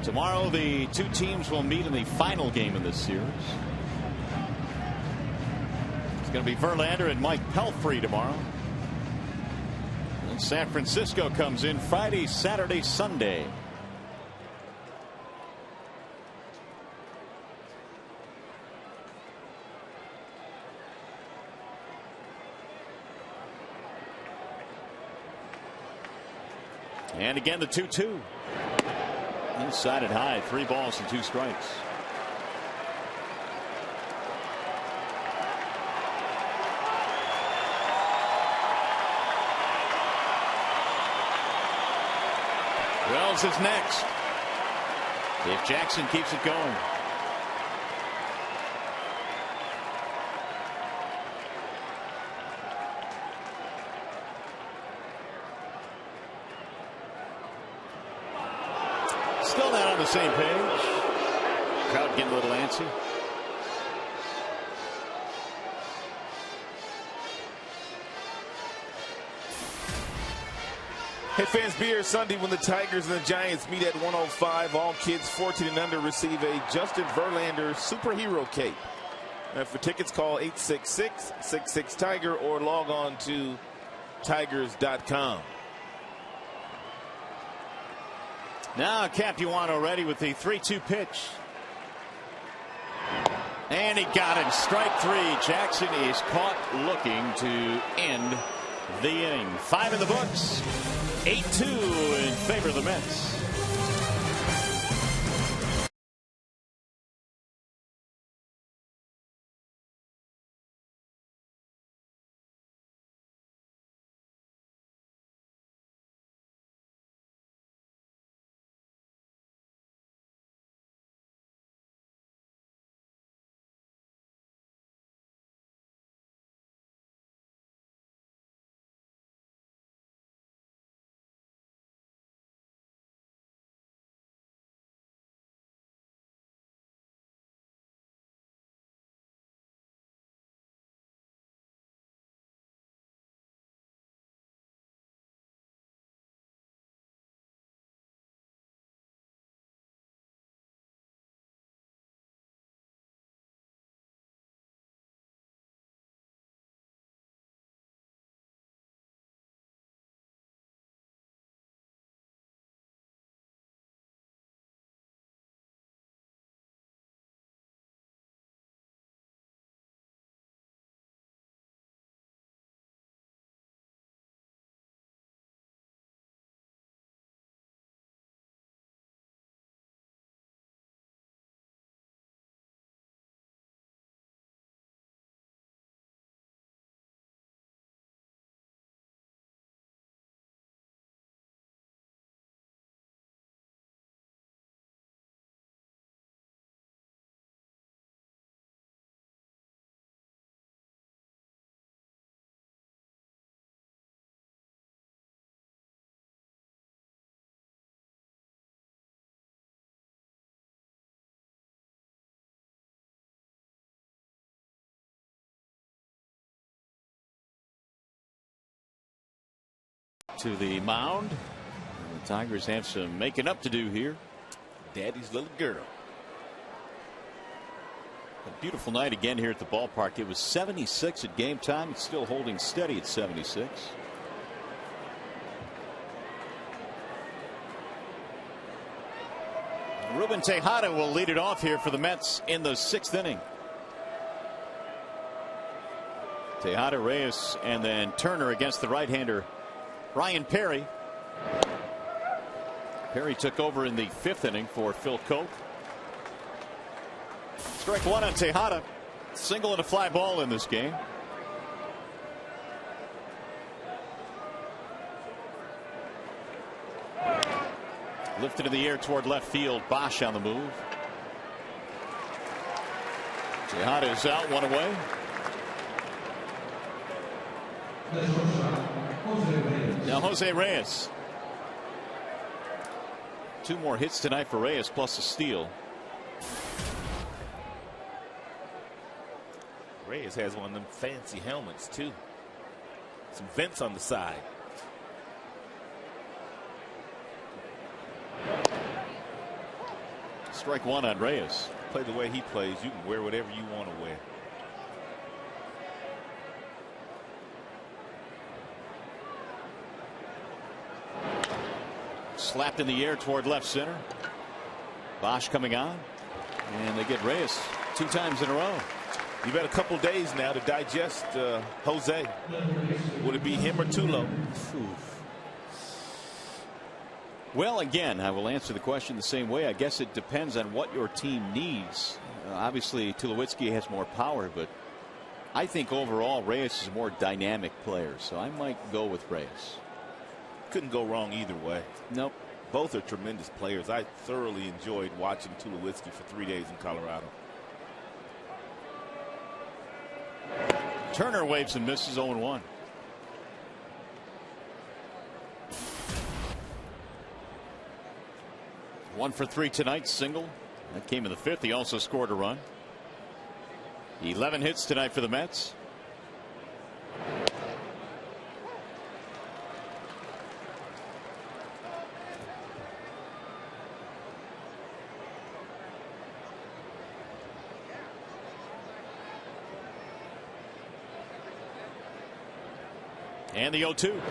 Tomorrow, the 2 teams will meet in the final game of this series. It's going to be Verlander and Mike Pelfrey tomorrow. And San Francisco comes in Friday, Saturday, Sunday. And again, the 2-2. Inside it high, 3 balls and 2 strikes. Wells is next. If Jackson keeps it going. Still not on the same page. Crowd getting a little antsy. Hey fans, be here Sunday when the Tigers and the Giants meet at 105. All kids 14 and under receive a Justin Verlander superhero cape. For tickets, call 866-66-TIGER or log on to Tigers.com. Now Capuano ready with the 3-2 pitch. And he got him. Strike 3. Jackson is caught looking to end the inning. 5 in the books. 8-2 in favor of the Mets. To the mound. The Tigers have some making up to do here. Daddy's little girl. A beautiful night again here at the ballpark. It was 76 at game time. It's still holding steady at 76. Ruben Tejada will lead it off here for the Mets in the 6th inning. Tejada, Reyes, and then Turner against the right-hander Ryan Perry. Perry took over in the 5th inning for Phil Coke. Strike 1 on Tejada. Single and a fly ball in this game. Lifted in the air toward left field. Bosch on the move. Tejada is out, 1 away. Now Jose Reyes. 2 more hits tonight for Reyes plus a steal. Reyes has one of them fancy helmets too. Some vents on the side. Strike 1 on Reyes. Play the way he plays. You can wear whatever you want to wear. Slapped in the air toward left center. Bosch coming on. And they get Reyes 2 times in a row. You've had a couple days now to digest Jose. Would it be him or Tulo? Oof. Well, again, I will answer the question the same way. I guess it depends on what your team needs. Obviously, Tulowitzki has more power, but I think overall Reyes is a more dynamic player, so I might go with Reyes. Couldn't go wrong either way. Nope. Both are tremendous players. I thoroughly enjoyed watching Tulowitzki for 3 days in Colorado. Turner waves and misses 0-1. One for 3 tonight, single. That came in the 5th. He also scored a run. 11 hits tonight for the Mets. And the 0-2.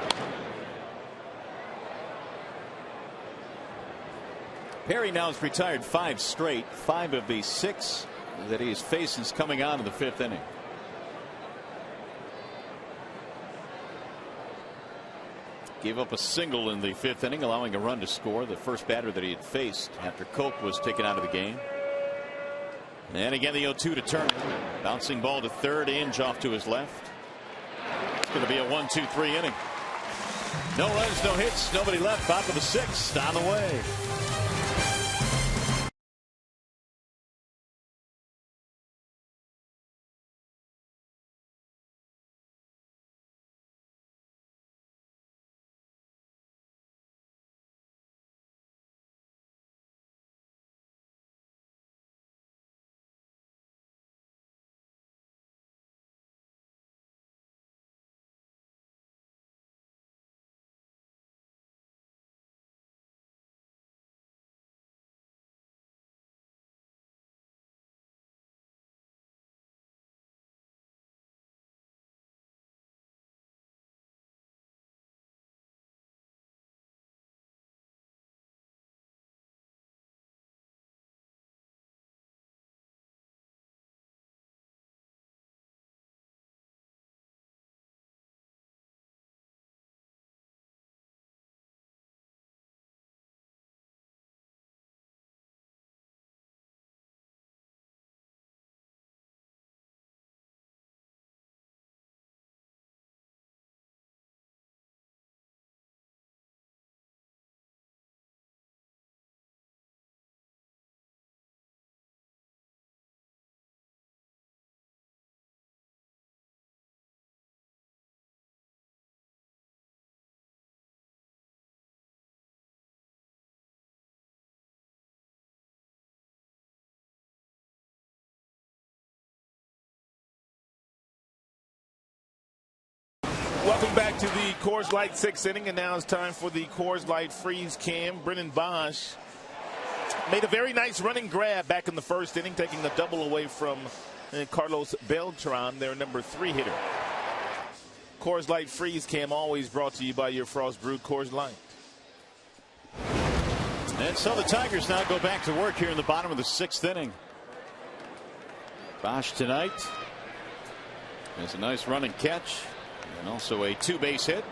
Perry now has retired 5 straight. 5 of the 6 that he's faced since coming on in the 5th inning. Gave up a single in the 5th inning, allowing a run to score. The first batter that he had faced after Koch was taken out of the game. And again the 0-2 to Turner. Bouncing ball to third. Inge off to his left. It's going to be a 1-2-3 inning. No runs, no hits, nobody left. Top of the 6th on the way. Welcome back to the Coors Light 6th inning, and now it's time for the Coors Light freeze cam. Brennan Bosch made a very nice running grab back in the 1st inning, taking the double away from Carlos Beltran, their number 3 hitter. Coors Light freeze cam always brought to you by your Frost Brewed Coors Light. And so the Tigers now go back to work here in the bottom of the 6th inning. Bosch tonight has a nice running catch. And also a 2-base hit.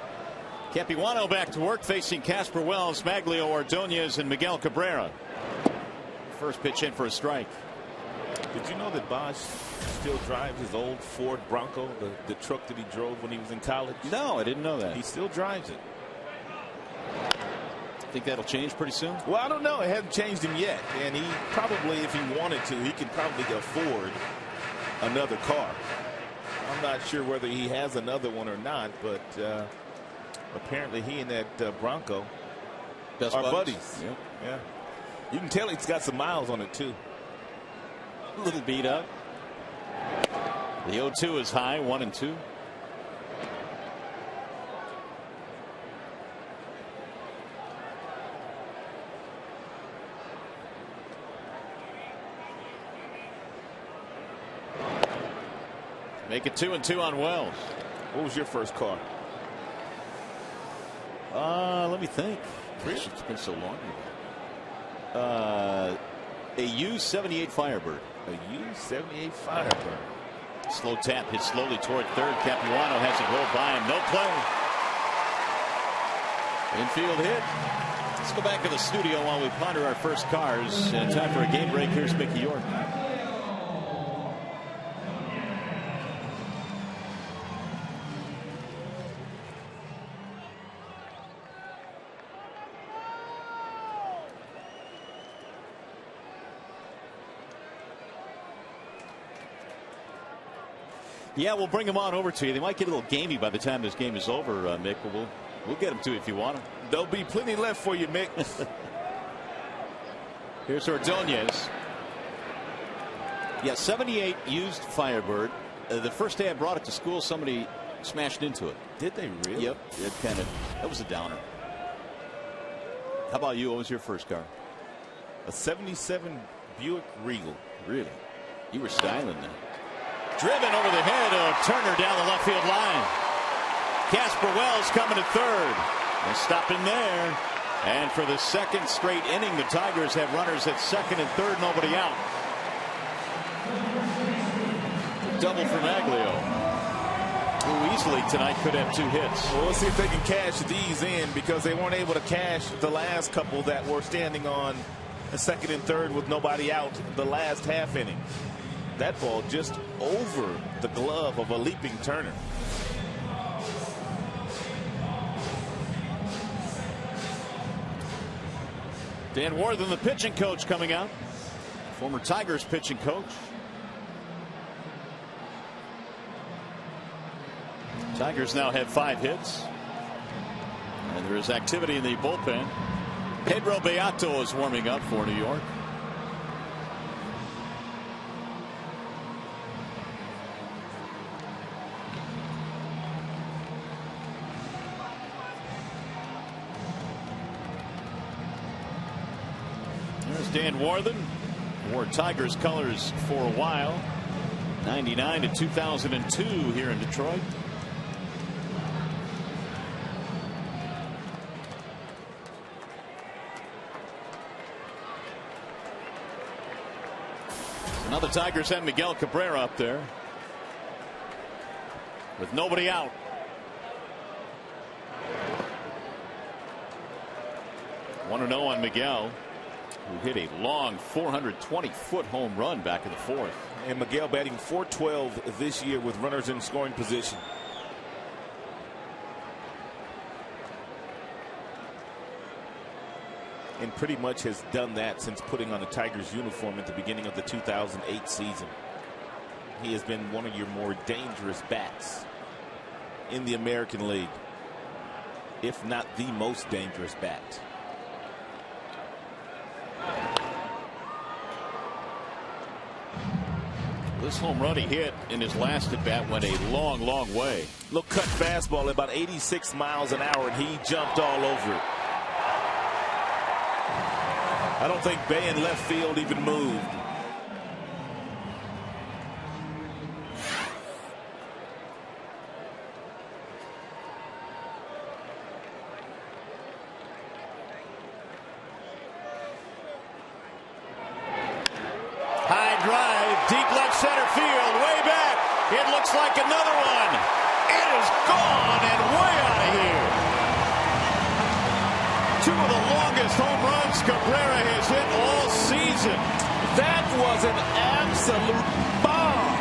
Capuano back to work facing Casper Wells, Maglio Ordonez, and Miguel Cabrera. First pitch in for a strike. Did you know that Bosch still drives his old Ford Bronco, the truck that he drove when he was in college? No, I didn't know that. He still drives it. Think that'll change pretty soon? Well, I don't know. It hasn't changed him yet. And he probably, if he wanted to, he could probably afford another car. I'm not sure whether he has another one or not, but apparently he and that Bronco Best are buddies. buddies. Yep. Yeah. You can tell he's got some miles on it, too. A little beat up. The 0-2 is high, 1-2. Make it 2-2 on Wells. What was your first car? Let me think. Gosh, it's been so long ago. A U-78 Firebird. A U-78 Firebird. Slow tap, hit slowly toward third. Capuano has it rolled by him. No play. Infield hit. Let's go back to the studio while we ponder our first cars. Time for a game break. Here's Mickey York. Yeah, we'll bring them on over to you. They might get a little gamey by the time this game is over, Mick, but we'll get them to you if you want them. There'll be plenty left for you, Mick. Here's Ordonez. Yeah, 78 used Firebird. The first day I brought it to school, somebody smashed into it. Did they really? Yep. That was a downer. How about you? What was your first car? A 77 Buick Regal. Really? You were styling that. Driven over the head of Turner down the left field line. Casper Wells coming to third. And stopping there. And for the second straight inning, the Tigers have runners at second and third, nobody out. Double for Maglio, who easily tonight could have 2 hits. Well, we'll see if they can cash these in, because they weren't able to cash the last couple that were standing on the second and third with nobody out the last half inning. That ball just over the glove of a leaping Turner. Dan Worthen, the pitching coach, coming out. Former Tigers pitching coach. Tigers now have 5 hits. And there is activity in the bullpen. Pedro Beato is warming up for New York. There's Dan Worthen. Wore Tigers colors for a while. 99 to 2002 here in Detroit. Now the Tigers have Miguel Cabrera up there with nobody out. Want to know on Miguel, who hit a long 420-foot home run back in the 4th. And Miguel batting .412 this year with runners in scoring position. And pretty much has done that since putting on the Tigers uniform at the beginning of the 2008 season. He has been one of your more dangerous bats in the American League, if not the most dangerous bat. This home run he hit in his last at bat went a long, long way. Look, cut fastball at about 86 miles an hour, and he jumped all over it. I don't think Bay in left field even moved. High drive, deep left center field, way back. It looks like another one. It is gone and way out of here. 2 of the longest home runs Cabrera has hit all season. That was an absolute bomb.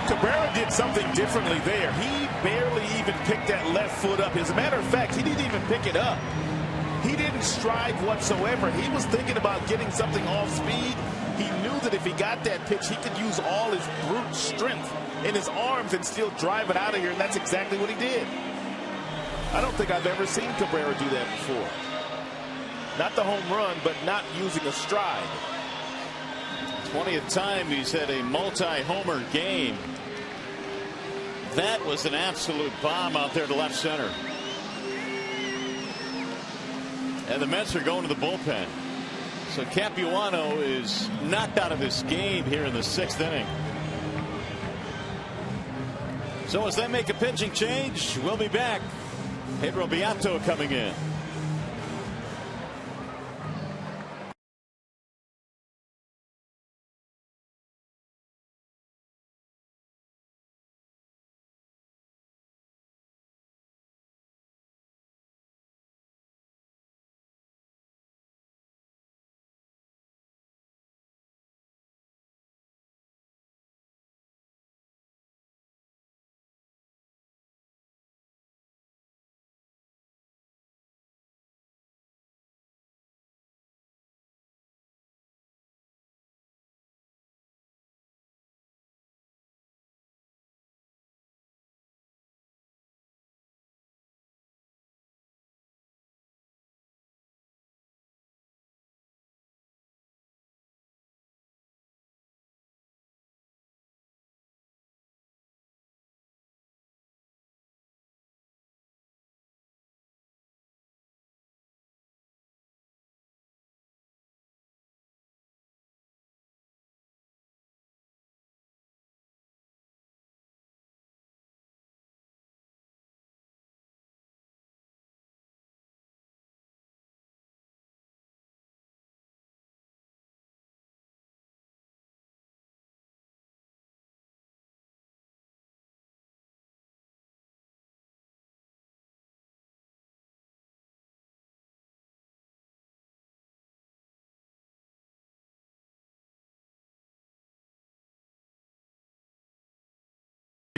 Cabrera did something differently there. He barely even picked that left foot up. As a matter of fact, he didn't even pick it up. He didn't strive whatsoever. He was thinking about getting something off speed. He knew that if he got that pitch, he could use all his brute strength in his arms and still drive it out of here, and that's exactly what he did. I don't think I've ever seen Cabrera do that before. Not the home run, but not using a stride. 20th time he's had a multi-homer game. That was an absolute bomb out there to left center. And the Mets are going to the bullpen. So Capuano is knocked out of this game here in the 6th inning. So as they make a pitching change, we'll be back. Pedro Beato coming in.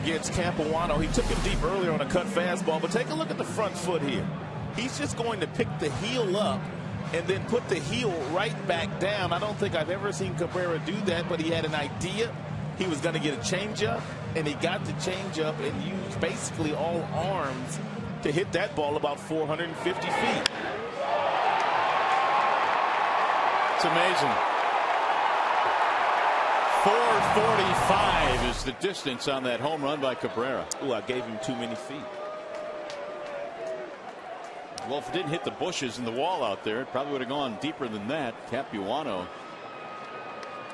against Capuano. He took him deep earlier on a cut fastball, but take a look at the front foot here. He's just going to pick the heel up and then put the heel right back down. I don't think I've ever seen Cabrera do that, but he had an idea. He was going to get a changeup, and he got the changeup and used basically all arms to hit that ball about 450 feet. It's amazing. 445 is the distance on that home run by Cabrera. Ooh, I gave him too many feet. Well, if it didn't hit the bushes and the wall out there, it probably would have gone deeper than that. Capuano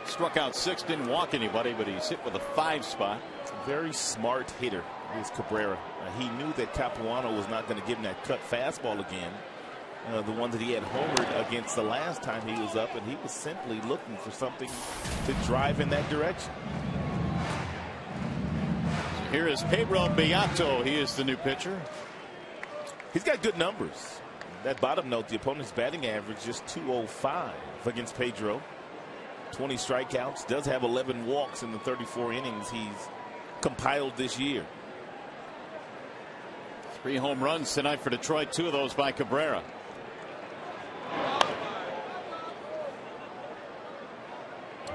struck out 6, didn't walk anybody, but he's hit with a 5 spot. Very smart hitter is Cabrera. He knew that Capuano was not going to give him that cut fastball again. The one that he had homered against the last time he was up, and he was simply looking for something to drive in that direction. Here is Pedro Beato. He is the new pitcher. He's got good numbers. That bottom note, the opponent's batting average just 205 against Pedro. 20 strikeouts, does have 11 walks in the 34 innings he's compiled this year. 3 home runs tonight for Detroit, 2 of those by Cabrera.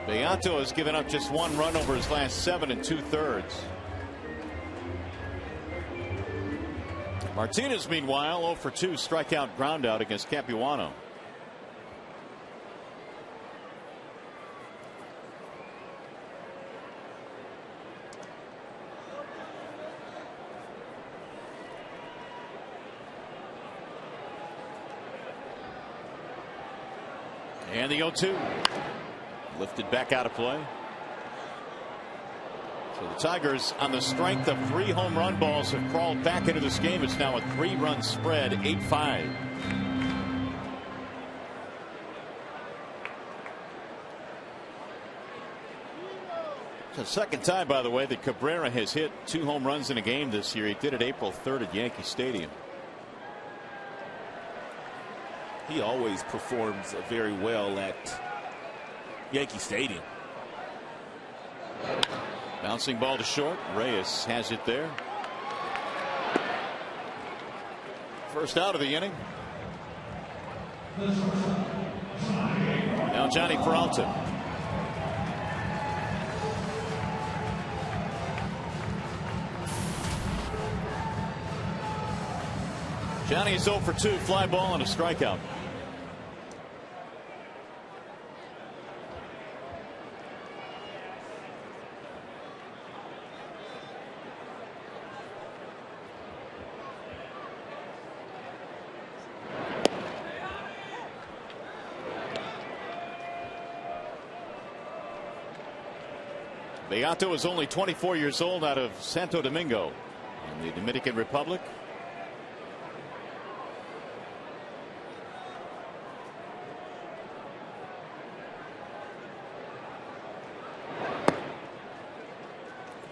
Beato has given up just 1 run over his last 7 2/3. Martinez, meanwhile, 0 for 2 strikeout ground out against Capuano. And the 0-2 lifted back out of play. So the Tigers, on the strength of 3 home run balls, have crawled back into this game. It's now a 3-run spread, 8-5. It's the second time, by the way, that Cabrera has hit 2 home runs in a game this year. He did it April 3rd at Yankee Stadium. He always performs very well at Yankee Stadium. Bouncing ball to short. Reyes has it there. First out of the inning. Now Johnny Peralta. Johnny's 0 for 2, fly ball and a strikeout. Beato is only 24 years old, out of Santo Domingo in the Dominican Republic.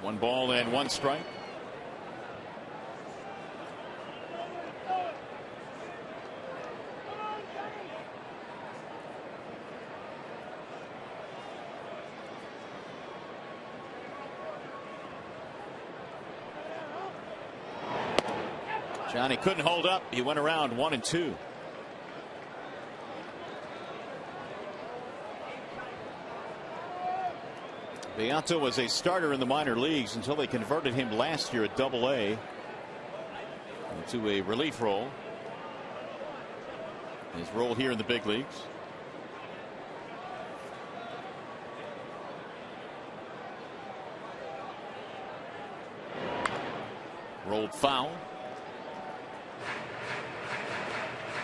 One ball and 1 strike. Johnny couldn't hold up. He went around 1 and 2. Beato was a starter in the minor leagues until they converted him last year at Double-A into a relief role. His role here in the big leagues. Rolled foul.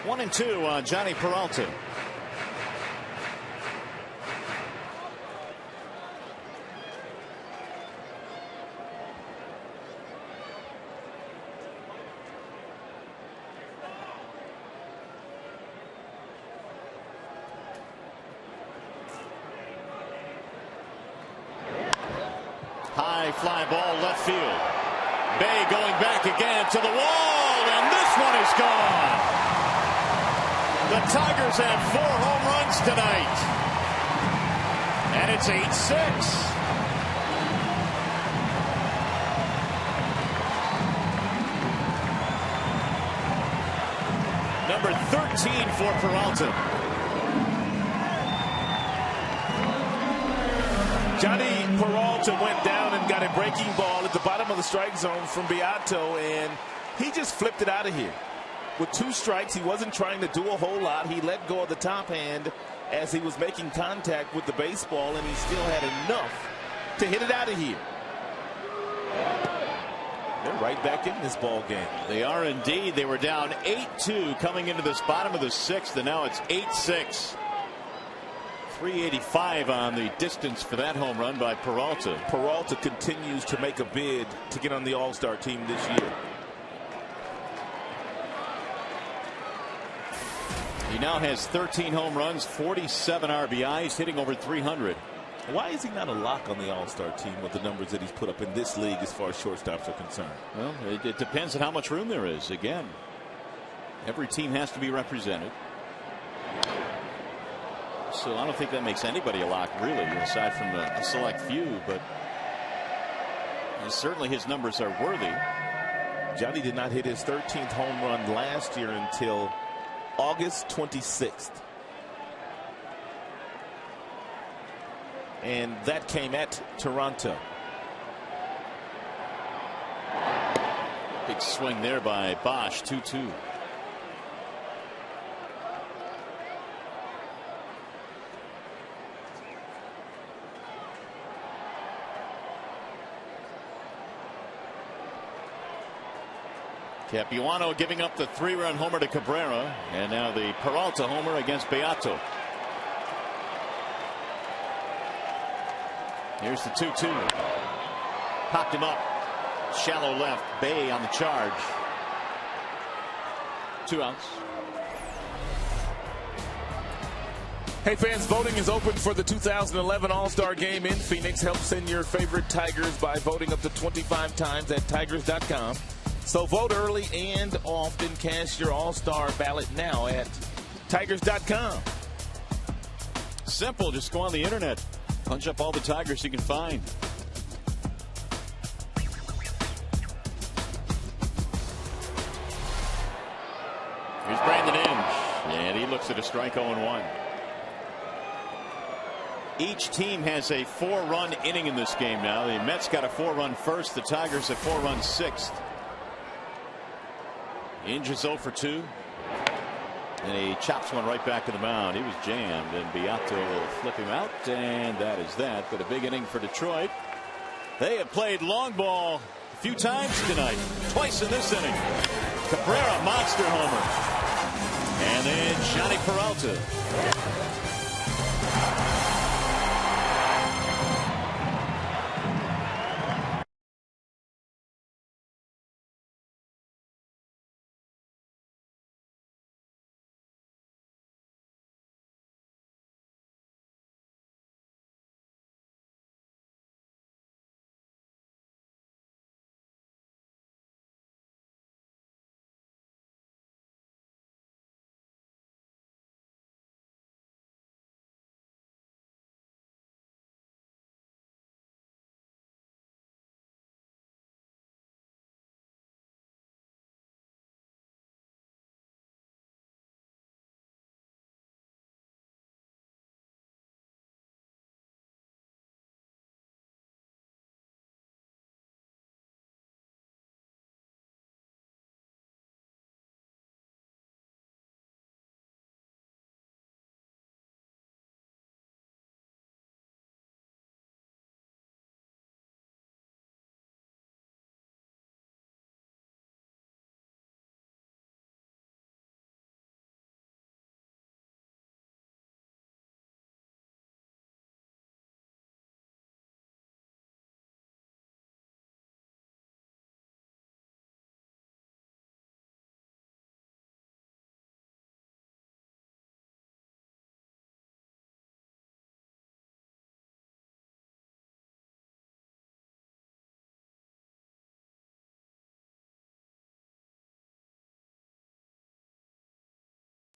1 and 2 on Johnny Peralta. High fly ball left field. Bay going back again to the wall, and this one is gone. The Tigers have 4 home runs tonight, and it's 8-6. for Peralta. Johnny Peralta went down and got a breaking ball at the bottom of the strike zone from Beato, and he just flipped it out of here. With 2 strikes, he wasn't trying to do a whole lot. He let go of the top hand as he was making contact with the baseball, and he still had enough to hit it out of here. They're right back in this ball game. They are indeed. They were down 8-2 coming into this bottom of the 6th, and now it's 8-6. 385 on the distance for that home run by Peralta. Peralta continues to make a bid to get on the All-Star team this year. He now has 13 home runs, 47 RBIs, hitting over 300. Why is he not a lock on the All-Star team with the numbers that he's put up in this league as far as shortstops are concerned? Well, it depends on how much room there is. Again, every team has to be represented. So I don't think that makes anybody a lock, really, aside from a select few. But certainly his numbers are worthy. Johnny did not hit his 13th home run last year until August 26th. And that came at Toronto. Big swing there by Bosch, 2-2. Capuano giving up the 3-run homer to Cabrera, and now the Peralta homer against Beato. Here's the 2-2. Popped him up. Shallow left. Bay on the charge. 2 outs. Hey fans, voting is open for the 2011 All-Star Game in Phoenix. Help send your favorite Tigers by voting up to 25 times at Tigers.com. So vote early and often. Cast your All-Star ballot now at Tigers.com. Simple. Just go on the internet. Punch up all the Tigers you can find. Here's Brandon Inge. And he looks at a strike 0-1. Each team has a 4-run inning in this game now. The Mets got a 4-run first. The Tigers a 4-run 6th. Inge is 0 for 2. And he chops one right back to the mound. He was jammed, and Beato will flip him out, and that is that. But a big inning for Detroit. They have played long ball a few times tonight. Twice in this inning. Cabrera, monster homer. And then Johnny Peralta.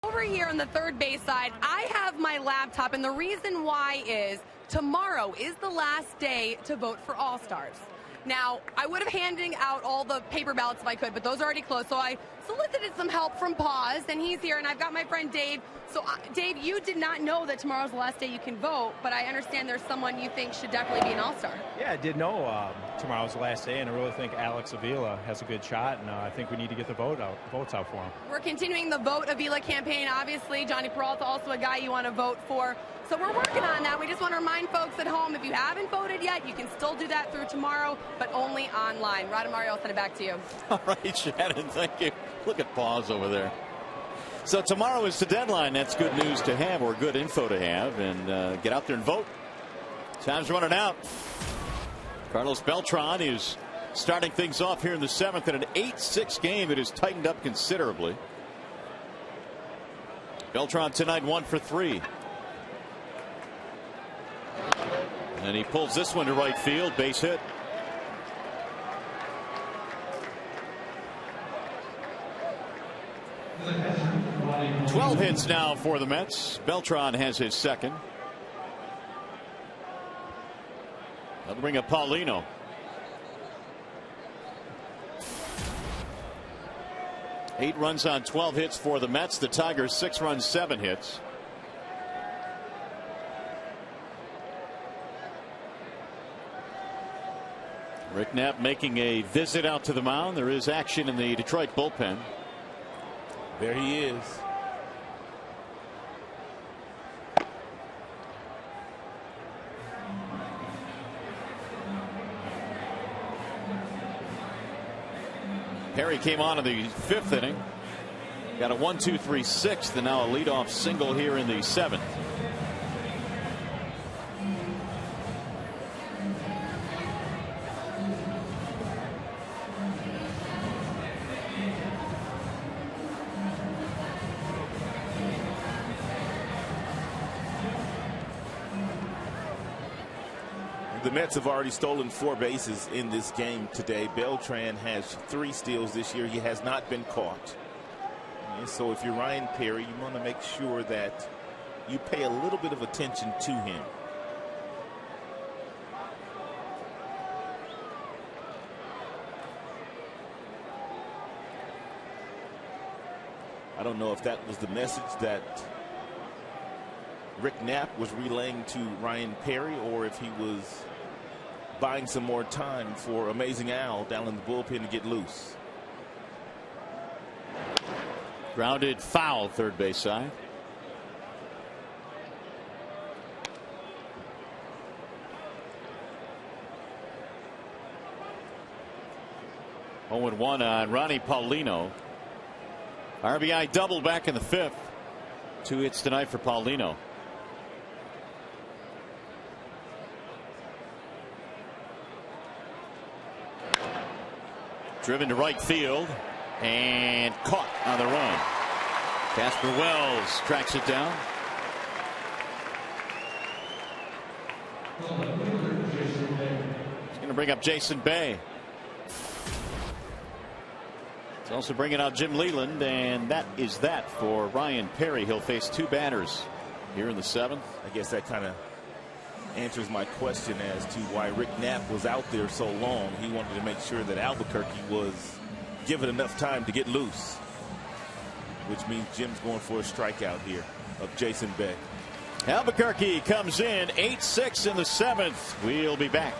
Over here on the third base side, I have my laptop, and the reason why is tomorrow is the last day to vote for All-Stars. Now, I would have handed out all the paper ballots if I could, but those are already closed. So I solicited some help from Pause, and he's here, and I've got my friend Dave. So, Dave, you did not know that tomorrow's the last day you can vote, but I understand there's someone you think should definitely be an all-star. Yeah, I did know tomorrow's the last day, and I really think Alex Avila has a good shot, and I think we need to get the votes out for him. We're continuing the Vote Avila campaign. Obviously, Johnny Peralta, also a guy you want to vote for. So we're working on that. We just want to remind folks at home, if you haven't voted yet, you can still do that through tomorrow, but only online. Rod and Mario, I'll send it back to you. All right, Shannon, thank you. Look at Pause over there. So tomorrow is the deadline. That's good news to have, or good info to have, and get out there and vote. Time's running out. Carlos Beltran is starting things off here in the 7th in an 8-6 game. It has tightened up considerably. Beltran tonight 1 for 3. And he pulls this one to right field. Base hit. Twelve hits now for the Mets. Beltran has his second. That'll bring up Paulino. Eight runs on 12 hits for the Mets. The Tigers 6 runs, 7 hits. Rick Knapp making a visit out to the mound. There is action in the Detroit bullpen. There he is. Perry came on in the 5th inning. Got a 1-2-3 6th, and now a leadoff single here in the 7th. The Mets have already stolen 4 bases in this game today. Beltran has 3 steals this year. He has not been caught. And so if you're Ryan Perry, you want to make sure that you pay a little bit of attention to him. I don't know if that was the message that Rick Knapp was relaying to Ryan Perry, or if he was buying some more time for Amazing Al down in the bullpen to get loose. Grounded foul, third base side. Oh, and 1 on Ronnie Paulino. RBI double back in the 5th. 2 hits tonight for Paulino. Driven to right field and caught on the run. Casper Wells tracks it down. He's going to bring up Jason Bay. It's also bringing out Jim Leland, and that is that for Ryan Perry. He'll face 2 batters here in the 7th. I guess that kind of answers my question as to why Rick Knapp was out there so long. He wanted to make sure that Albuquerque was given enough time to get loose, which means Jim's going for a strikeout here of Jason Bay. Albuquerque comes in 8-6 in the 7th. We'll be back.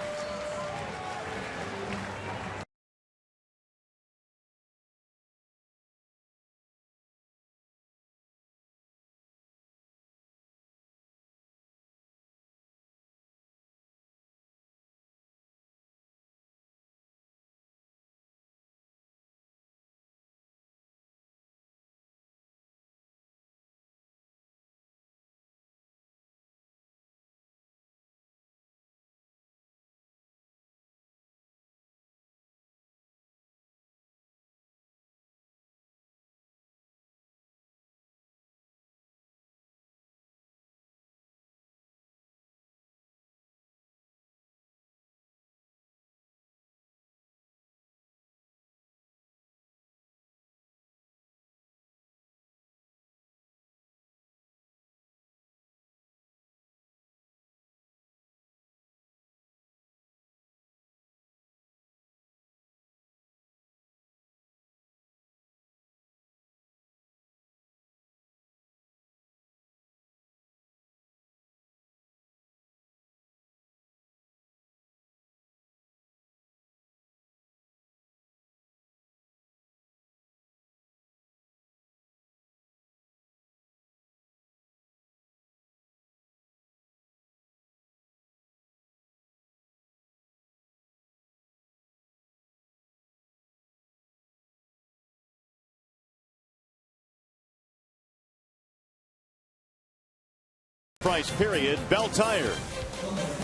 price period, Bell Tire.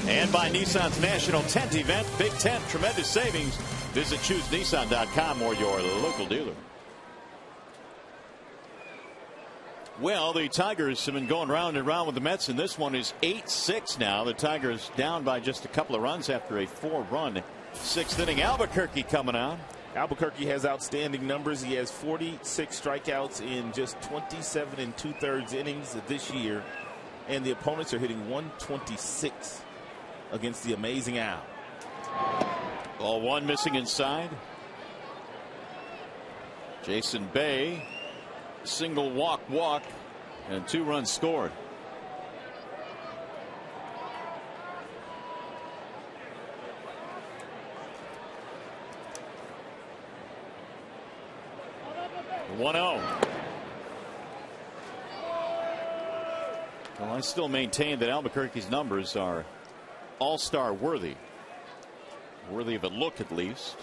And by Nissan's national tent event, Big Tent, tremendous savings. Visit ChooseNissan.com or your local dealer. Well, the Tigers have been going round and round with the Mets, and this one is 8-6 now. The Tigers down by just a couple of runs after a 4-run sixth inning. Albuquerque coming out. Albuquerque has outstanding numbers. He has 46 strikeouts in just 27 2/3 innings this year. And the opponents are hitting 126 against the amazing Al. Ball one missing inside. Jason Bay, single walk, and 2 runs scored. The 1-0. Well, I still maintain that Albuquerque's numbers are all-star worthy. Worthy of a look, at least.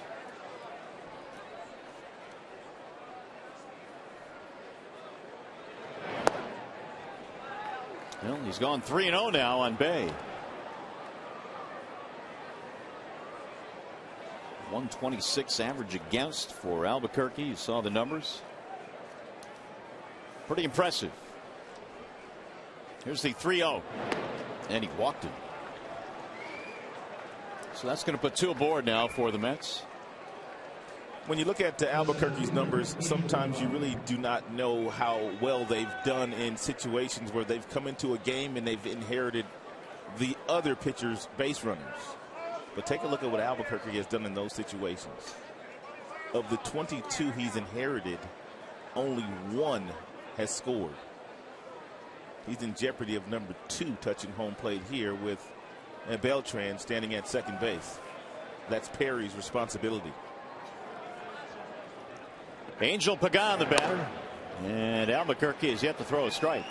Well, he's gone 3-0 now on Bay. 126 average against for Albuquerque. You saw the numbers. Pretty impressive. Here's the 3-0. And he walked it. So that's going to put 2 aboard now for the Mets. When you look at Albuquerque's numbers, sometimes you really do not know how well they've done in situations where they've come into a game and they've inherited the other pitcher's base runners. But take a look at what Albuquerque has done in those situations. Of the 22 he's inherited, only 1 has scored. He's in jeopardy of number 2 touching home plate here with Beltran standing at second base. That's Perry's responsibility. Angel Pagan, the batter. And Albuquerque is yet to throw a strike.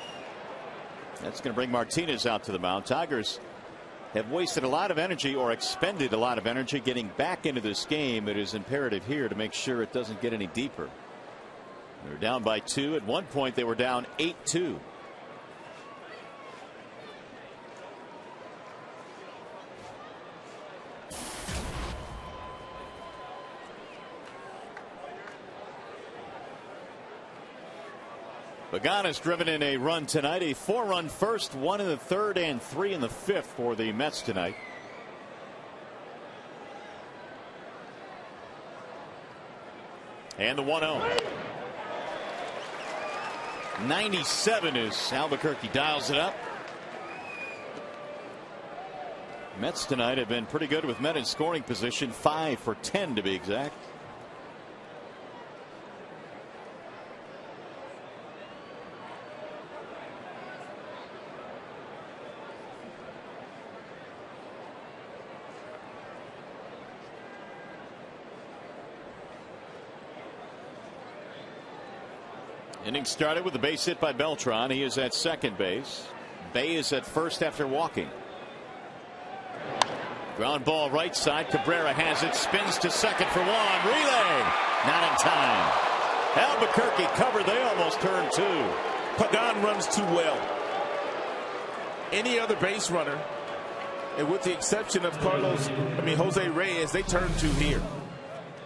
That's going to bring Martinez out to the mound. Tigers have wasted a lot of energy, or expended a lot of energy, getting back into this game. It is imperative here to make sure it doesn't get any deeper. They're down by 2. At one point they were down 8-2. Pagan has driven in a run tonight, a 4-run first, 1 in the 3rd, and 3 in the 5th for the Mets tonight. And the 1-0. 97 as Albuquerque dials it up. Mets tonight have been pretty good with men in scoring position, 5 for 10 to be exact. Inning started with a base hit by Beltran. He is at second base. Bay is at first after walking. Ground ball right side. Cabrera has it. Spins to second for 1. Relay. Not in time. Albuquerque covered. They almost turned 2. Pagan runs too well. Any other base runner, and with the exception of Jose Reyes, they turn 2 here.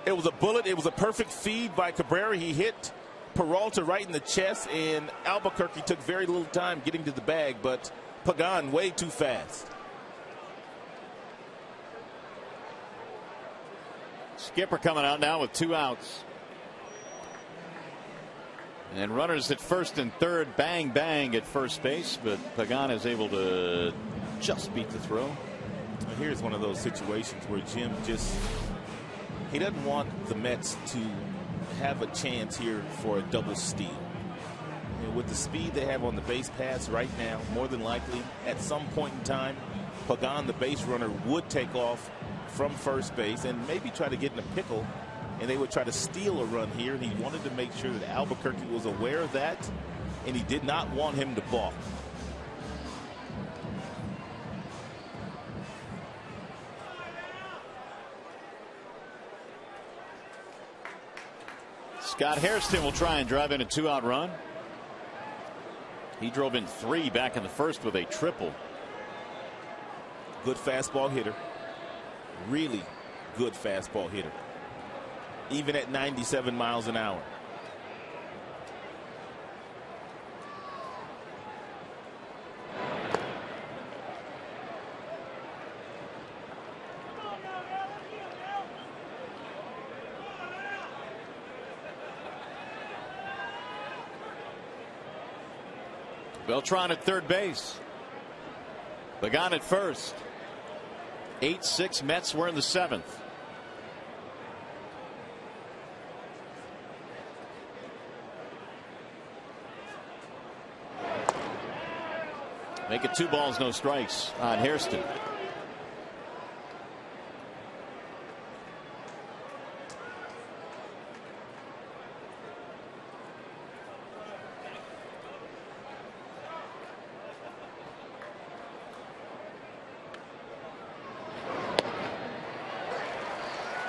It was a bullet. It was a perfect feed by Cabrera. He hit Peralta right in the chest, and Albuquerque took very little time getting to the bag, but Pagan way too fast. Skipper coming out now with 2 outs. And runners at first and third, bang, bang at first base, but Pagan is able to just beat the throw. And here's one of those situations where Jim he doesn't want the Mets to have a chance here for a double steal. And with the speed they have on the base paths right now, more than likely at some point in time, Pagan, the base runner, would take off from first base and maybe try to get in a pickle, and they would try to steal a run here. And he wanted to make sure that Albuquerque was aware of that, and he did not want him to balk. Scott Hairston will try and drive in a 2-out run. He drove in 3 back in the first with a triple. Good fastball hitter. Really good fastball hitter. Even at 97 miles an hour. Beltran at third base. Began at first. 8-6 Mets were in the 7th. Make it 2 balls, no strikes on Hairston.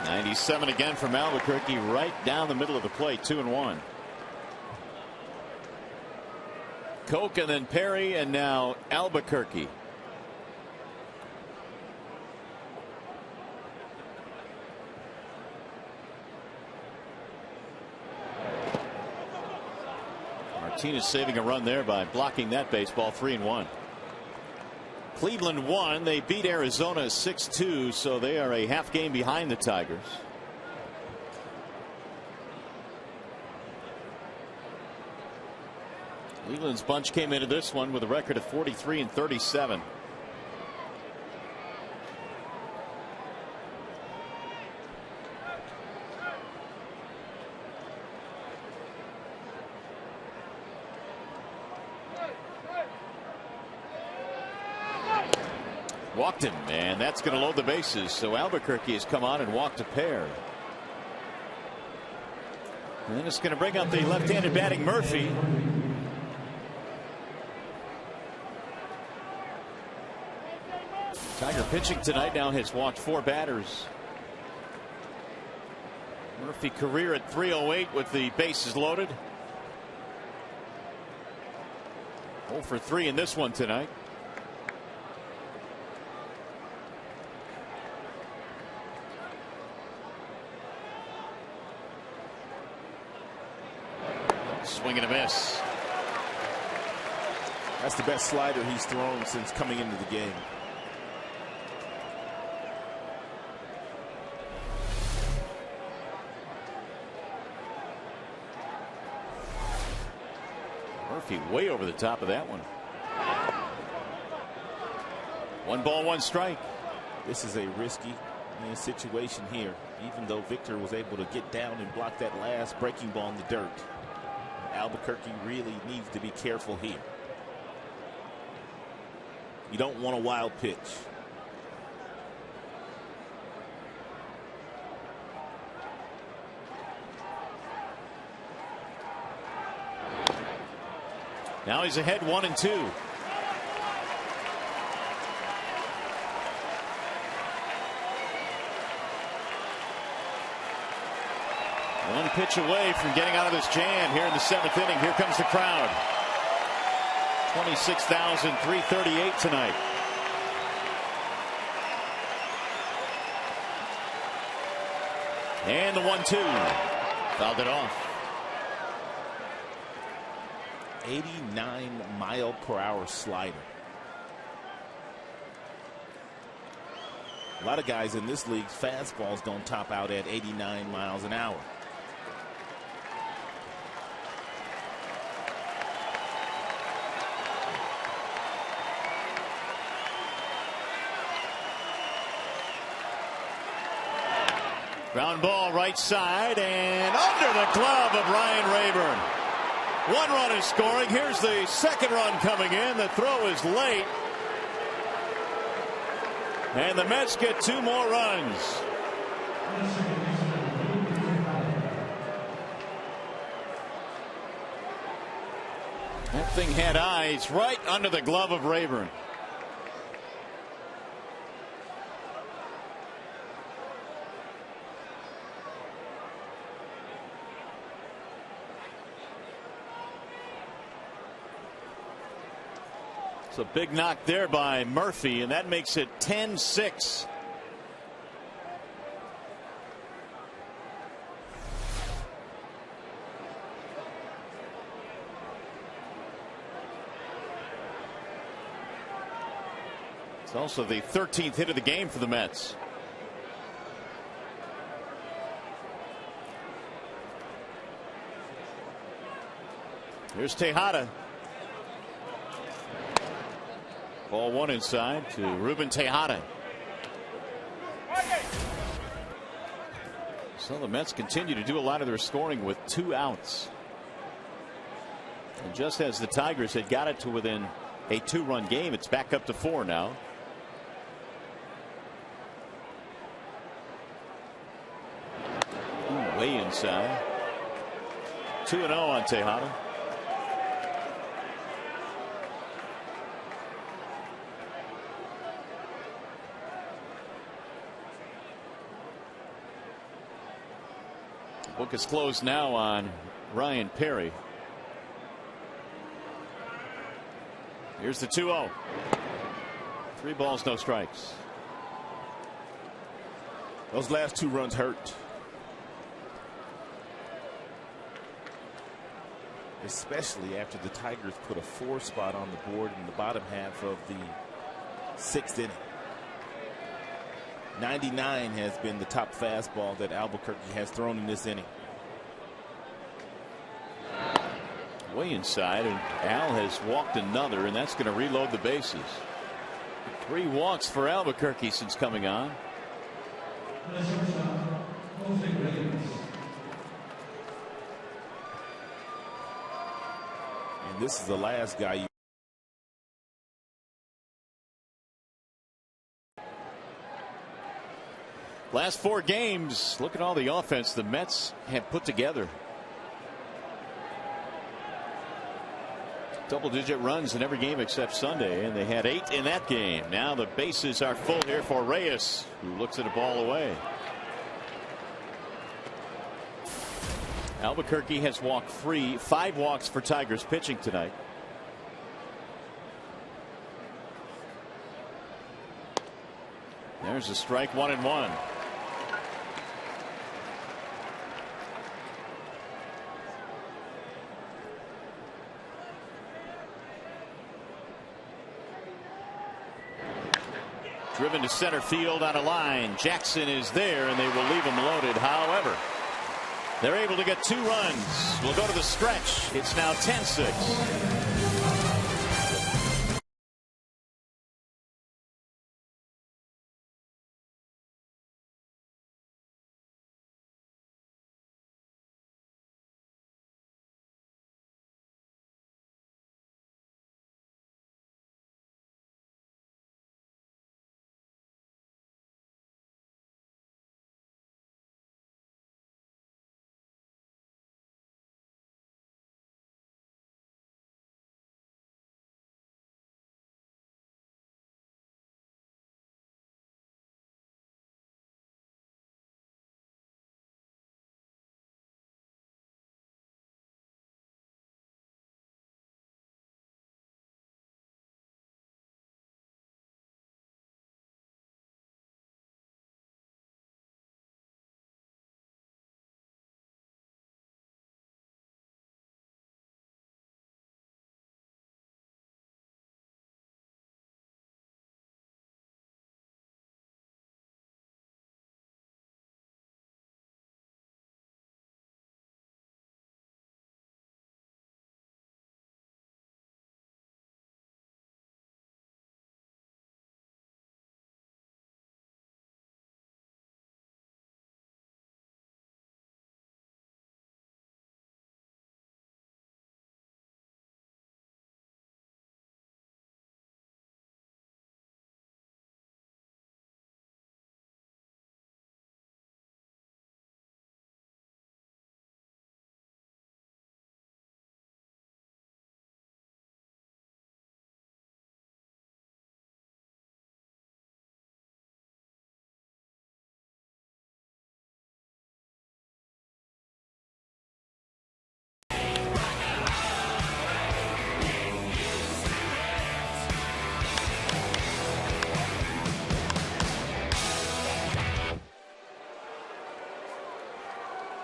'97 again from Albuquerque, right down the middle of the plate, 2-1. Koch and then Perry, and now Albuquerque. Martinez saving a run there by blocking that baseball. 3-1. Cleveland won. They beat Arizona 6-2, so they are a half game behind the Tigers. Cleveland's bunch came into this one with a record of 43-37. Walked him, and that's going to load the bases. So Albuquerque has come on and walked a pair. And then it's going to bring up the left-handed batting Murphy. Tiger pitching tonight now has walked 4 batters. Murphy career at 308 with the bases loaded. 0 for 3 in this one tonight. Swing and a miss. That's the best slider he's thrown since coming into the game. Murphy way over the top of that one. 1 ball, 1 strike. This is a risky situation here, even though Victor was able to get down and block that last breaking ball in the dirt. Albuquerque really needs to be careful here. You don't want a wild pitch. Now he's ahead 1-2. One pitch away from getting out of this jam here in the 7th inning. Here comes the crowd. 26,338 tonight. And the 1-2. Fouled it off. 89-mile-per-hour slider. A lot of guys in this league, fastballs don't top out at 89 miles an hour. Ground ball right side and under the glove of Ryan Rayburn. 1 run is scoring. Here's the 2nd run coming in. The throw is late. And the Mets get 2 more runs. That thing had eyes right under the glove of Rayburn. So big knock there by Murphy, and that makes it 10-6. It's also the 13th hit of the game for the Mets. Here's Tejada. Ball one inside to Ruben Tejada. So the Mets continue to do a lot of their scoring with 2 outs. And just as the Tigers had got it to within a 2-run game, it's back up to 4 now. Ooh, way inside. 2-0 on Tejada. Book is closed now on Ryan Perry. Here's the 2-0. 3 balls, no strikes. Those last 2 runs hurt. Especially after the Tigers put a 4 spot on the board in the bottom half of the 6th inning. 99 has been the top fastball that Albuquerque has thrown in this inning. Way inside, and Al has walked another, and that's going to reload the bases. 3 walks for Albuquerque since coming on. And this is the last guy you Last 4 games, look at all the offense the Mets have put together. Double-digit runs in every game except Sunday, and they had 8 in that game. Now the bases are full here for Reyes, who looks at a ball away. Albuquerque has walked 5 walks for Tigers pitching tonight. There's a strike, 1-1. Driven to center field on a line. Jackson is there, and they will leave him loaded. However, they're able to get 2 runs. We'll go to the stretch. It's now 10-6.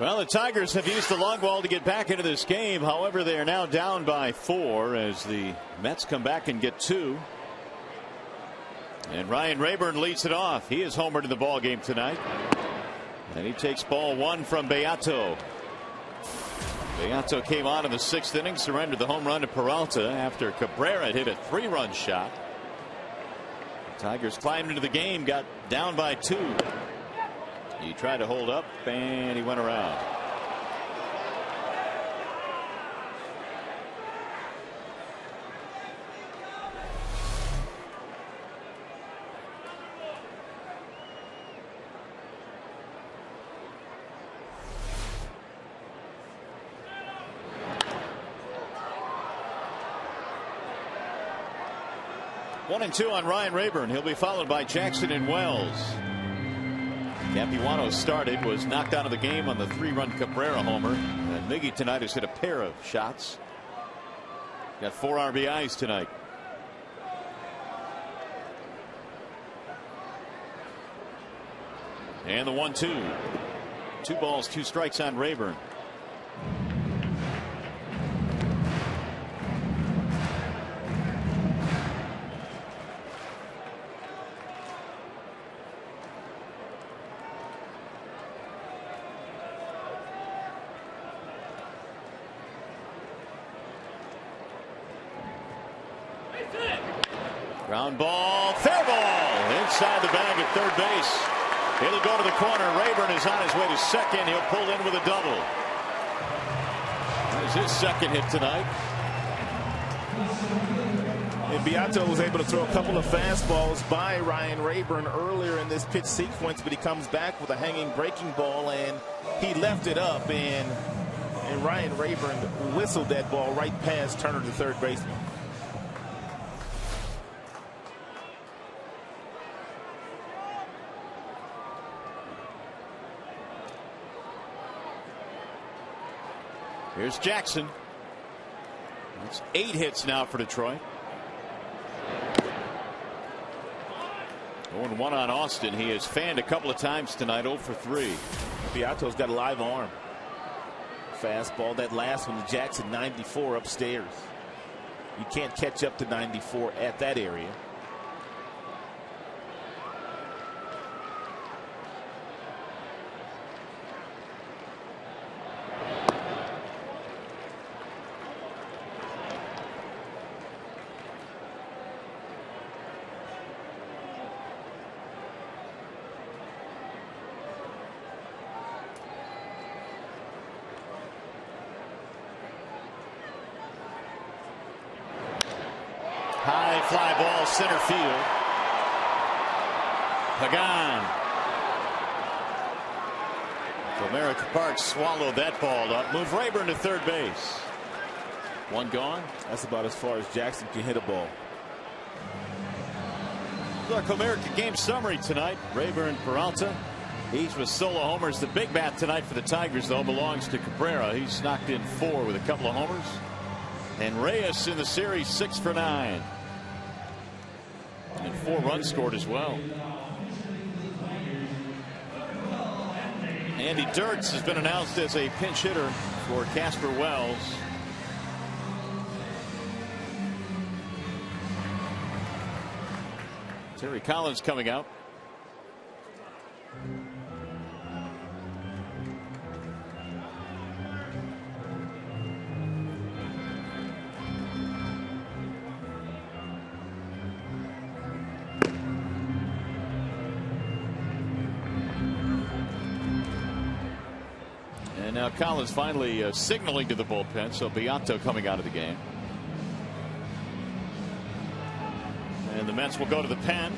Well, the Tigers have used the long ball to get back into this game. However, they are now down by 4 as the Mets come back and get 2. And Ryan Rayburn leads it off. He is homered in the ball game tonight. And he takes ball 1 from Beato. Beato came on in the 6th inning, surrendered the home run to Peralta after Cabrera hit a 3-run shot. The Tigers climbed into the game, got down by 2. He tried to hold up and he went around. One and 2 on Ryan Rayburn. He'll be followed by Jackson and Wells. Capuano started, was knocked out of the game on the 3-run Cabrera homer. And Miggy tonight has hit a pair of shots. Got 4 RBIs tonight. And the 1-2. 2 balls, 2 strikes on Rayburn. Ground ball, fair ball, inside the bag at third base. It'll go to the corner. Rayburn is on his way to second. He'll pull in with a double. That was his second hit tonight. And Beato was able to throw a couple of fastballs by Ryan Rayburn earlier in this pitch sequence, but he comes back with a hanging breaking ball and he left it up, and Ryan Rayburn whistled that ball right past Turner, the third baseman. Here's Jackson. That's 8 hits now for Detroit. 0-1 on Austin. He has fanned a couple of times tonight, 0 for 3. Beato's got a live arm. Fastball. That last one to Jackson, 94 upstairs. You can't catch up to 94 at that area. High fly ball, center field. Pagan. Comerica Park swallowed that ball up. Move Rayburn to third base. 1 gone. That's about as far as Jackson can hit a ball. Our Comerica game summary tonight. Rayburn, Peralta, each with solo homers. The big bat tonight for the Tigers, though, belongs to Cabrera. He's knocked in 4 with a couple of homers. And Reyes in the series, 6 for 9. And 4 runs scored as well. Andy Dirks has been announced as a pinch hitter for Casper Wells. Terry Collins coming out. And now Collins finally signaling to the bullpen, so Beato coming out of the game. And the Mets will go to the pen.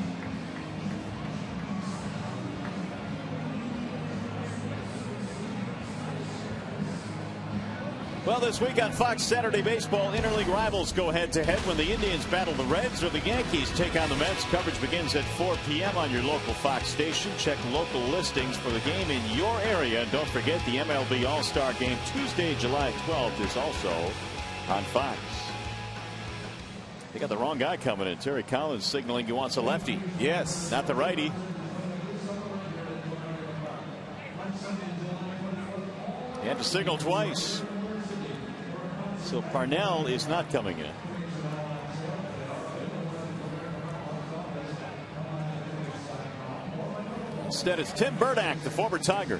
Well, this week on Fox Saturday Baseball, interleague rivals go head-to-head when the Indians battle the Reds or the Yankees take on the Mets. Coverage begins at 4 p.m. on your local Fox station. Check local listings for the game in your area. And don't forget the MLB All-Star Game Tuesday, July 12th is also on Fox. They got the wrong guy coming in. Terry Collins signaling he wants a lefty. Yes. Not the righty. Had to signal twice. So Parnell is not coming in. Instead, it's Tim Burdack, the former Tiger.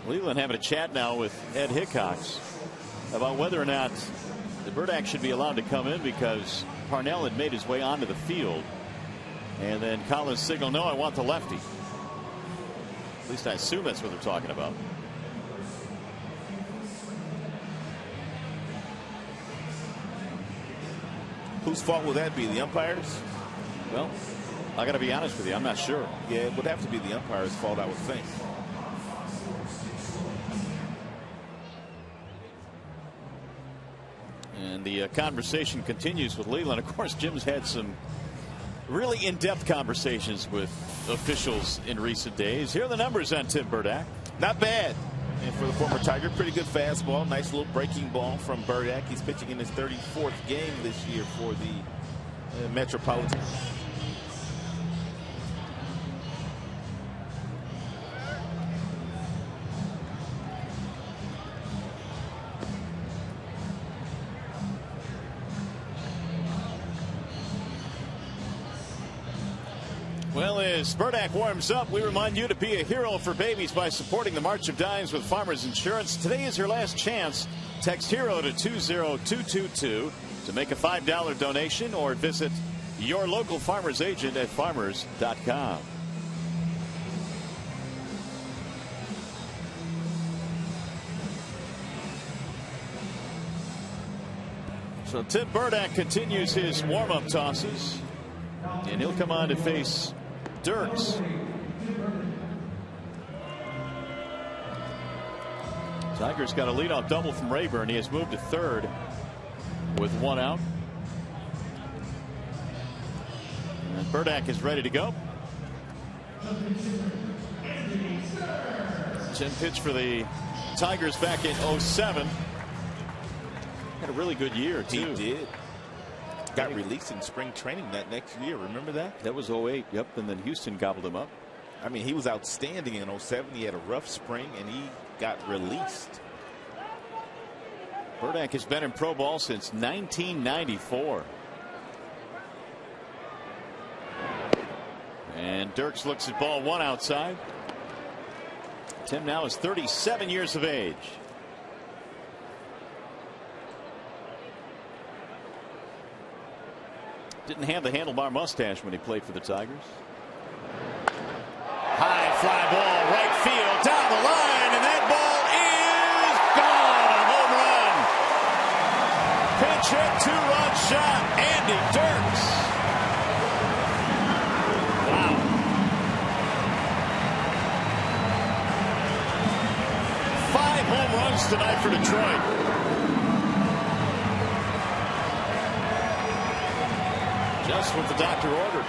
Leland having a chat now with Ed Hickox about whether or not the Burdack should be allowed to come in because Parnell had made his way onto the field. And then Collins signaled, no, I want the lefty. At least I assume that's what they're talking about. Whose fault will that be? The umpires? Well, I got to be honest with you. I'm not sure. Yeah, it would have to be the umpire's fault, I would think. And the conversation continues with Leland. Of course, Jim's had some really in-depth conversations with officials in recent days. Here are the numbers on Tim Burdack. Not bad. And for the former Tiger, pretty good fastball. Nice little breaking ball from Burdack. He's pitching in his 34th game this year for the Metropolitan. Well, as Burdack warms up, we remind you to be a hero for babies by supporting the March of Dimes with Farmers Insurance. Today is your last chance. Text HERO to 20222 to make a $5 donation or visit your local farmer's agent at farmers.com. So Tim Burdack continues his warm-up tosses, and he'll come on to face Dirks. Tigers got a leadoff double from Rayburn. He has moved to third with one out. And Burdack is ready to go. Jim pitched for the Tigers back in '07. Had a really good year, too. He did. Got released in spring training that next year. Remember that? That was '08. Yep. And then Houston gobbled him up. I mean, he was outstanding in '07. He had a rough spring and he got released. Burdack has been in pro ball since 1994. And Dirks looks at ball one outside. Tim now is 37 years of age. Didn't have the handlebar mustache when he played for the Tigers. High fly ball, right field, down the line, and that ball is gone. Home run. Pinch hit, two-run shot. Andy Dirks. Wow. Five home runs tonight for Detroit. Just what the doctor ordered.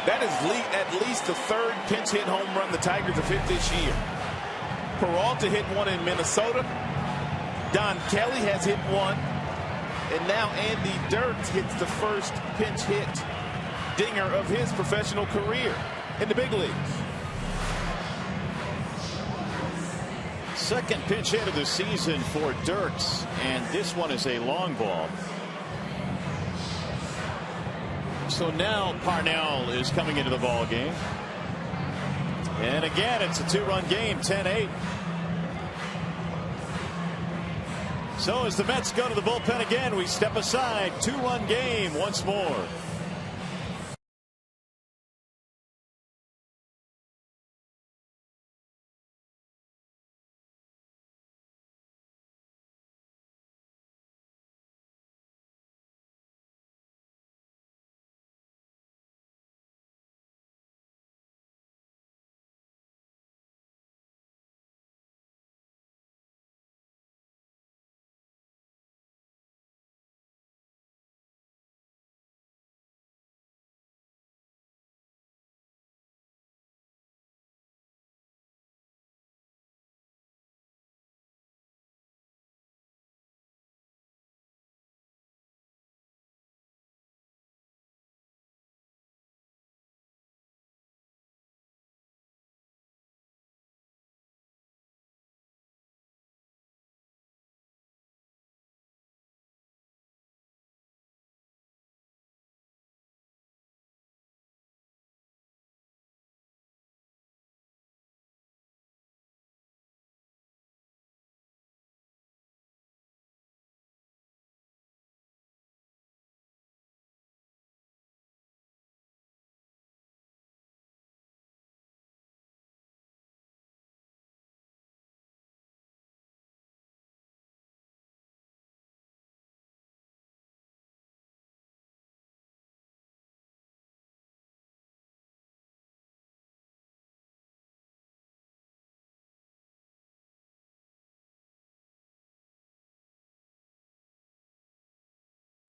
That is at least the third pinch hit home run the Tigers have hit this year. Peralta hit one in Minnesota. Don Kelly has hit one. And now Andy Dirks hits the first pinch hit dinger of his professional career in the big leagues. Second pinch hit of the season for Dirks, and this one is a long ball. So now Parnell is coming into the ball game. And again, it's a two-run game, 10-8. So as the Mets go to the bullpen again, we step aside. 2-1 game once more.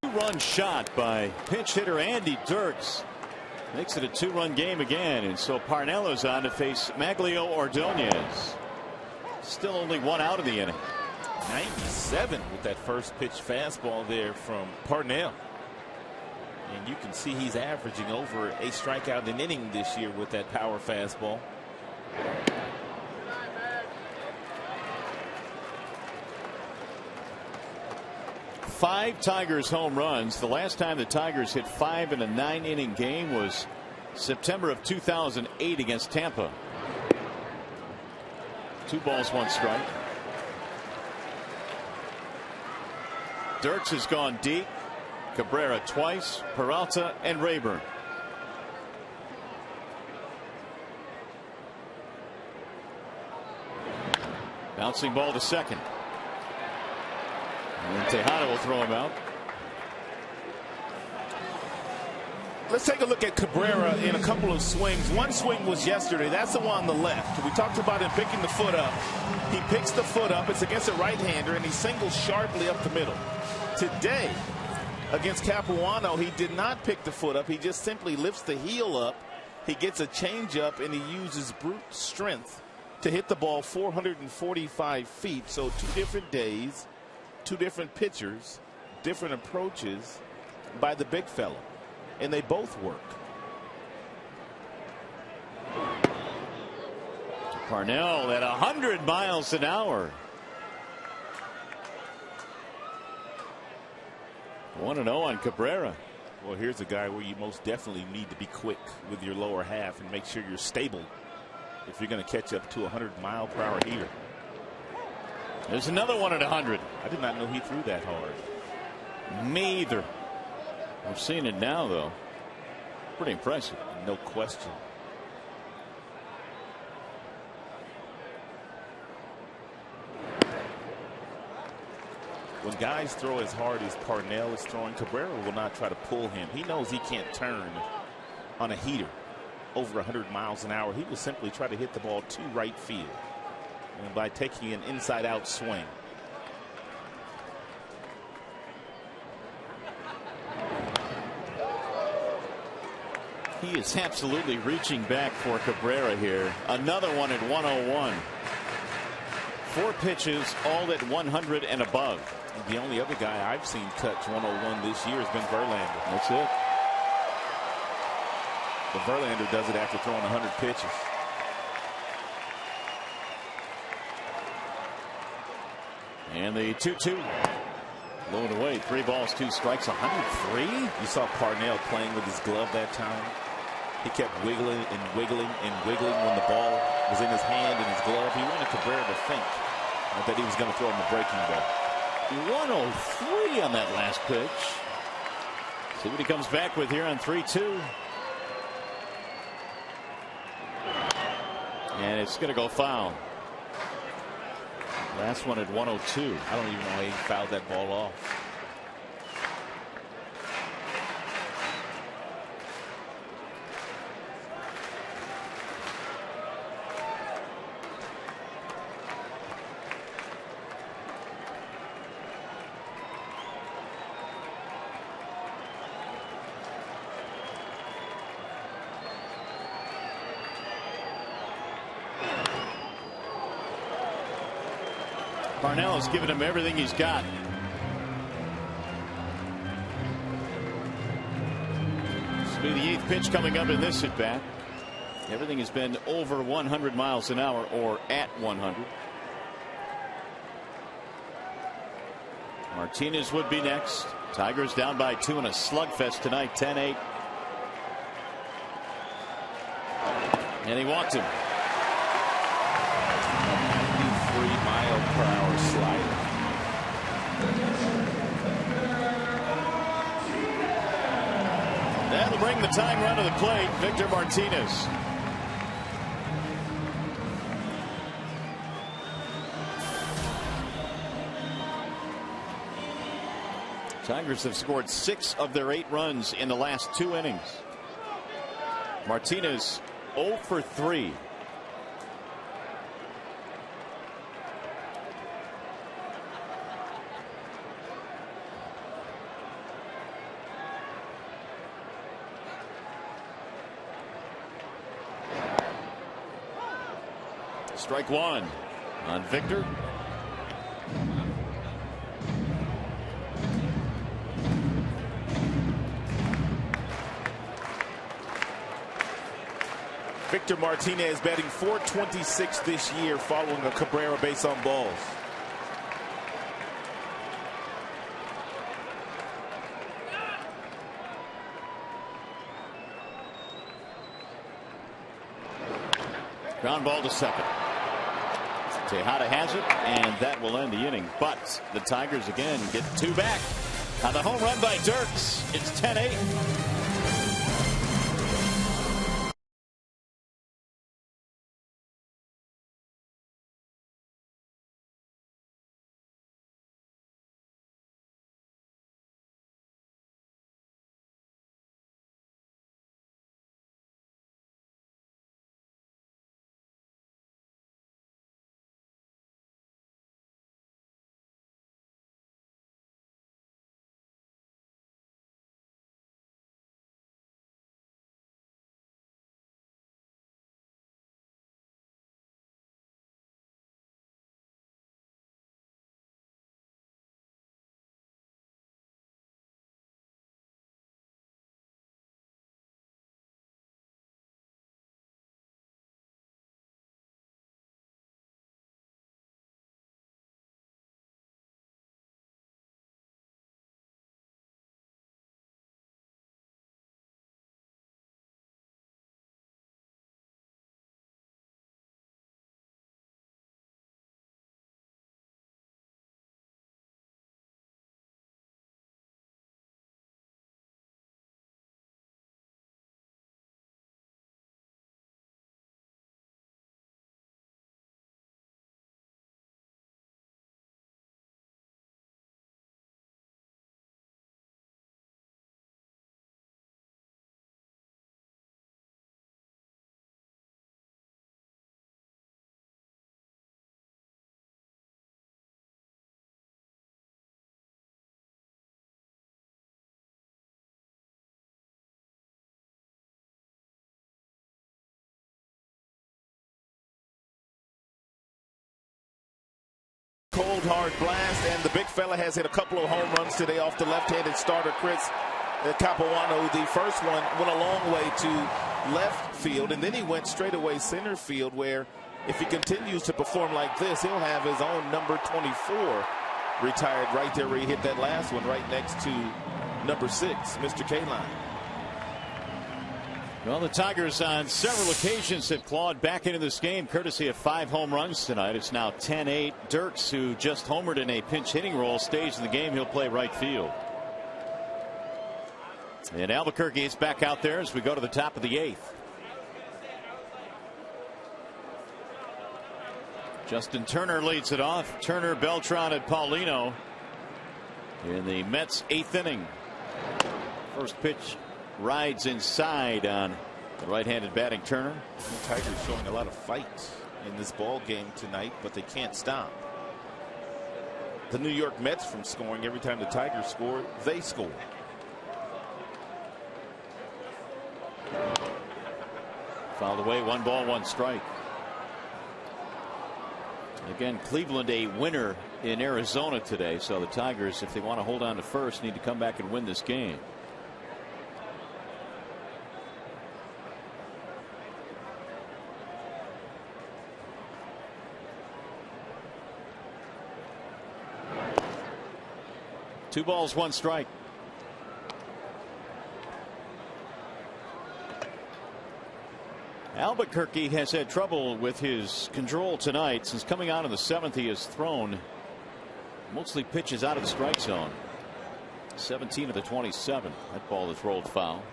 Two-run shot by pinch hitter Andy Dirks. Makes it a two-run game again, and so Parnello's on to face Maglio Ordonez. Still only one out of the inning. 97 with that first pitch fastball there from Parnell. And you can see he's averaging over a strikeout an inning this year with that power fastball. Five Tigers home runs. The last time the Tigers hit 5 in a 9-inning game was September of 2008 against Tampa. 2 balls, 1 strike. Dirks has gone deep. Cabrera twice, Peralta and Rayburn. Bouncing ball to second. And Tejada will throw him out. Let's take a look at Cabrera in a couple of swings. One swing was yesterday. That's the one on the left. We talked about him picking the foot up. He picks the foot up. It's against a right-hander, and he singles sharply up the middle. Today, against Capuano, he did not pick the foot up. He just simply lifts the heel up. He gets a changeup, and he uses brute strength to hit the ball 445 feet. So 2 different days, 2 different pitchers, different approaches by the big fella. And they both work. Parnell at 100 miles an hour. 1-0 on Cabrera. Well, here's a guy where you most definitely need to be quick with your lower half and make sure you're stable if you're going to catch up to a 100-mile-per-hour heater. There's another one at 100. I did not know he threw that hard. Me either. We're seeing it now, though. Pretty impressive. No question. When guys throw as hard as Parnell is throwing, Cabrera will not try to pull him. He knows he can't turn on a heater over 100 miles an hour. He will simply try to hit the ball to right field, and by taking an inside-out swing. He is absolutely reaching back for Cabrera here. Another one at 101. 4 pitches, all at 100 and above. The only other guy I've seen touch 101 this year has been Verlander. That's it. But Verlander does it after throwing 100 pitches. And the 2-2. Low and away. 3 balls, 2 strikes. 103. You saw Parnell playing with his glove that time. He kept wiggling and wiggling and wiggling when the ball was in his hand and his glove. He wanted Cabrera to think that he was going to throw him a breaking ball. 103 on that last pitch. See what he comes back with here on 3-2. And it's going to go foul. Last one at 102. I don't even know how he fouled that ball off. Parnell has given him everything he's got. This will be the 8th pitch coming up in this at bat. Everything has been over 100 miles an hour or at 100. Martinez would be next. Tigers down by 2 in a slugfest tonight, 10-8. And he walked him. 93-mile-per-hour slider. That'll bring the tying run to the plate. Victor Martinez. Tigers have scored 6 of their 8 runs in the last 2 innings. Martinez 0 for 3. Strike one on Victor. Victor Martinez batting .426 this year following a Cabrera base on balls. Ground ball to second. Tejada has it, and that will end the inning. But the Tigers again get two back. On the home run by Dirks, it's 10-8. Cold hard blast, and the big fella has hit a couple of home runs today off the left-handed starter Chris Capuano. The first one went a long way to left field, and then he went straight away center field, where if he continues to perform like this, he'll have his own number 24 retired right there where he hit that last one, right next to number 6, Mr. K-Line. Well, the Tigers on several occasions have clawed back into this game courtesy of 5 home runs tonight. It's now 10-8. Dirks, who just homered in a pinch hitting role, stays in the game. He'll play right field. And Albuquerque is back out there as we go to the top of the 8th. Justin Turner leads it off. Turner, Beltran, and Paulino in the Mets' 8th inning. First pitch rides inside on the right-handed batting Turner. The Tigers showing a lot of fight in this ball game tonight, but they can't stop the New York Mets from scoring. Every time the Tigers score, they score. Fouled away, 1 ball, 1 strike. Again, Cleveland a winner in Arizona today, so the Tigers, if they want to hold on to first, need to come back and win this game. Two balls, 1 strike. Albuquerque has had trouble with his control tonight. Since coming out in the 7th, he has thrown mostly pitches out of the strike zone. 17 of the 27. That ball is rolled foul.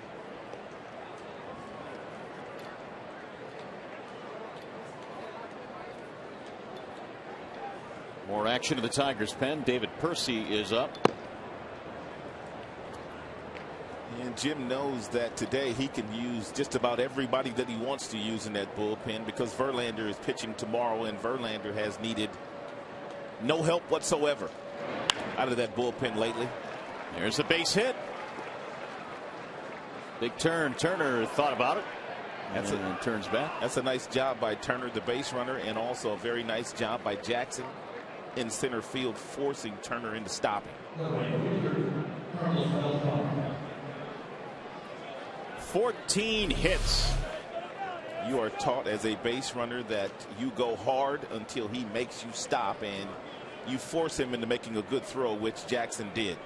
More action in the Tigers' pen. David Percy is up. And Jim knows that today he can use just about everybody that he wants to use in that bullpen, because Verlander is pitching tomorrow, and Verlander has needed no help whatsoever out of that bullpen lately. There's a base hit. Big turn. Turner thought about it. And turns back. That's a nice job by Turner, the base runner, and also a very nice job by Jackson in center field, forcing Turner into stopping. 14 hits. You are taught as a base runner that you go hard until he makes you stop, and you force him into making a good throw, which Jackson did.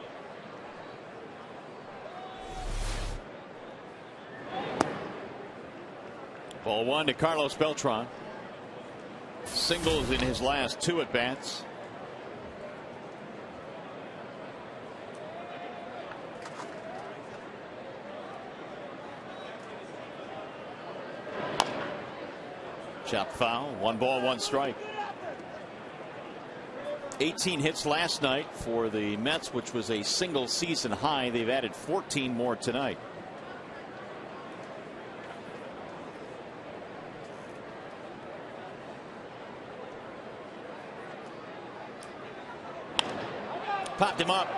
Ball one to Carlos Beltran. Singles in his last 2 at bats. Chop foul. 1 ball, 1 strike. 18 hits last night for the Mets, which was a single season high. They've added 14 more tonight. Popped him up.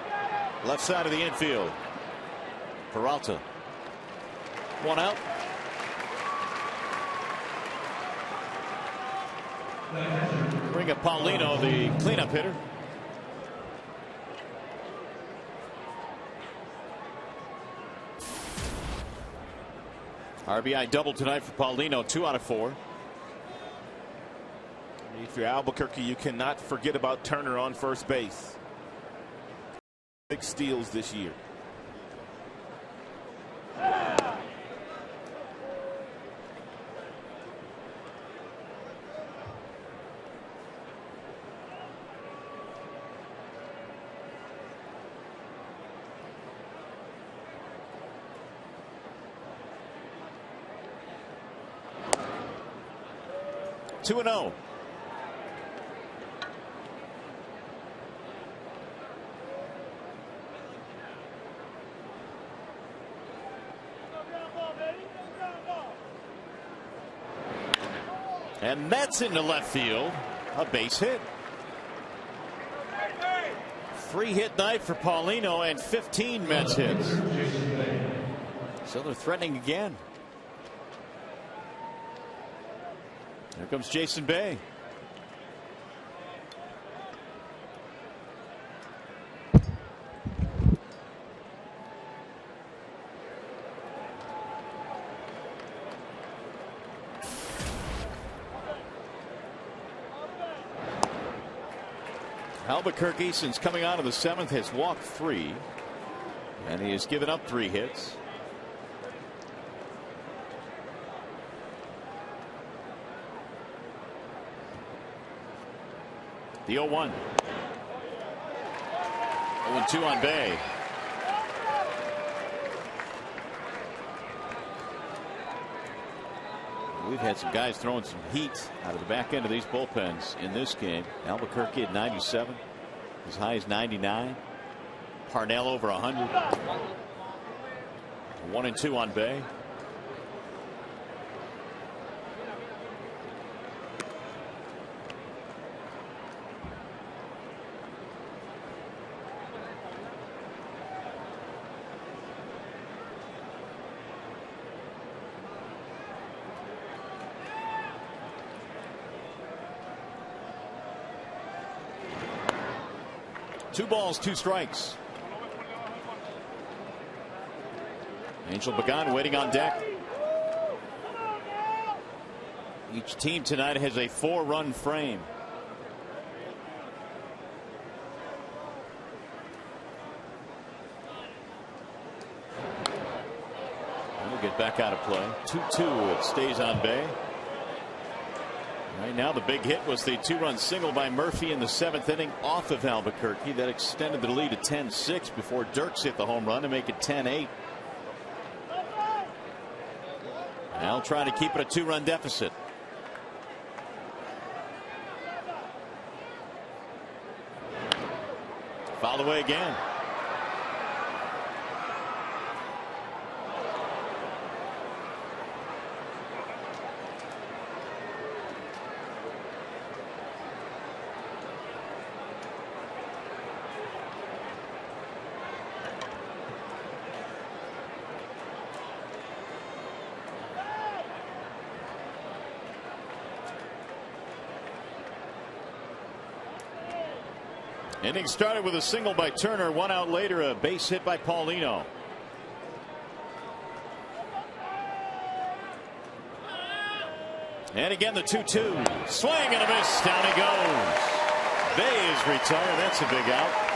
Left side of the infield. Peralta. 1 out. Bring up Paulino, the cleanup hitter. RBI double tonight for Paulino, 2 out of 4. If you're Albuquerque, you cannot forget about Turner on first base. 6 steals this year. Two and 0. And that's into left field. A base hit. 3-hit night for Paulino and 15 Mets hits. So they're threatening again. Here comes Jason Bay. Albuquerque, since coming out of the 7th, has walked 3, and he has given up 3 hits. The 0-1. 0-2 on Bay. We've had some guys throwing some heat out of the back end of these bullpens in this game. Albuquerque at 97, as high as 99. Parnell over 100. 1-2 on Bay. Two balls, 2 strikes. Angel Pagan waiting on deck. Each team tonight has a 4-run frame. We'll get back out of play. 2-2. It stays on Bay. Right now, the big hit was the 2-run single by Murphy in the 7th inning off of Albuquerque. That extended the lead to 10-6 before Dirks hit the home run to make it 10-8. Now trying to keep it a 2-run deficit. Fouled away again. Inning started with a single by Turner. 1 out later, a base hit by Paulino. And again the 2-2. Swing and a miss. Down he goes. Bay is retired. That's a big out.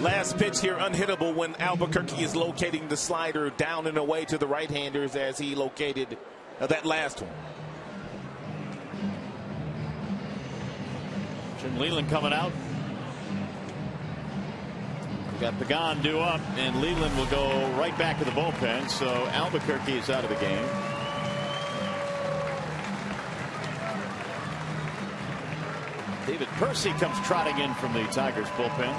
Last pitch here unhittable when Albuquerque is locating the slider down and away to the right-handers as he located that last one. Jim Leland coming out. We got Pagan due up, and Leland will go right back to the bullpen. So Albuquerque is out of the game. David Percy comes trotting in from the Tigers bullpen.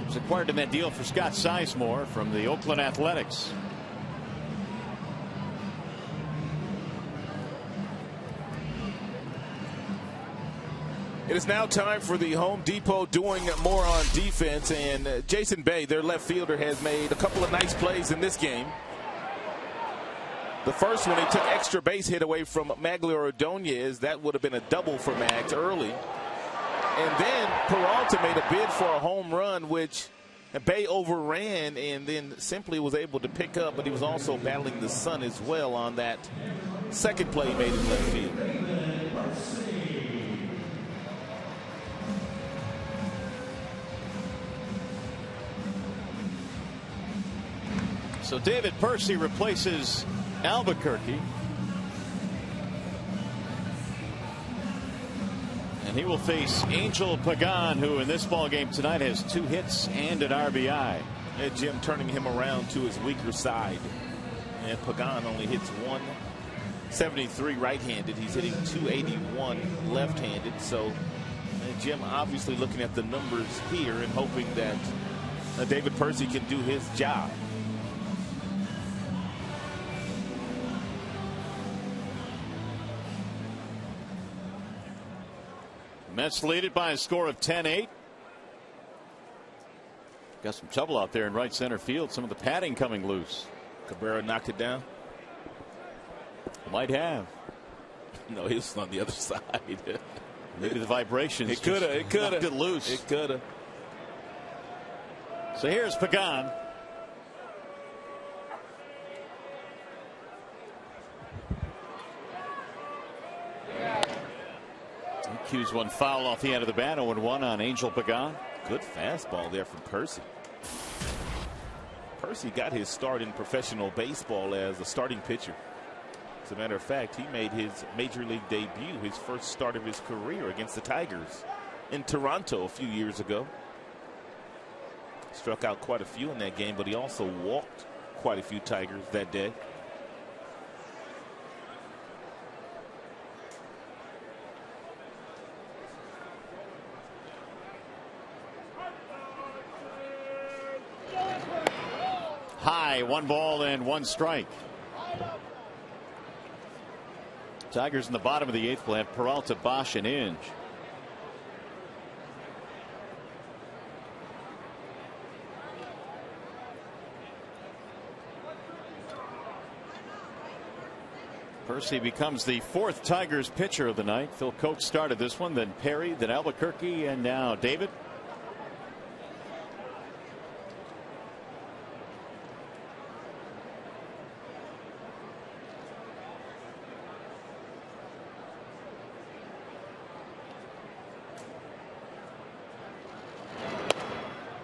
Was acquired in that deal for Scott Sizemore from the Oakland Athletics. It is now time for the Home Depot doing more on defense, and Jason Bay, their left fielder, has made a couple of nice plays in this game. The first one, he took extra base hit away from Magglio Ordonez. That would have been a double for Mags early. And then Peralta made a bid for a home run, which Bay overran and then simply was able to pick up. But he was also battling the sun as well on that second play he made in left field. So David Percy replaces Albuquerque. And he will face Angel Pagan, who in this ball game tonight has 2 hits and an RBI. And Jim turning him around to his weaker side. And Pagan only hits 173 right-handed. He's hitting 281 left-handed. So Jim obviously looking at the numbers here and hoping that David Percy can do his job. Mets lead it by a score of 10-8. Got some trouble out there in right center field. Some of the padding coming loose. Cabrera knocked it down. Might have. No, he was on the other side. Maybe the vibrations. It could have. It could have. Knocked it loose. It could have. So here's Pagan. He cues one foul off the end of the bat. 0-1 on Angel Pagan. Good fastball there from Percy. Percy got his start in professional baseball as a starting pitcher. As a matter of fact, he made his major league debut, his first start of his career against the Tigers in Toronto a few years ago. Struck out quite a few in that game, but he also walked quite a few Tigers that day. High, 1 ball and 1 strike. Tigers in the bottom of the 8th will have Peralta, Bosch, and Inge. Percy becomes the 4th Tigers pitcher of the night. Phil Coke started this one, then Perry, then Albuquerque, and now David.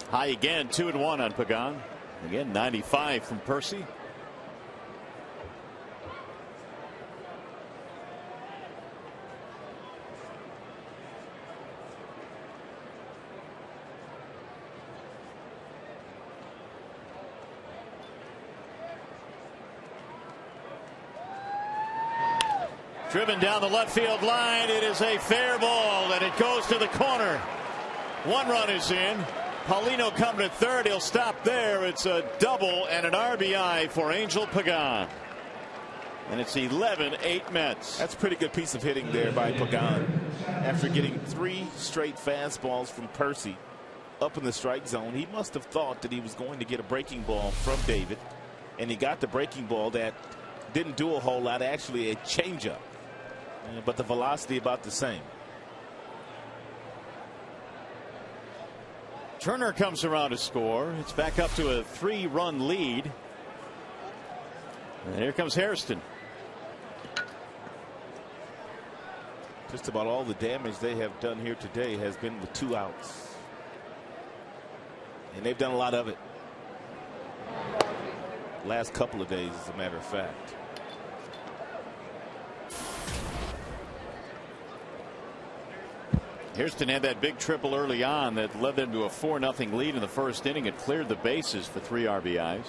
High again, 2-1 on Pagan. Again, 95 from Percy. Driven down the left field line. It is a fair ball, and it goes to the corner. One run is in. Paulino coming to third. He'll stop there. It's a double and an RBI for Angel Pagan. And it's 11-8 Mets. That's a pretty good piece of hitting there by Pagan. After getting 3 straight fastballs from Percy up in the strike zone, he must have thought that he was going to get a breaking ball from David. And he got the breaking ball that didn't do a whole lot, actually a changeup. But the velocity about the same. Turner comes around to score. It's back up to a 3-run lead. And here comes Hairston. Just about all the damage they have done here today has been with 2 outs. And they've done a lot of it. Last couple of days, as a matter of fact. Hairston had that big triple early on that led them to a 4-0 lead in the first inning. It cleared the bases for 3 RBIs.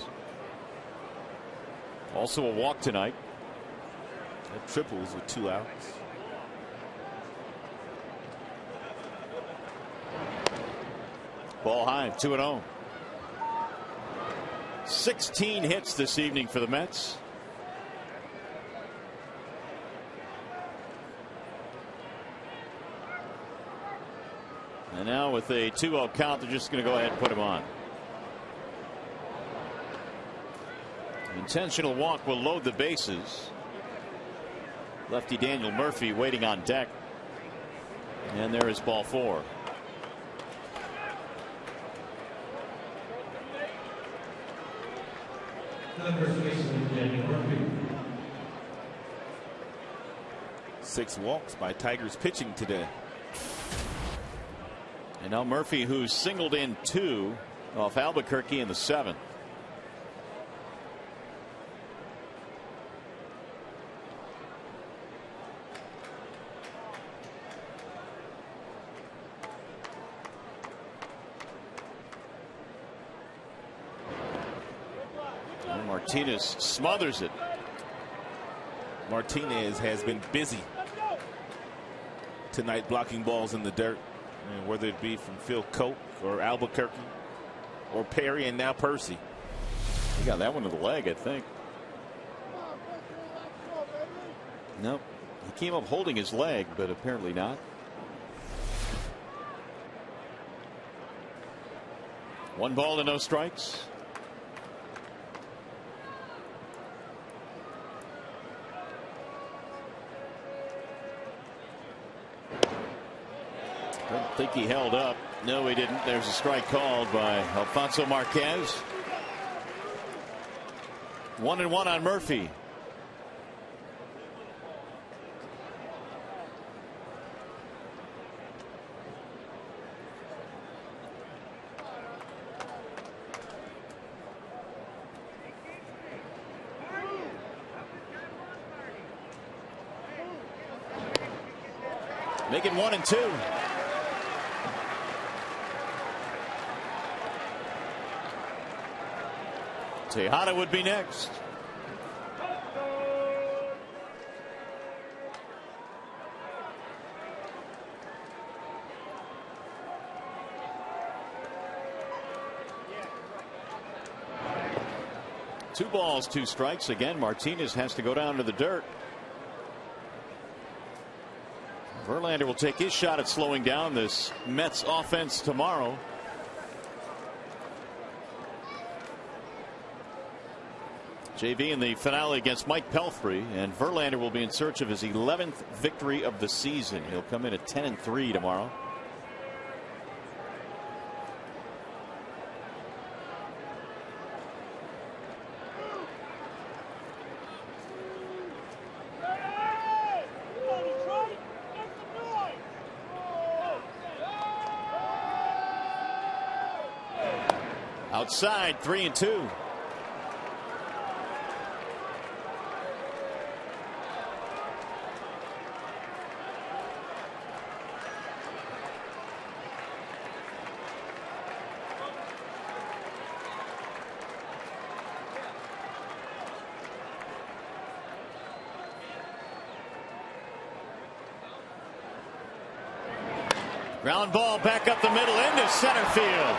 Also a walk tonight. That triple was with 2 outs. Ball high, 2-0. 16 hits this evening for the Mets. And now with a 2-0 count, they're just going to go ahead and put him on. Intentional walk will load the bases. Lefty Daniel Murphy waiting on deck. And there is ball 4. Six walks by Tigers pitching today. And now Murphy, who's singled in 2 off Albuquerque in the 7th. And Martinez smothers it. Martinez has been busy tonight blocking balls in the dirt. And whether it be from Phil Coke or Albuquerque or Perry and now Percy. He got that one to the leg, I think. Nope. He came up holding his leg, but apparently not. One ball and no strikes. I don't think he held up. No, he didn't. There's a strike called by Alfonso Marquez. 1-1 on Murphy. Make it 1-2. Tejada would be next. Two balls, 2 strikes. Again, Martinez has to go down to the dirt. Verlander will take his shot at slowing down this Mets offense tomorrow. JV in the finale against Mike Pelfrey, and Verlander will be in search of his 11th victory of the season. He'll come in at 10-3 tomorrow. Outside, 3-2. Ground ball back up the middle into center field.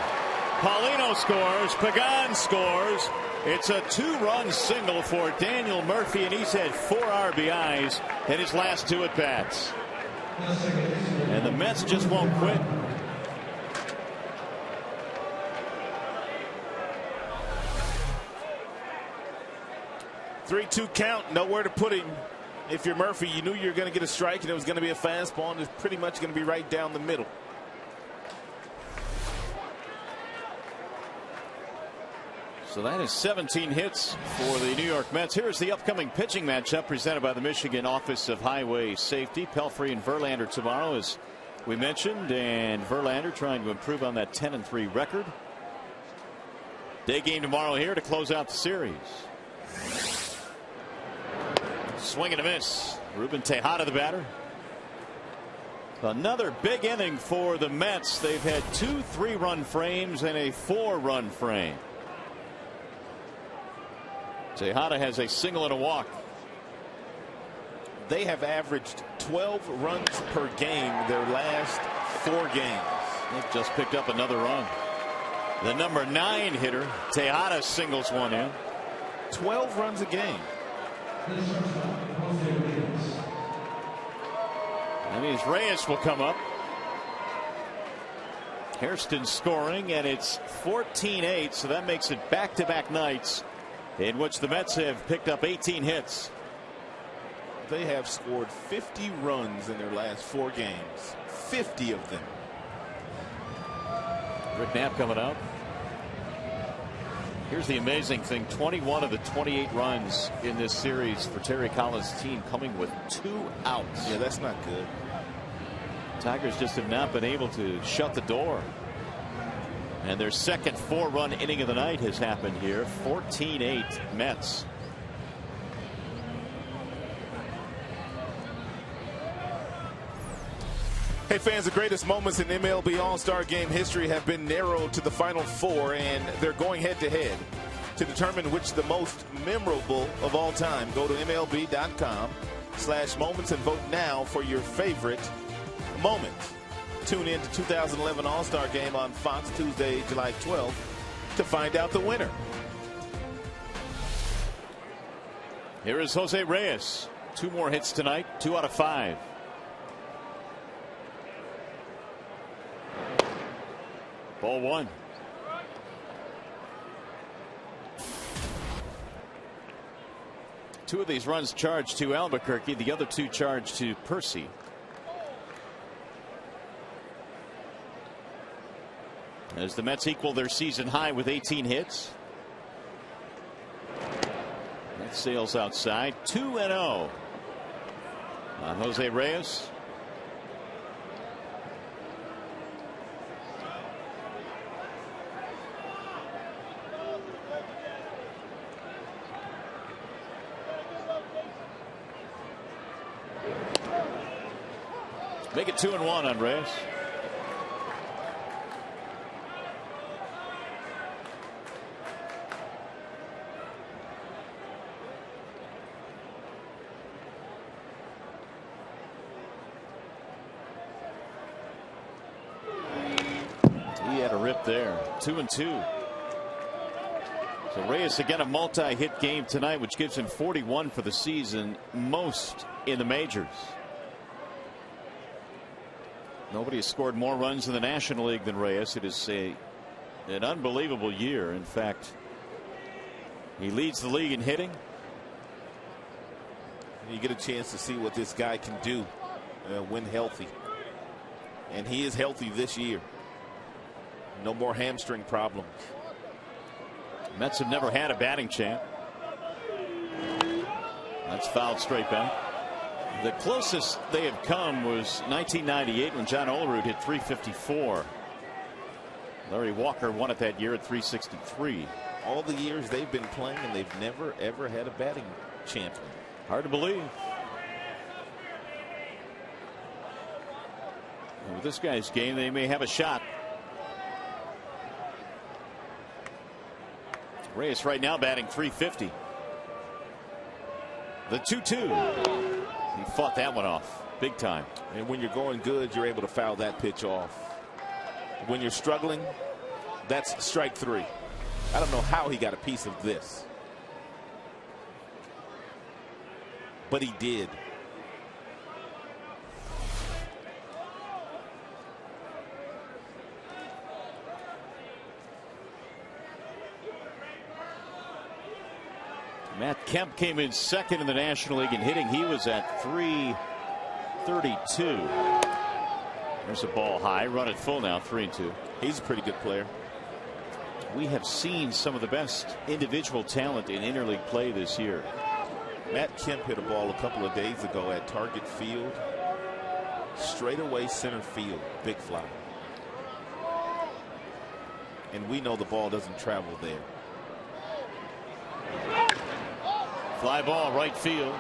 Paulino scores. Pagan scores. It's a 2-run single for Daniel Murphy, and he's had 4 RBIs in his last 2 at-bats. And the Mets just won't quit. Three-two count, nowhere to put him. If you're Murphy, you knew you were going to get a strike and it was going to be a fastball, and it's pretty much going to be right down the middle. So that is 17 hits for the New York Mets. Here's the upcoming pitching matchup presented by the Michigan Office of Highway Safety. Pelfrey and Verlander tomorrow, as we mentioned, and Verlander trying to improve on that 10-3 record. Day game tomorrow here to close out the series. Swing and a miss. Ruben Tejada the batter. Another big inning for the Mets. They've had 2 3-run frames and a 4-run frame. Tejada has a single and a walk. They have averaged 12 runs per game their last 4 games. They've just picked up another run. The number 9 hitter, Tejada, singles one in. 12 runs a game. That means Reyes will come up. Hairston scoring, and it's 14-8, so that makes it back-to-back nights in which the Mets have picked up 18 hits. They have scored 50 runs in their last 4 games. 50 of them. Rick Knapp coming out. Here's the amazing thing. 21 of the 28 runs in this series for Terry Collins' team coming with 2 outs. Yeah, that's not good. Tigers just have not been able to shut the door. And their second 4-run inning of the night has happened here. 14-8 Mets. Hey fans, the greatest moments in MLB All-Star Game history have been narrowed to the final 4, and they're going head to head. To determine which the most memorable of all time, go to MLB.com/moments and vote now for your favorite moment. Tune in to 2011 All-Star Game on Fox Tuesday, July 12th to find out the winner. Here is Jose Reyes. 2 more hits tonight, 2 out of 5. Ball 1. Two of these runs charged to Albuquerque, the other 2 charged to Percy. As the Mets equal their season high with 18 hits. That sails outside. 2-0 on Jose Reyes. Make it 2-1 on Reyes. He had a rip there. 2-2. So Reyes again a multi-hit game tonight, which gives him 41 for the season, most in the majors. Nobody has scored more runs in the National League than Reyes. It is an unbelievable year. In fact, he leads the league in hitting. You get a chance to see what this guy can do when healthy. And he is healthy this year. No more hamstring problems. Mets have never had a batting champ. That's fouled straight back. The closest they have come was 1998 when John Olerud hit .354. Larry Walker won it that year at .363. All the years they've been playing, and they've never ever had a batting champion. Hard to believe. And with this guy's game, they may have a shot. Reyes right now batting .350. The 2-2. He fought that one off. big time. And when you're going good, you're able to foul that pitch off. When you're struggling, that's strike 3. I don't know how he got a piece of this, but he did. Matt Kemp came in second in the National League in hitting. He was at 332. There's a ball high, run it full now, 3-2. He's a pretty good player. We have seen some of the best individual talent in interleague play this year. Matt Kemp hit a ball a couple of days ago at Target Field, straightaway center field, big fly. And we know the ball doesn't travel there. Fly ball right field.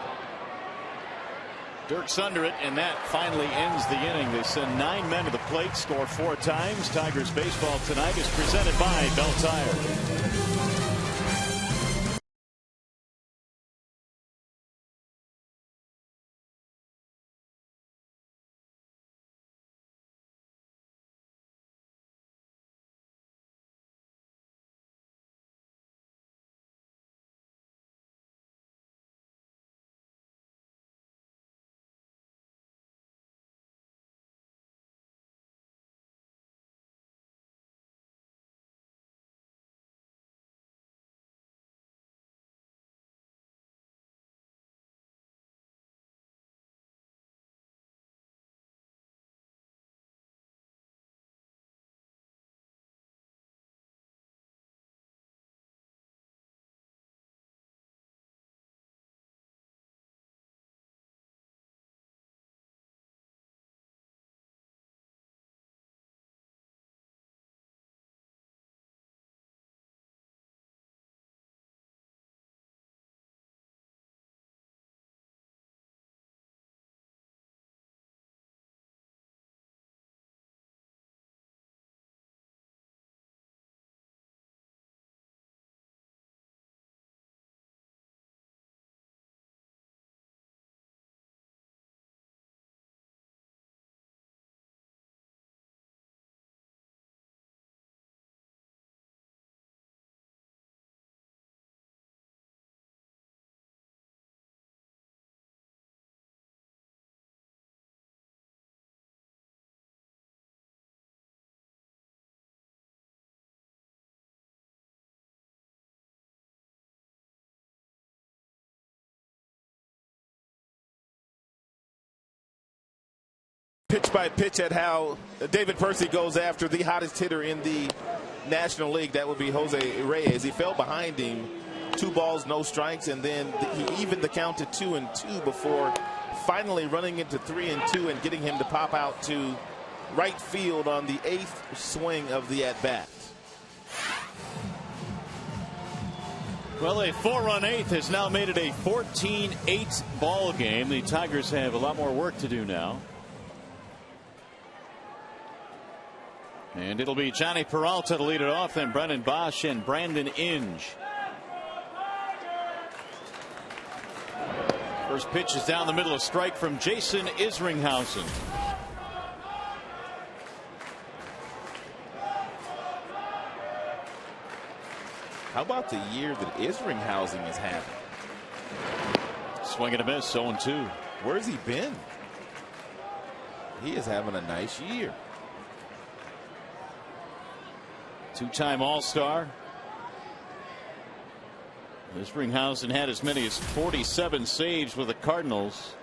Dirk's under it, and that finally ends the inning. They send 9 men to the plate, score 4 times. Tigers baseball tonight is presented by Bell Tire. Pitch by pitch at how David Percy goes after the hottest hitter in the National League. That would be Jose Reyes. He fell behind him, 2 balls, no strikes, and then he evened the count to 2-2 before finally running into 3-2 and getting him to pop out to right field on the 8th swing of the at-bat. Well, a 4-run 8th has now made it a 14-8 ball game. The Tigers have a lot more work to do now. And it'll be Johnny Peralta to lead it off, then Brennan Bosch and Brandon Inge. First pitch is down the middle, a strike from Jason Isringhausen. How about the year that Isringhausen has had? Swing and a miss, 0-2. Where's he been? He is having a nice year. 2-time All-Star. Isringhausen had as many as 47 saves with the Cardinals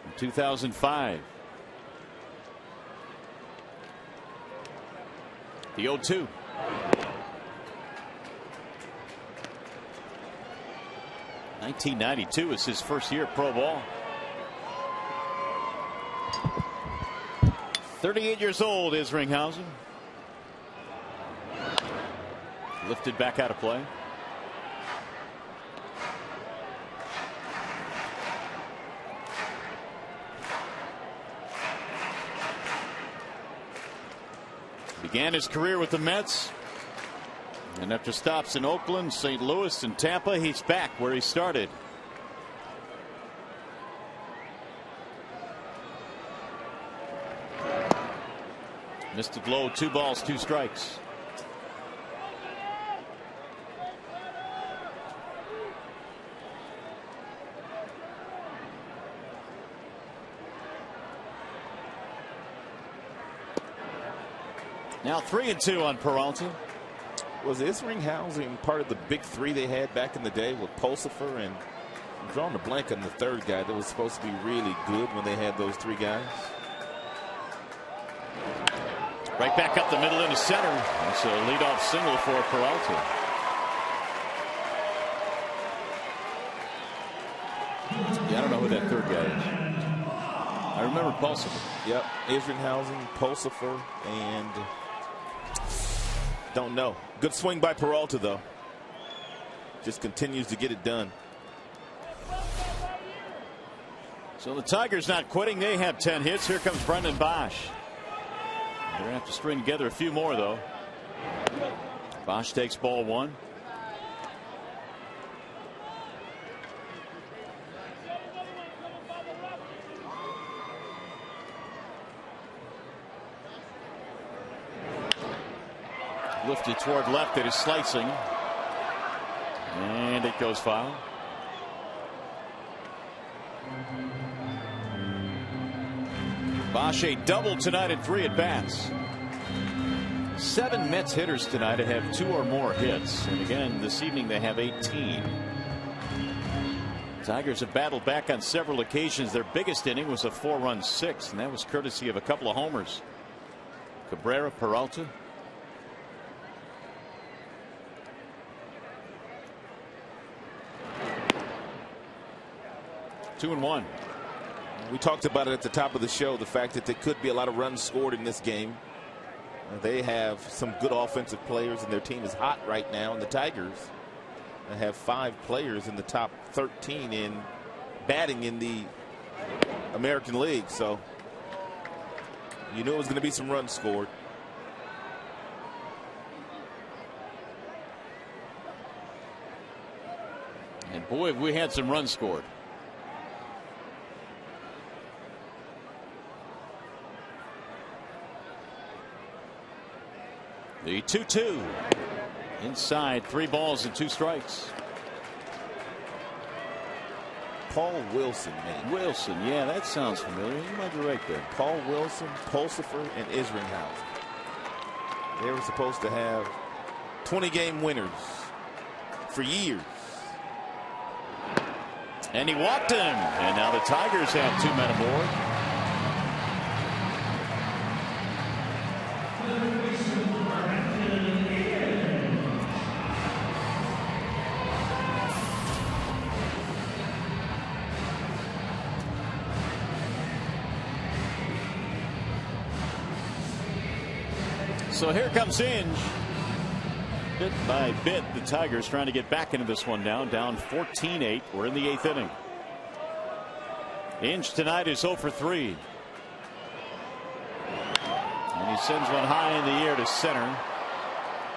in 2005. The 0-2. (1992) is his first year pro ball. 38 years old, Isringhausen. Lifted back out of play. Began his career with the Mets, and after stops in Oakland, St. Louis, and Tampa, he's back where he started. Missed it low. 2 balls, 2 strikes. Now 3-2 on Peralta. Was Isringhausen part of the big 3 they had back in the day with Pulsifer, and I'm drawing a blank on the third guy that was supposed to be really good when they had those 3 guys? Right back up the middle into center. It's a leadoff single for Peralta. Yeah, I don't know who that third guy is. I remember Pulsifer. Yep, Isringhausen, Pulsifer, and don't know. Good swing by Peralta, though. Just continues to get it done. So the Tigers not quitting. They have 10 hits. Here comes Brendan Bosch. They're going to have to string together a few more, though. Bosch takes ball 1. Lifted toward left. It is slicing. And it goes foul. Bosch a double tonight in 3 at bats. 7 Mets hitters tonight to have 2 or more hits. And again, this evening they have 18. Tigers have battled back on several occasions. Their biggest inning was a 4-run 6, and that was courtesy of a couple of homers. Cabrera, Peralta. Two and 1. We talked about it at the top of the show, the fact that there could be a lot of runs scored in this game. They have some good offensive players, and their team is hot right now. And the Tigers have 5 players in the top 13 in batting in the American League. So you knew it was going to be some runs scored. And boy, have we had some runs scored. The 2-2 inside, 3 balls and 2 strikes. Paul Wilson, man. Wilson, yeah, that sounds familiar. You might be right there. Paul Wilson, Pulsifer, and Isringhausen. They were supposed to have 20-game winners for years. And he walked him. And now the Tigers have 2 men aboard. So here comes Inge. Bit by bit, the Tigers trying to get back into this one now. Down 14-8. We're in the 8th inning. Inge tonight is 0 for 3. And he sends one high in the air to center.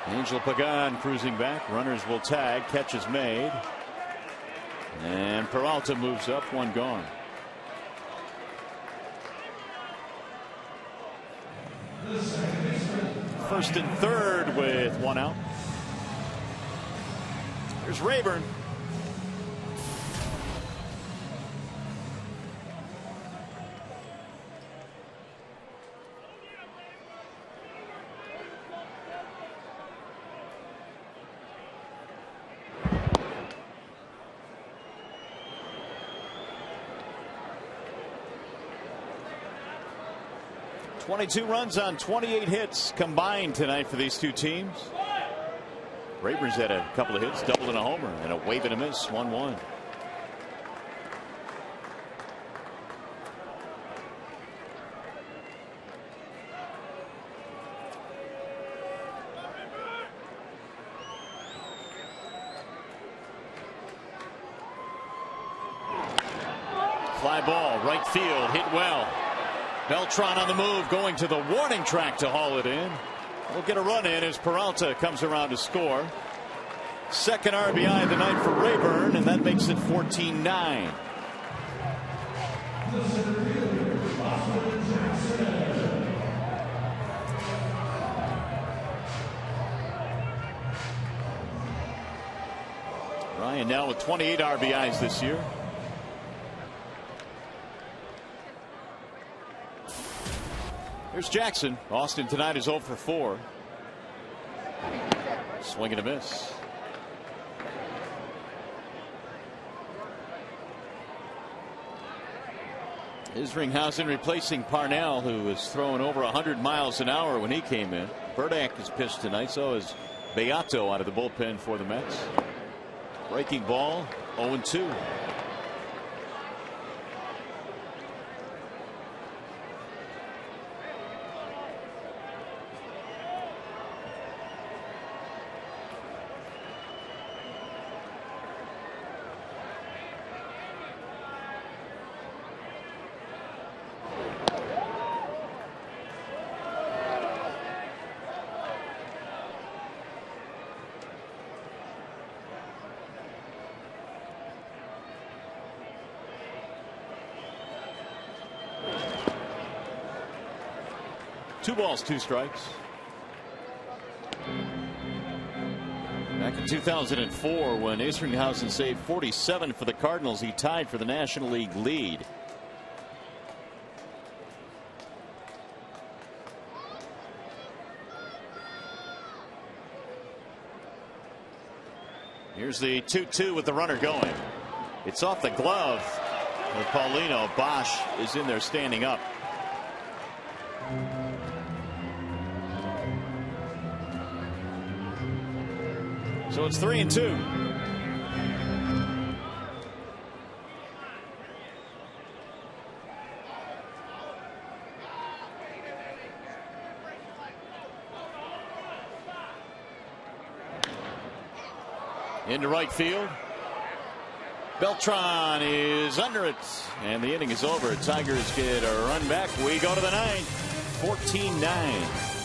Angel Pagan cruising back. Runners will tag. Catch is made. And Peralta moves up. 1 gone. First and third with 1 out. There's Rayburn. .22 runs on 28 hits combined tonight for these 2 teams. Rayburn's had a couple of hits, double and a homer, and a wave and a miss. 1-1. Fly ball, right field, hit well. Beltran on the move, going to the warning track to haul it in. We'll get a run in as Peralta comes around to score. Second RBI of the night for Rayburn, and that makes it 14-9. and now with 28 RBIs this year. Here's Jackson. Austin tonight is 0 for 4. Swing and a miss. Isringhausen replacing Parnell, who was throwing over 100 miles an hour when he came in. Burdack has pitched tonight, so is Beato out of the bullpen for the Mets. Breaking ball, 0-2. Two balls, two strikes. Back in 2004, when Isringhausen saved 47 for the Cardinals, he tied for the National League lead. Here's the 2-2 with the runner going. It's off the glove of Paulino. Bosch is in there standing up. So it's 3-2. Into right field. Beltran is under it, and the inning is over. Tigers get a run back. We go to the ninth. 14-9.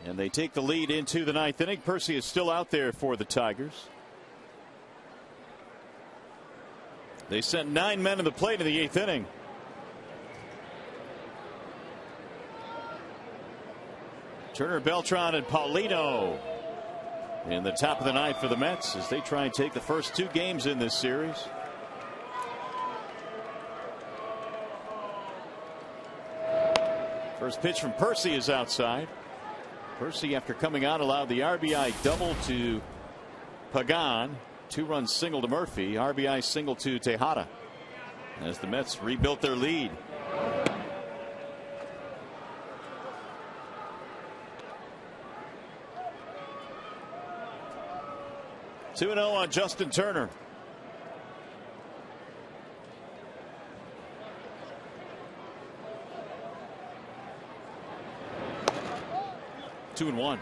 And they take the lead into the ninth inning. Percy is still out there for the Tigers. They sent 9 men to the plate in the eighth inning. Turner, Beltran, and Paulino in the top of the ninth for the Mets as they try and take the first 2 games in this series. First pitch from Percy is outside. Percy, after coming out, allowed the RBI double to Pagan, 2-run single to Murphy, RBI single to Tejada as the Mets rebuilt their lead. 2-0 on Justin Turner. Two and one.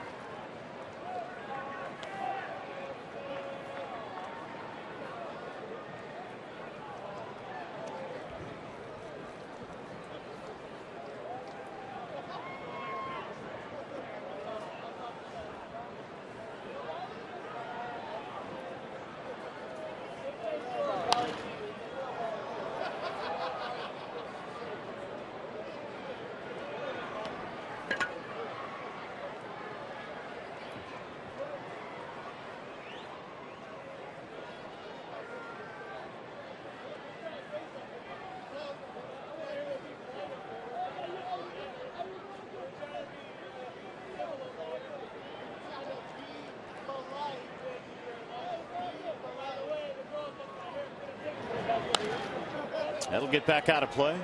That'll get back out of play.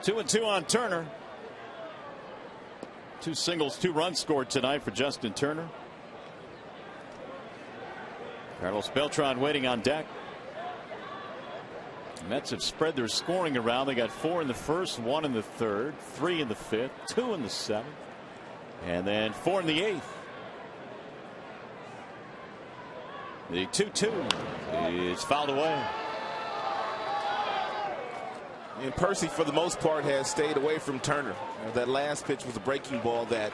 2-2 on Turner. 2 singles, 2 runs scored tonight for Justin Turner. Carlos Beltran waiting on deck. The Mets have spread their scoring around. They got 4 in the first, 1 in the third, 3 in the fifth, 2 in the seventh, and then 4 in the eighth. The 2-2 is fouled away. And Percy, for the most part, has stayed away from Turner. That last pitch was a breaking ball that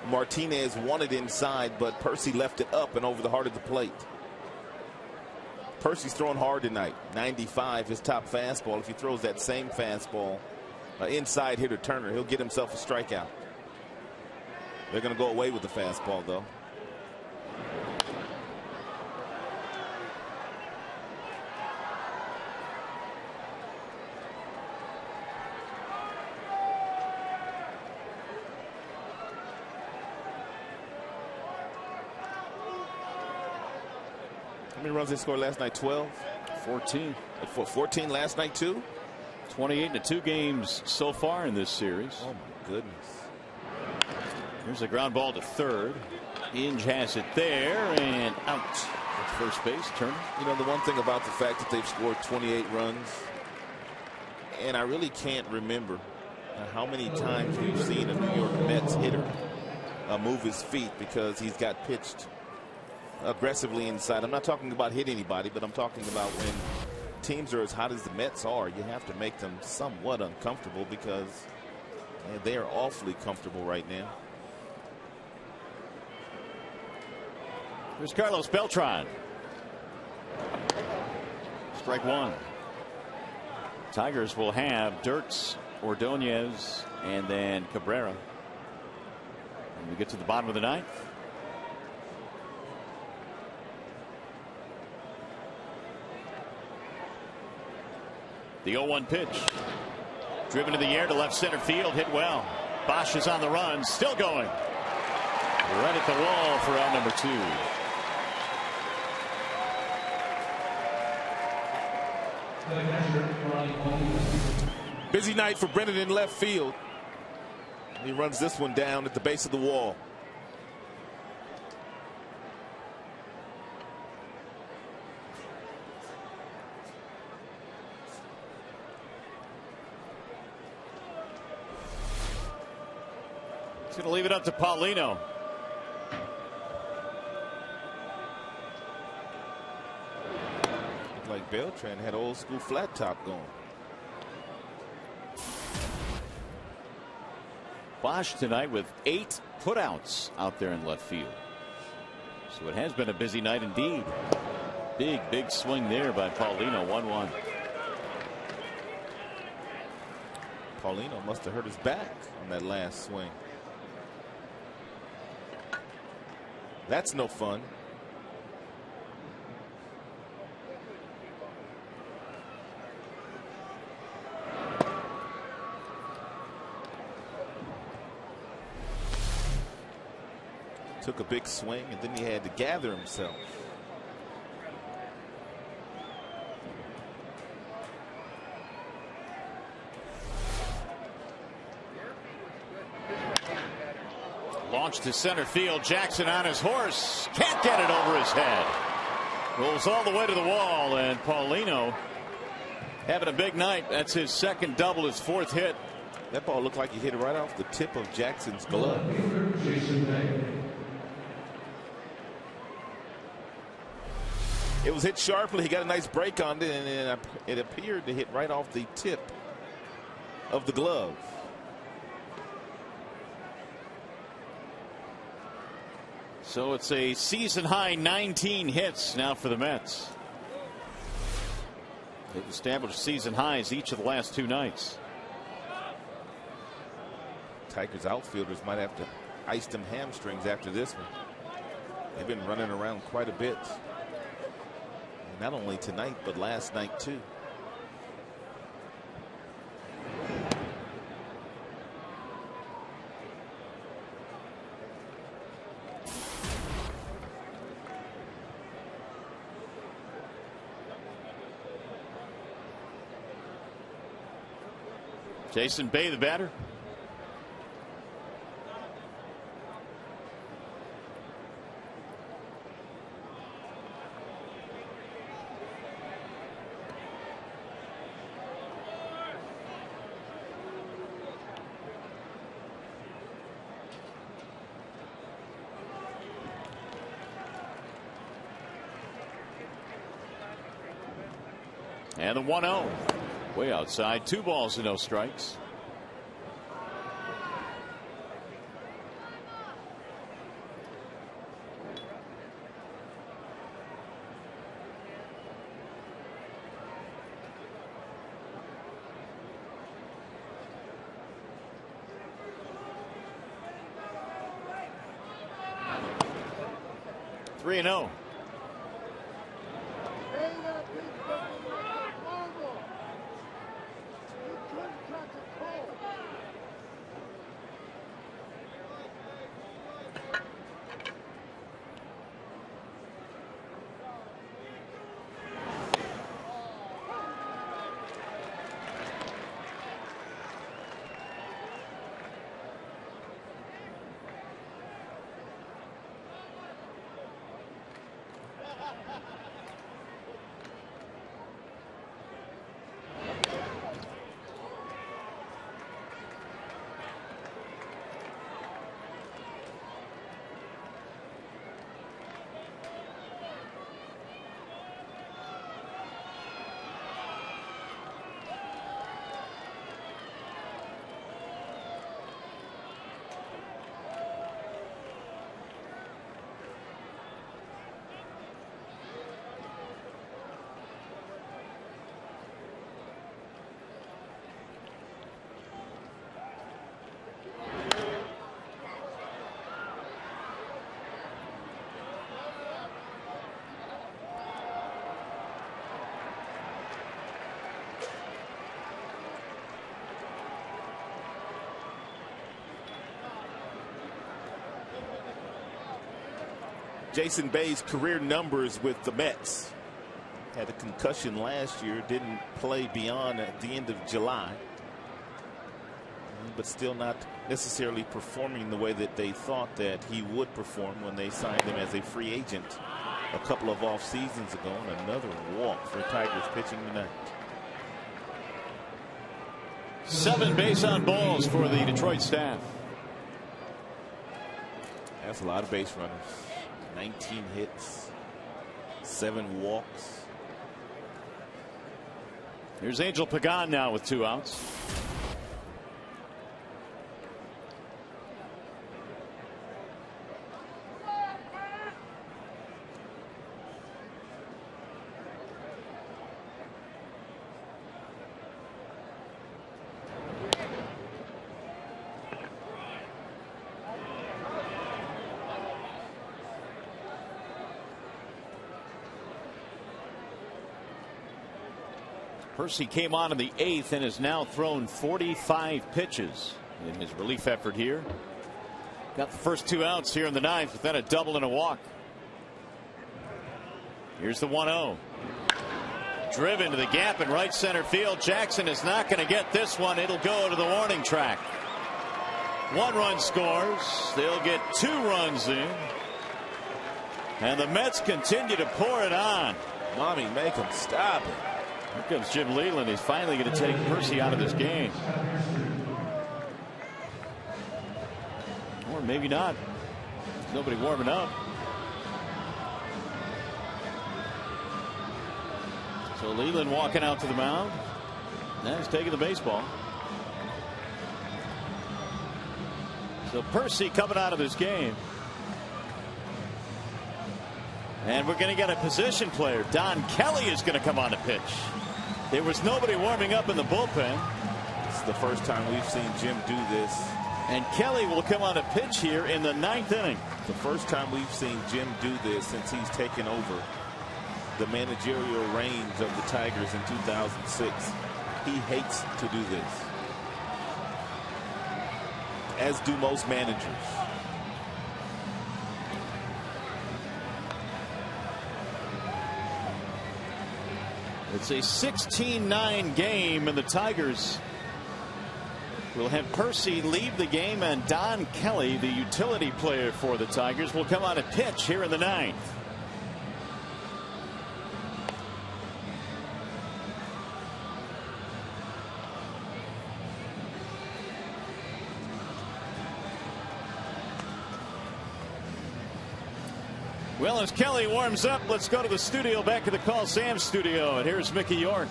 Martinez wanted inside, but Percy left it up and over the heart of the plate. Percy's throwing hard tonight. 95, his top fastball. If he throws that same fastball inside hitter Turner, he'll get himself a strikeout. They're going to go away with the fastball, though. How many runs they scored last night? 12? 14. 14 last night, too? 28 in 2 games so far in this series. Oh, my goodness. Here's a ground ball to third. Inge has it there and out at first base. Turner. You know, the one thing about the fact that they've scored 28 runs, and I really can't remember how many times we've seen a New York Mets hitter move his feet because he's got pitched aggressively inside. I'm not talking about hit anybody, but I'm talking about when teams are as hot as the Mets are, you have to make them somewhat uncomfortable because they are awfully comfortable right now. Here's Carlos Beltran. Strike one. Tigers will have Dirks, Ordonez, and then Cabrera. And we get to the bottom of the ninth. The 0-1 pitch. Driven to the air to left center field. Hit well. Bosch is on the run. Still going. Right at the wall for out number 2. Busy night for Brennan in left field. He runs this one down at the base of the wall. He's going to leave it up to Paulino. Looked like Beltran had old school flat top going. Bosch tonight with 8 putouts out there in left field. So it has been a busy night indeed. Big swing there by Paulino. 1-1. Paulino must have hurt his back on that last swing. That's no fun. Took a big swing and then he had to gather himself. Launched to center field. Jackson on his horse. Can't get it over his head. Rolls all the way to the wall, and Paulino having a big night. That's his second double, his fourth hit. That ball looked like he hit it right off the tip of Jackson's glove. It was hit sharply. He got a nice break on it, and it appeared to hit right off the tip of the glove. So it's a season high 19 hits now for the Mets. They've established season highs each of the last two nights. Tigers outfielders might have to ice them hamstrings after this one. They've been running around quite a bit. Not only tonight, but last night too. Jason Bay, the batter. And the 1-0. Way outside. 2 balls and no strikes. Three and 0. Jason Bay's career numbers with the Mets. Had a concussion last year, didn't play beyond at the end of July, but still not necessarily performing the way that they thought that he would perform when they signed him as a free agent a couple of off seasons ago. And another walk for Tigers pitching tonight. 7 base on balls for the Detroit staff. That's a lot of base runners. 19 hits, 7 walks. Here's Angel Pagan now with 2 outs. Percy came on in the 8th and has now thrown 45 pitches in his relief effort here. Got the first 2 outs here in the 9th, but then a double and a walk. Here's the 1-0. Driven to the gap in right center field. Jackson is not going to get this one. It'll go to the warning track. 1 run scores. They'll get 2 runs in. And the Mets continue to pour it on. Mommy, make him stop it. Here comes Jim Leyland. He's finally going to take Percy out of this game. Or maybe not. There's nobody warming up. So Leyland walking out to the mound. Now he's taking the baseball. So Percy coming out of this game. And we're going to get a position player. Don Kelly is going to come on to pitch. There was nobody warming up in the bullpen. It's the first time we've seen Jim do this. And Kelly will come on to pitch here in the 9th inning. The first time we've seen Jim do this since he's taken over the managerial reins of the Tigers in 2006. He hates to do this, as do most managers. It's a 16-9 game, and the Tigers will have Percy leave the game, and Don Kelly, the utility player for the Tigers, will come on a pitch here in the 9th. Well, as Kelly warms up, let's go to the studio, back to the Call Sam studio, and here's Mickey York.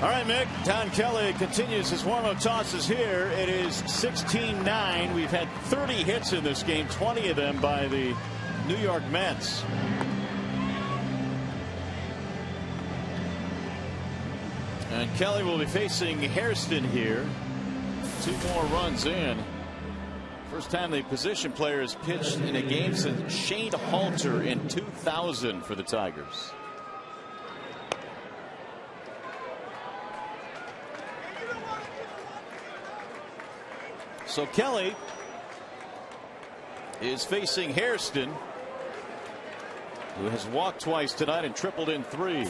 All right, Mick. Don Kelly continues his warm-up tosses here. It is 16-9. We've had 30 hits in this game, 20 of them by the New York Mets. And Kelly will be facing Hairston here. 2 more runs in. First time the position player has pitched in a game since Shane Halter in 2000 for the Tigers. So Kelly is facing Hairston, who has walked twice tonight and tripled in 3.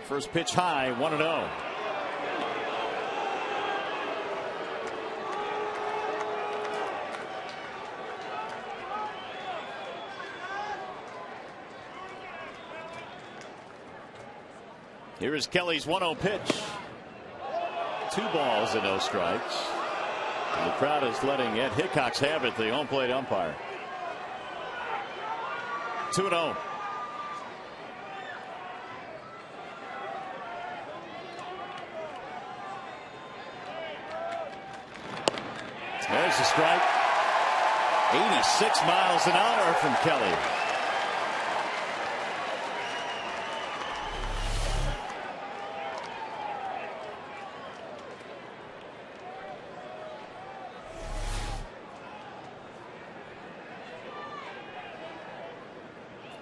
First pitch high, 1-0. Here is Kelly's 1-0 pitch. 2 balls and no strikes. And the crowd is letting Ed Hickox have it, the home plate umpire. 2-0. There's the strike. 86 miles an hour from Kelly.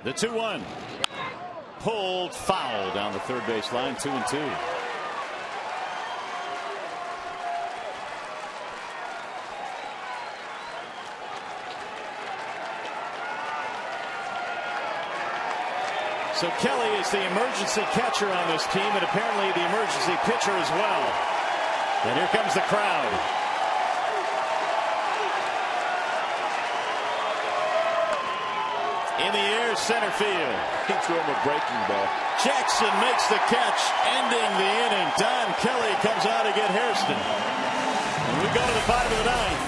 The 2-1. Pulled foul down the third base line, 2-2. So Kelly is the emergency catcher on this team, and apparently the emergency pitcher as well. And here comes the crowd. In the air, center field. He threw him a breaking ball. Jackson makes the catch, ending the inning. Don Kelly comes out to get Hairston. And we go to the bottom of the 9th.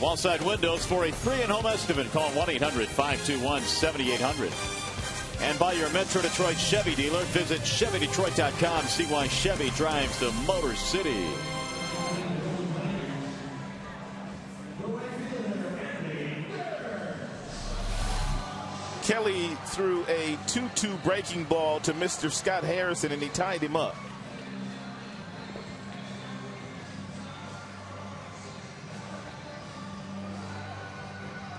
Wallside Windows, for a free in-home estimate, call 1-800-521-7800. And by your Metro Detroit Chevy dealer, visit ChevyDetroit.com. See why Chevy drives the Motor City. Kelly threw a 2-2 breaking ball to Mr. Scott Harrison, and he tied him up.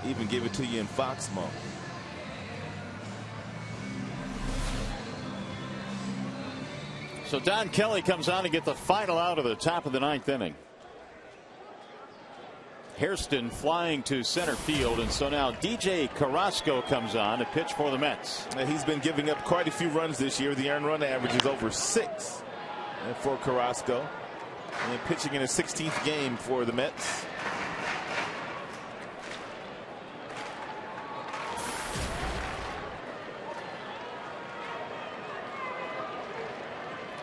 Even give it to you in Fox mode. So Don Kelly comes on to get the final out of the top of the 9th inning. Hairston flying to center field, and so now DJ Carrasco comes on to pitch for the Mets. He's been giving up quite a few runs this year. The earned run average is over 6 for Carrasco, and pitching in his 16th game for the Mets.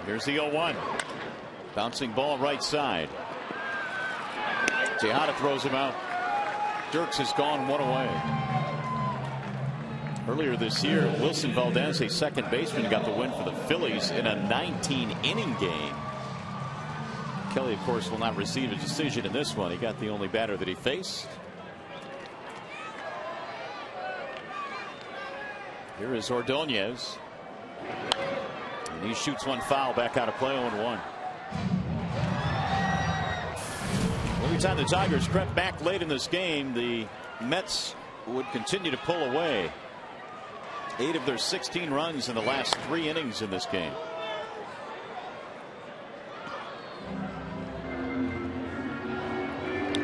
Here's the 0-1. Bouncing ball right side. Tejada throws him out. Dirks has gone 1 away. Earlier this year, Wilson Valdez, a second baseman, got the win for the Phillies in a 19-inning game. Kelly, of course, will not receive a decision in this one. He got the only batter that he faced. Here is Ordonez. And he shoots one foul back out of play, 0-1. Every time the Tigers crept back late in this game, the Mets would continue to pull away. 8 of their 16 runs in the last 3 innings in this game.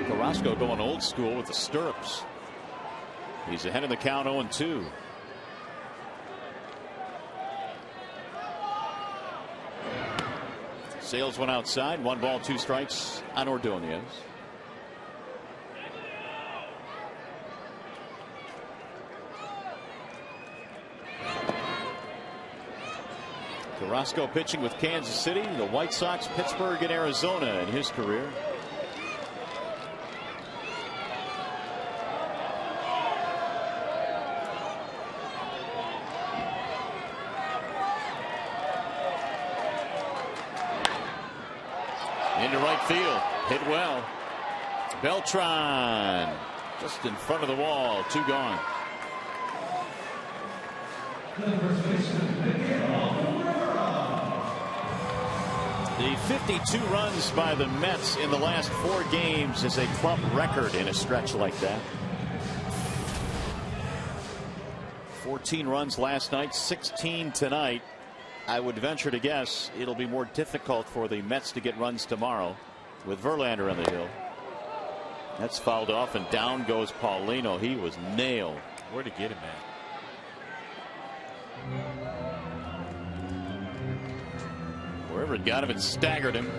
Carrasco going old school with the stirrups. He's ahead of the count, 0-2. Sales went outside. 1 ball, 2 strikes on Ordonez. Carrasco pitching with Kansas City, the White Sox, Pittsburgh, and Arizona in his career. Into right field. Hit well. Beltran just in front of the wall. 2 gone. The 52 runs by the Mets in the last 4 games is a club record in a stretch like that. 14 runs last night, 16 tonight. I would venture to guess it'll be more difficult for the Mets to get runs tomorrow with Verlander on the hill. That's fouled off, and down goes Paulino. He was nailed. Where'd he get him at? Wherever it got him, it staggered him.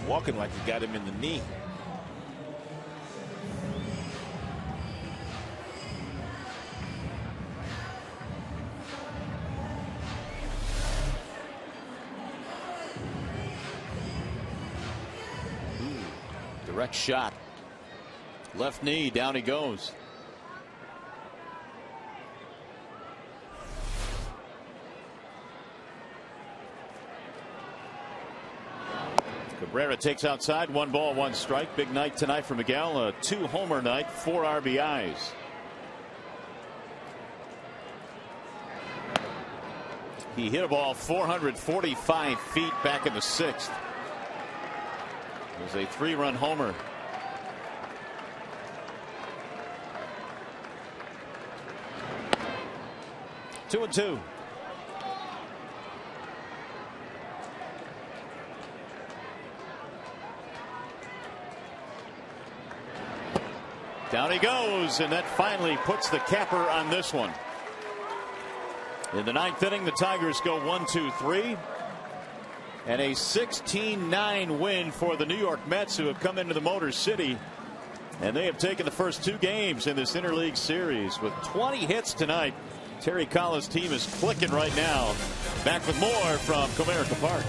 Walking like he got him in the knee. Direct shot. Left knee, down he goes. Cabrera takes outside. 1 ball, 1 strike. Big night tonight for Miguel. A 2-homer night, 4 RBIs. He hit a ball 445 feet back in the 6th. It was a 3-run homer. Two and two. Down he goes, and that finally puts the capper on this one. In the 9th inning, the Tigers go 1-2-3. And a 16-9 win for the New York Mets, who have come into the Motor City. And they have taken the first 2 games in this interleague series with 20 hits tonight. Terry Collins' team is clicking right now. Back with more from Comerica Park.